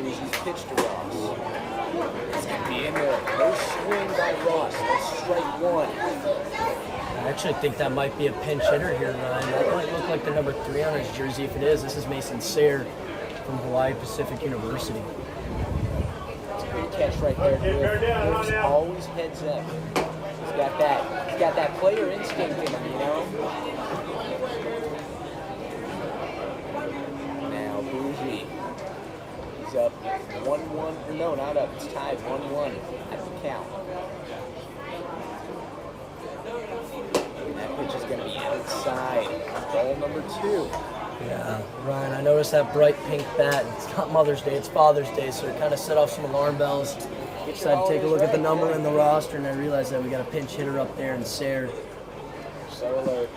He's pitched to Ross. It's going to be in there. No swing by Ross. That's strike 1. I actually think that might be a pinch hitter here, Ryan. That might look like the number 3 on his jersey. If it is, this is Mason Sayre from Hawaii Pacific University. It's a good catch right there. He's always heads up. He's got that player instinct in him, you know? Now Bougie. He's up 1-1, no, not up, it's tied 1-1 at the count. And that pitch is going to be outside, ball number 2. Yeah, Ryan, I noticed that bright pink bat. It's not Mother's Day, it's Father's Day, so it kind of set off some alarm bells. Decided to take a look at the number in the roster, and I realized that we got a pinch hitter up there in Sayre. So alert.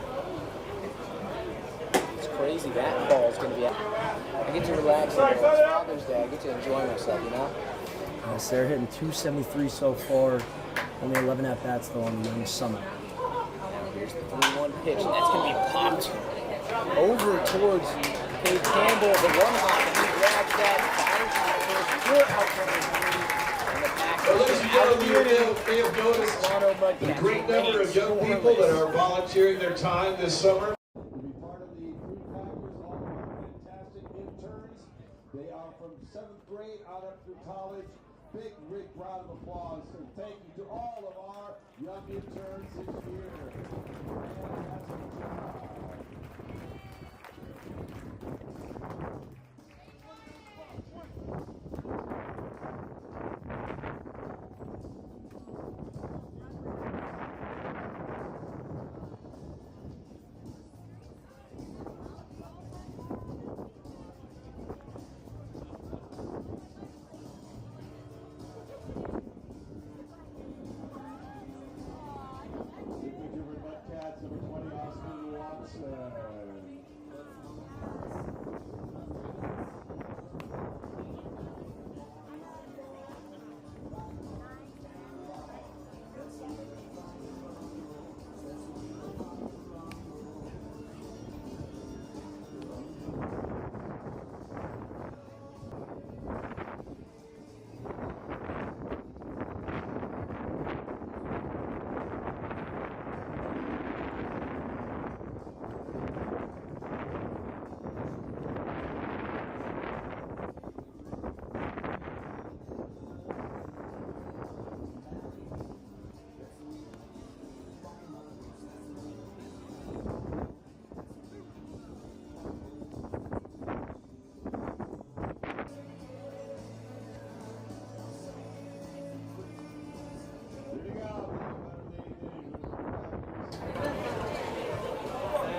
It's crazy, that ball's going to be out. I get to relax on Father's Day. I get to enjoy myself, you know? Yes, they're hitting 273 so far. Only 11 at-bats, though, on the young summer. Now here's the 3-1 pitch, and that's going to be popped over towards Cade Campbell. The one-hop, and he grabs that. Fires to the first. 4 out from and the Packers Ladies and gentlemen, you may have noticed Solano Mudcats. the great number of young people that are volunteering their time this summer. To be part of the Prune Packers, all of our fantastic interns. They are from 7th grade on up through college. Big round of applause and thank you to all of our young interns this year. Fantastic job. Mudcats, number 20, Austin Watson.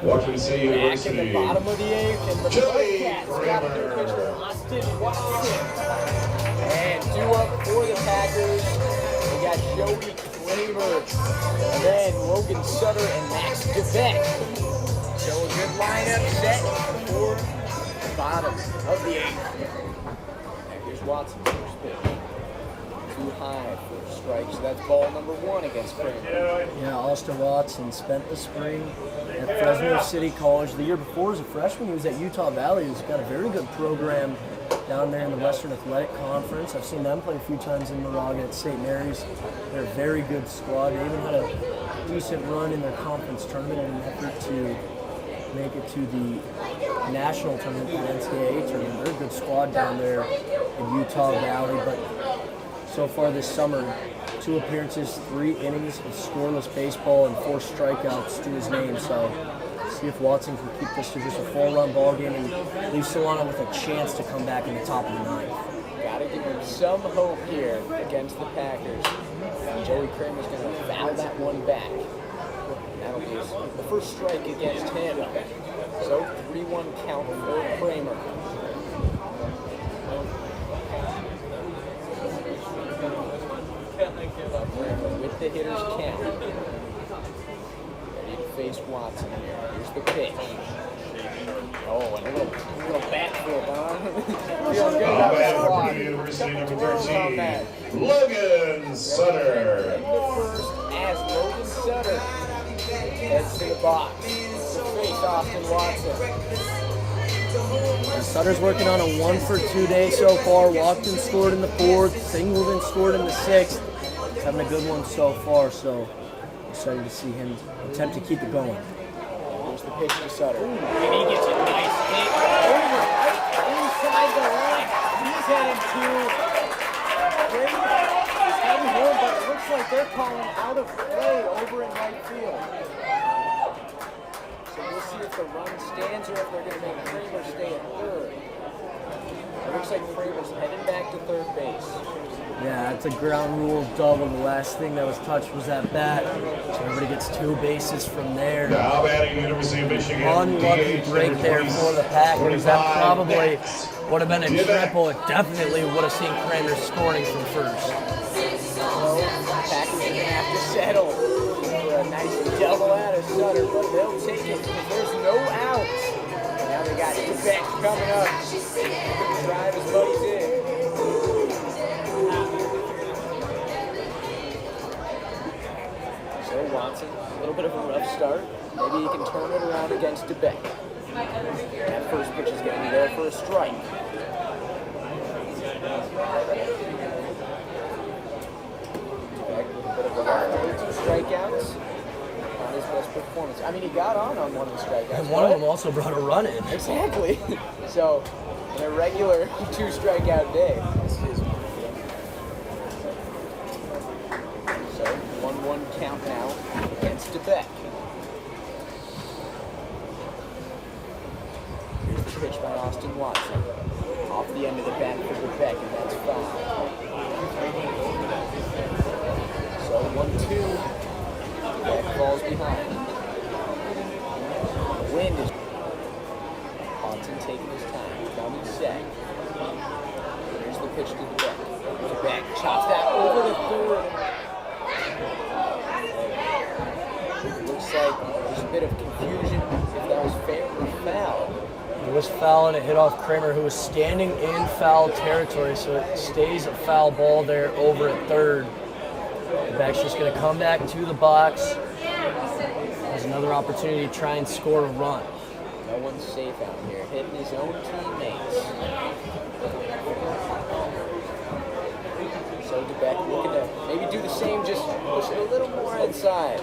Washington State Back in the University. bottom of the 8th, and the Mudcats got a new pitcher, Austin Watson. And 2 up for the Packers. We got Joey Kramer, and then Logan Sutter and Max DeBeck. So a good lineup set for bottom of the 8th. Here's Watson's first pitch. Too high for a strike, so that's ball number 1 against Kramer. Yeah, Austin Watson spent the spring at Fresno City College. The year before, as a freshman, he was at Utah Valley. He's got a very good program down there in the Western Athletic Conference. I've seen them play a few times in Moraga at St. Mary's. They're a very good squad. They even had a decent run in their conference tournament in an effort to make it to the national tournament, the NCAA tournament. They're a good squad down there in Utah Valley, but so far this summer, 2 appearances, 3 innings of scoreless baseball, and 4 strikeouts to his name. So see if Watson can keep this to just a 4-run ball game and leave Solano with a chance to come back in the top of the 9th. Gotta give him some hope here against the Packers. Joey Kramer's gonna foul that one back. That'll be the first strike against him. So 3-1 count for Kramer. With the hitter's count. Ready to face Watson here. Here's the pitch. Oh, and a little backfield, huh? Feeling good about the squad. University number 13, Logan Sutter. The first as Logan Sutter heads to the box to face Austin Watson. Sutter's working on a 1-for-2 day so far. Walked and scored in the 4th, singled and scored in the 6th. He's having a good one so far, so excited to see him attempt to keep it going. Here's the pitch to Sutter. And he gets a nice hit over inside the line. He's heading to Kramer. He's heading home, but it looks like they're calling out of play over in right field. So we'll see if the run stands or if they're going to make Kramer stay at 3rd. It looks like Kramer's heading back to 3rd base. Yeah, it's a ground rule double. The last thing that was touched was that bat. So everybody gets 2 bases from there. Now batting University of Michigan. Unlucky break there for the Packers. That probably would have been a triple. It definitely would have seen Kramer scoring from first. So Packers are going to have to settle for a nice double out of Sutter, but they'll take it because there's no outs. Now they got Quebec coming up. Drive his buddies in. So Watson, a little bit of a rough start. Maybe he can turn it around against DeBeck. That first pitch is going to be there for a strike. DeBeck with a bit of a rough day, 2 strikeouts. On his best performance. I mean, he got on one of the strikeouts. And one of them also brought a run in. Exactly. So, in a regular 2 strikeout day. So, 1-1 count now against DeBeck. Here's the pitch by Austin Watson. Off the end of the bat for DeBeck, and that's foul. So, 1-2. DeBeck falls behind. The wind is Watson taking his time, coming set. Here's the pitch to DeBeck. DeBeck chops that over to 3rd. It looks like there's a bit of confusion if that was fair or foul. It was foul and it hit off Kramer, who was standing in foul territory, so it stays a foul ball there over at 3rd. Beck's just going to come back to the box. There's another opportunity to try and score a run. No one's safe out here, hitting his own teammates. So DeBeck looking to maybe do the same, just push it a little more inside.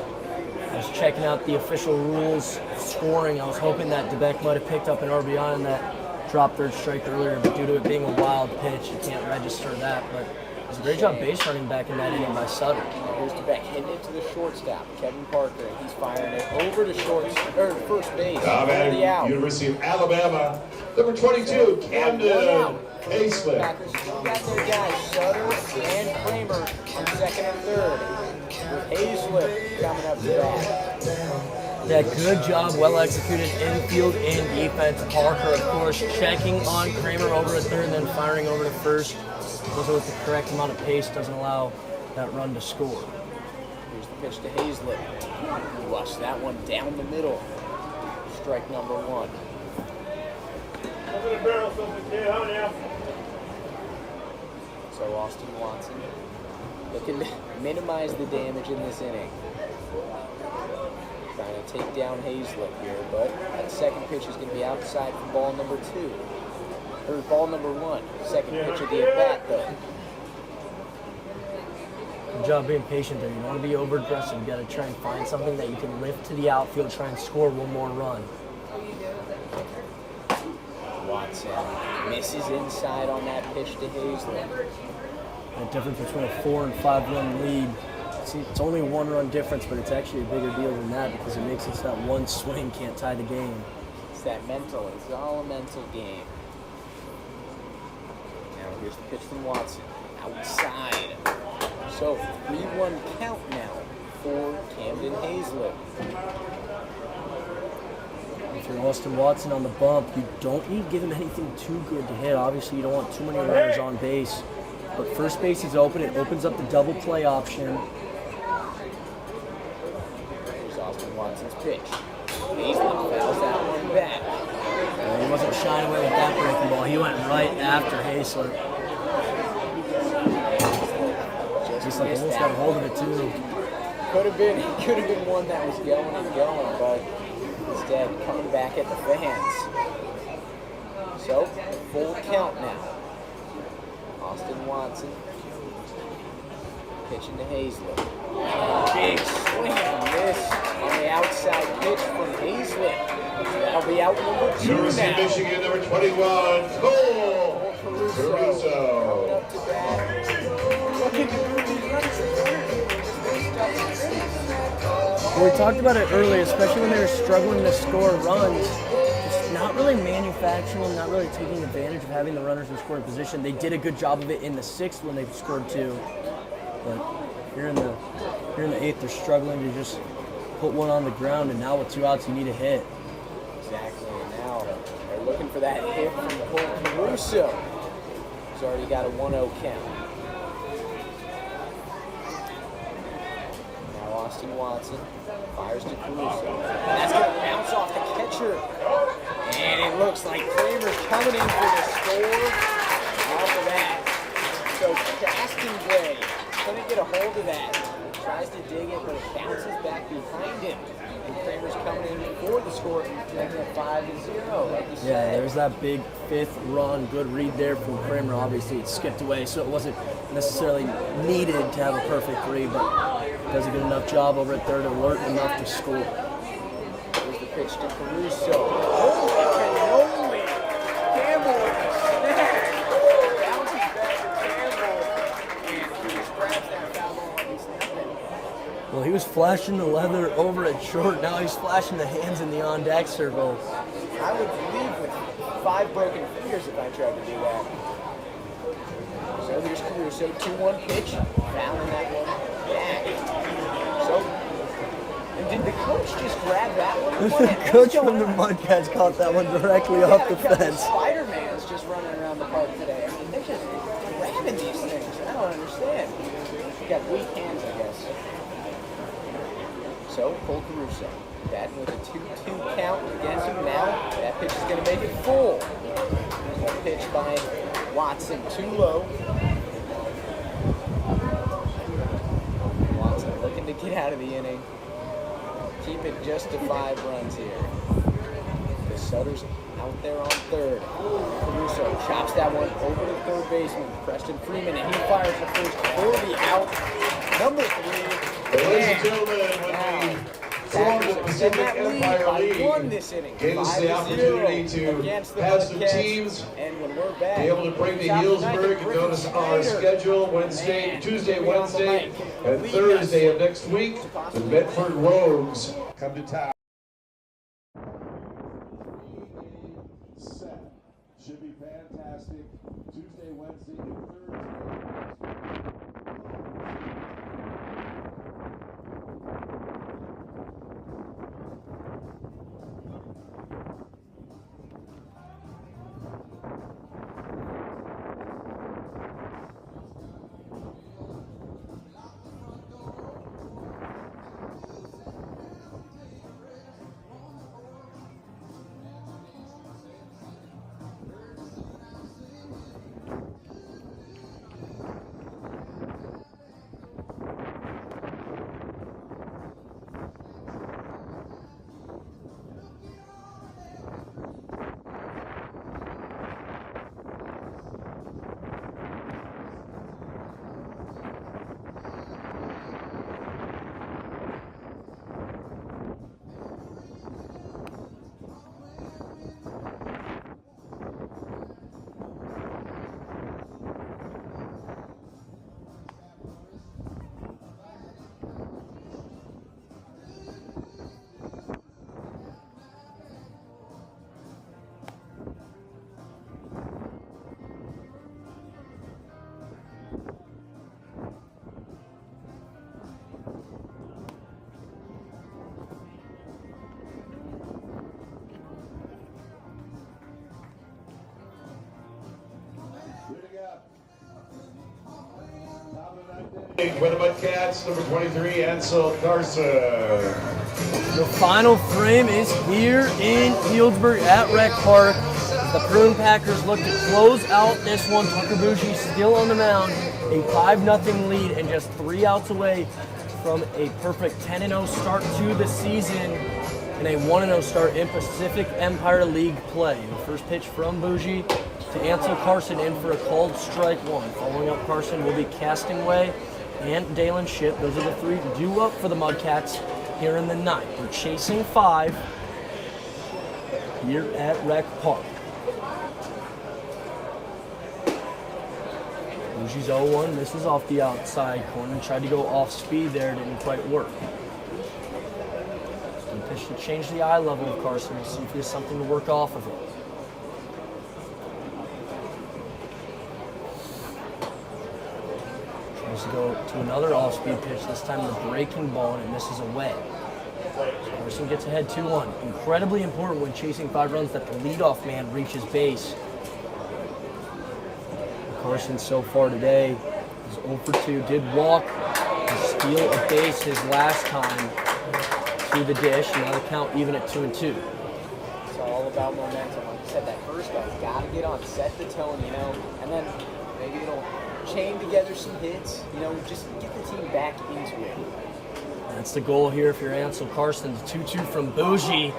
I was checking out the official rules scoring. I was hoping that DeBeck might have picked up an RBI on that drop 3rd strike earlier, but due to it being a wild pitch, you can't register that. But it was a great job base running back in that inning by Sutter. Here's DeBeck hitting it to the shortstop, Kevin Parker, and he's firing it over to first base. Over the out. University of Alabama, number 22, Camden Hayslip. Packers still got their guys, Sutter and Kramer on 2nd and 3rd. With Hayslip coming up to bat. Yeah, good job, well executed infield and defense. Parker, of course, checking on Kramer over at 3rd and then firing over to 1st. Also with the correct amount of pace, doesn't allow that run to score. Here's the pitch to Hayslip. Watch that one down the middle. Strike number 1. So Austin Watson looking to minimize the damage in this inning. Trying to take down Hazlett here, but that second pitch is going to be outside for ball number 2. Or ball number 1. Second pitch of the at-bat, though. Good job being patient there. You don't want to be over-aggressive. You got to try and find something that you can lift to the outfield, try and score one more run. Watson misses inside on that pitch to Hazlett. The difference between a 4 and 5 run lead. See, it's only a 1 run difference, but it's actually a bigger deal than that because it makes it so that one swing can't tie the game. It's that mental. It's all a mental game. Now here's the pitch from Watson. Outside. So 3-1 count now for Camden Hazlett. If you're Austin Watson on the bump, you don't need to give him anything too good to hit. Obviously, you don't want too many runners on base. But first base is open. It opens up the double play option. Here's Austin Watson's pitch. Hazlett fouls that one back. And he wasn't shying away with that breaking ball. He went right after Hazlett. Hazlett almost got a hold of it too. Could have been one that was going and going, but instead coming back at the fans. So full count now. Austin Watson pitching to Hazlett. Big swing and miss on the outside pitch from Hazlett. That'll be out number 2 University now. of Michigan, number 21, Cole Caruso. Coming up to bat. Looking to move these runners to third. Well, we talked about it earlier, especially when they were struggling to score runs. Just not really manufacturing, not really taking advantage of having the runners in scoring position. They did a good job of it in the 6th when they scored 2. But here in the 8th, they're struggling to just put one on the ground, and now with 2 outs, you need a hit. Exactly, and now they're looking for that hit from Cole Caruso. He's already got a 1-0 count. Now Austin Watson fires to Caruso. That's going to bounce off the catcher. And it looks like Kramer's coming in for the score off of that. So Baskin Gray couldn't get a hold of that. Tries to dig it, but it bounces back behind him. And Kramer's coming in for the score, making it 5-0, like you said. Yeah, there's that big 5th run, good read there from Kramer. Obviously, it skipped away, so it wasn't necessarily needed to have a perfect read, but does a good enough job over at 3rd, alert enough to score. Here's the pitch to Caruso. Holy cannoli! Campbell with a snag. Bounces back to Campbell, and he just grabs that foul ball like it's nothing. Well, he was flashing the leather over at short. Now he's flashing the hands in the on-deck circle. I would leave with 5 broken fingers if I tried to do that. So here's Caruso, 2-1 pitch, fouling that one back. So, and did the coach just grab that one? The coach from the Mudcats caught that one directly off the fence. Spider-Man's just running around the park today. I mean, they're just grabbing these things. I don't understand. You got weak hands, I guess. So, Cole Caruso, batting with a 2-2 count against him now. That pitch is going to make it full. That pitch by Watson, too low. Watson looking to get out of the inning. Keep it just to 5 runs here. The Sutter's out there on 3rd. Caruso chops that one over to 3rd baseman, Preston Freeman, and he fires the first for the out. Number 3. Ladies and gentlemen, when we formed the Pacific Empire League, gave us the opportunity to have some teams be able to bring to Healdsburg and notice our schedule Tuesday, Wednesday, and Thursday of next week. The Medford Rogues come to town. Set. Should be fantastic. Tuesday, Wednesday, and Thursday. For the Mudcats, number 23, Ansel Carson. The final frame is here in Healdsburg at Rec Park. The Prune Packers look to close out this one. Tucker Bougie still on the mound. A 5-0 lead and just 3 outs away from a perfect 10-0 start to the season and a 1-0 start in Pacific Empire League play. The first pitch from Bougie to Ansel Carson in for a called strike one. Following up Carson will be Castingway and Dalen Ship. Those are the 3 due up for the Mudcats here in the 9th. We're chasing 5 here at Rec Park. Bougie's 0-1, misses off the outside corner. Tried to go off speed there, didn't quite work. Good pitch to change the eye level of Carson. We'll see if he has something to work off of it. Tries to go to another off-speed pitch, this time the breaking ball, and it misses away. Carson gets ahead 2-1. Incredibly important when chasing 5 runs that the leadoff man reaches base. Carson so far today is 0 for 2. Did walk and steal a base his last time to the dish. Now the count even at 2-2. It's all about momentum. Like you said, that first guy's got to get on, set the tone, you know, and then maybe it'll chain together some hits, you know, just get the team back into it. That's the goal here if you're Ansel Carson. 2-2 from Bougie.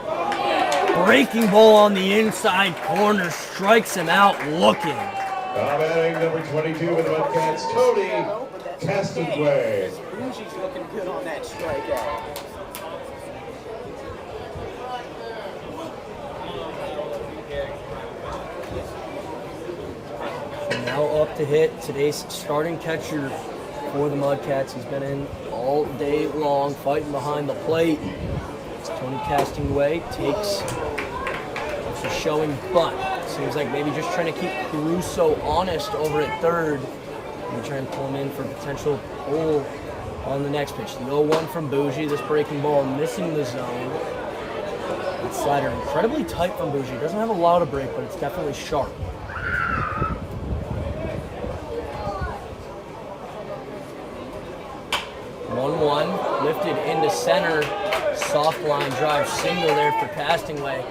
Breaking ball on the inside corner, strikes him out looking. Batting number 22 with the Mudcats, Tony Castingway. Bougie's looking good on that strikeout. Now up to hit today's starting catcher for the Mudcats. He's been in all day long, fighting behind the plate. It's Tony Castingway takes a showing bunt. Seems like maybe just trying to keep Caruso honest over at third. Maybe try and pull him in for potential pull on the next pitch. The 0-1 from Bougie. This breaking ball missing the zone. That slider incredibly tight from Bougie. Doesn't have a lot of break, but it's definitely sharp. 1-1, lifted into center. Soft line drive single there for Castingway.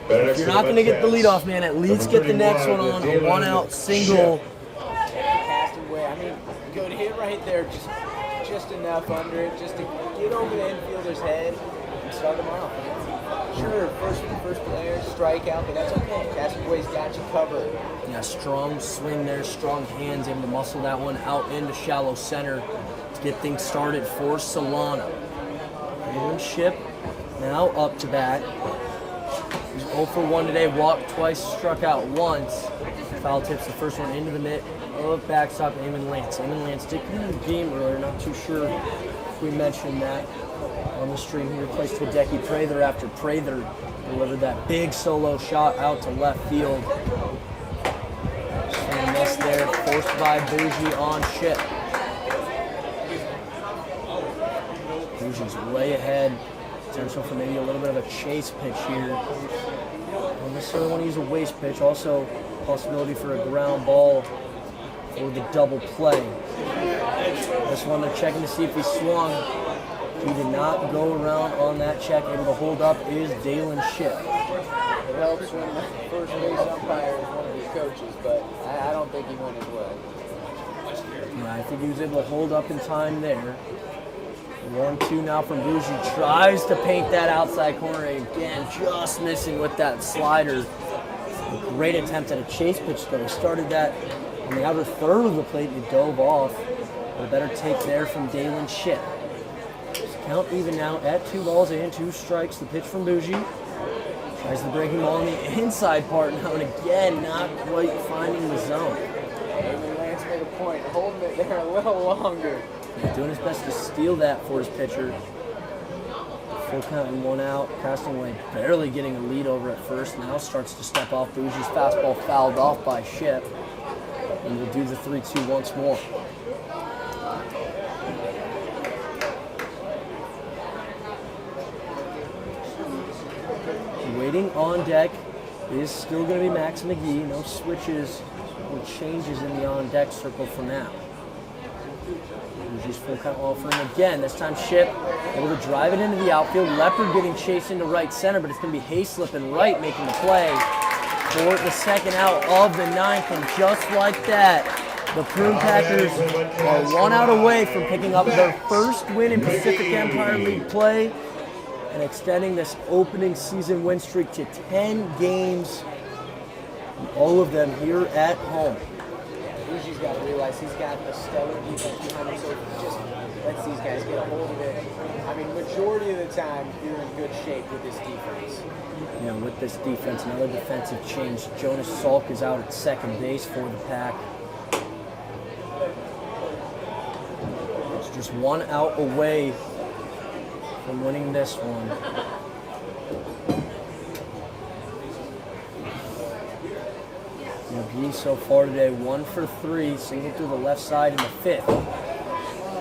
If you're not going to get the leadoff man, at least get the next one on a 1-out single. Castingway, I mean, good hit right there, just enough under it, just to get over the infielder's head and start him off. Sure, first player, strikeout, but that's okay. Castingway's got you covered. Yeah, strong swing there, strong hands, able to muscle that one out into shallow center to get things started for Solano. And Ship now up to bat. He's 0 for 1 today, walked twice, struck out once. Foul tips the first one into the mitt of backstop Eamon Lance. Eamon Lance did come in the game earlier, not too sure if we mentioned that on the stream. He replaced Hideki Prather after Prather delivered that big solo shot out to left field. And miss there, forced by Bougie on Ship. Bougie's way ahead. Potential for maybe a little bit of a chase pitch here. Don't necessarily want to use a waste pitch. Also, possibility for a ground ball for the double play. This one they're checking to see if he swung. He did not go around on that check. Able to hold up is Dalen Ship. It helps when the first base umpire is one of his coaches, but I don't think he went his way. Yeah, I think he was able to hold up in time there. 1-2 now from Bougie. Tries to paint that outside corner again, just missing with that slider. A great attempt at a chase pitch though. He started that on the outer third of the plate and he dove off. A better take there from Dalen Ship. Count even now at 2 balls and 2 strikes. The pitch from Bougie. Tries the breaking ball on the inside part now, and again, not quite finding the zone. Eamon Lance made a point, holding it there a little longer. He's doing his best to steal that for his pitcher. Full count and 1 out. Castingway barely getting a lead over at first. Now starts to step off. Bougie's fastball fouled off by Ship. And we'll do the 3-2 once more. Waiting on deck is still going to be Max McGee. No switches or changes in the on deck circle for now. Bougie's full count offering again. This time Ship able to drive it into the outfield. Leopard getting chased into right center, but it's going to be Hayslip and Wright making the play for the second out of the ninth. And just like that, the Prune Packers are 1 out away from picking up their first win in Pacific Empire League play and extending this opening season win streak to 10 games, all of them here at home. Bougie's got to realize he's got a stellar defense behind him, so he just lets these guys get a hold of it. I mean, majority of the time, you're in good shape with this defense. Yeah, with this defense, another defensive change. Jonas Salk is out at second base for the Pack. It's just 1 out away from winning this one. McGee so far today, 1 for 3, single through the left side in the 5th.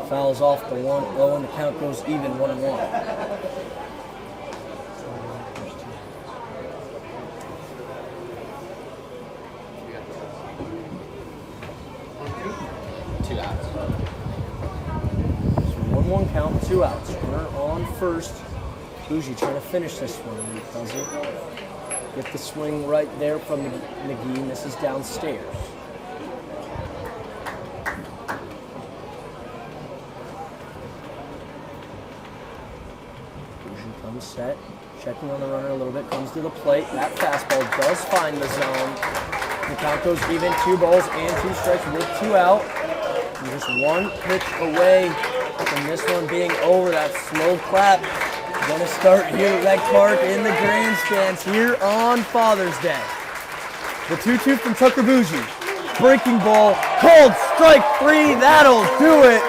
Fouls off the 1-0 and the count goes even 1-1. Two outs. So 1-1 count, 2 outs. Runner on first. Bougie trying to finish this one. Does it? Get the swing right there from McGee, and this is downstairs. Bougie comes set, checking on the runner a little bit, comes to the plate. That fastball does find the zone. The count goes even, 2 balls and 2 strikes with 2 out. And just 1 pitch away from this one being over. That slow clap. Gonna start here at Rec Park in the grandstands here on Father's Day. The 2-2 from Tucker Bougie. Breaking ball, called strike 3, that'll do it.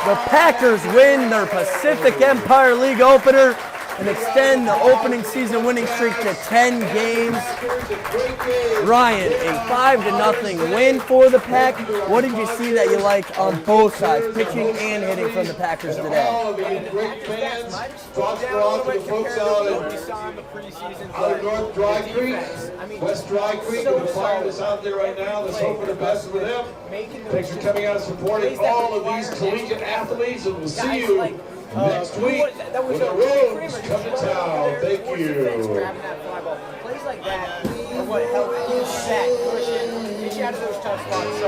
The Packers win their Pacific Empire League opener and extend the opening season winning streak to 10 games. Ryan, a 5-0 win for the Pack. What did you see that you liked on both sides, pitching and hitting from the Packers today? All of you great fans, thoughts go out to the folks out at North Dry Creek, West Dry Creek, and the fire that's out there right now. Let's hope for the best for them. Thanks for coming out and supporting all of these collegiate athletes, and we'll see you next week when the Rogues come to town. Thank you. Plays like that are what help give that cushion, get you out of those tough spots. So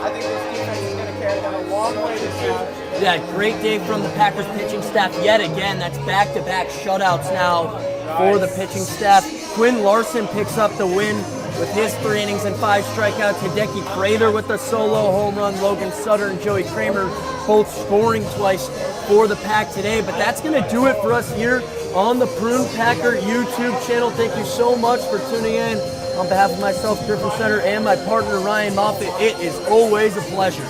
I think this defense is going to carry them a long way this season. Yeah, great day from the Packers pitching staff yet again. That's back-to-back shutouts now for the pitching staff. Quinn Larson picks up the win with his 3 innings and 5 strikeouts. Hideki Prather with a solo home run. Logan Sutter and Joey Kramer both scoring twice for the Pack today. But that's going to do it for us here on the Prune Packer YouTube channel. Thank you so much for tuning in. On behalf of myself, Griffin Snyder, and my partner, Ryan Moffett, it is always a pleasure.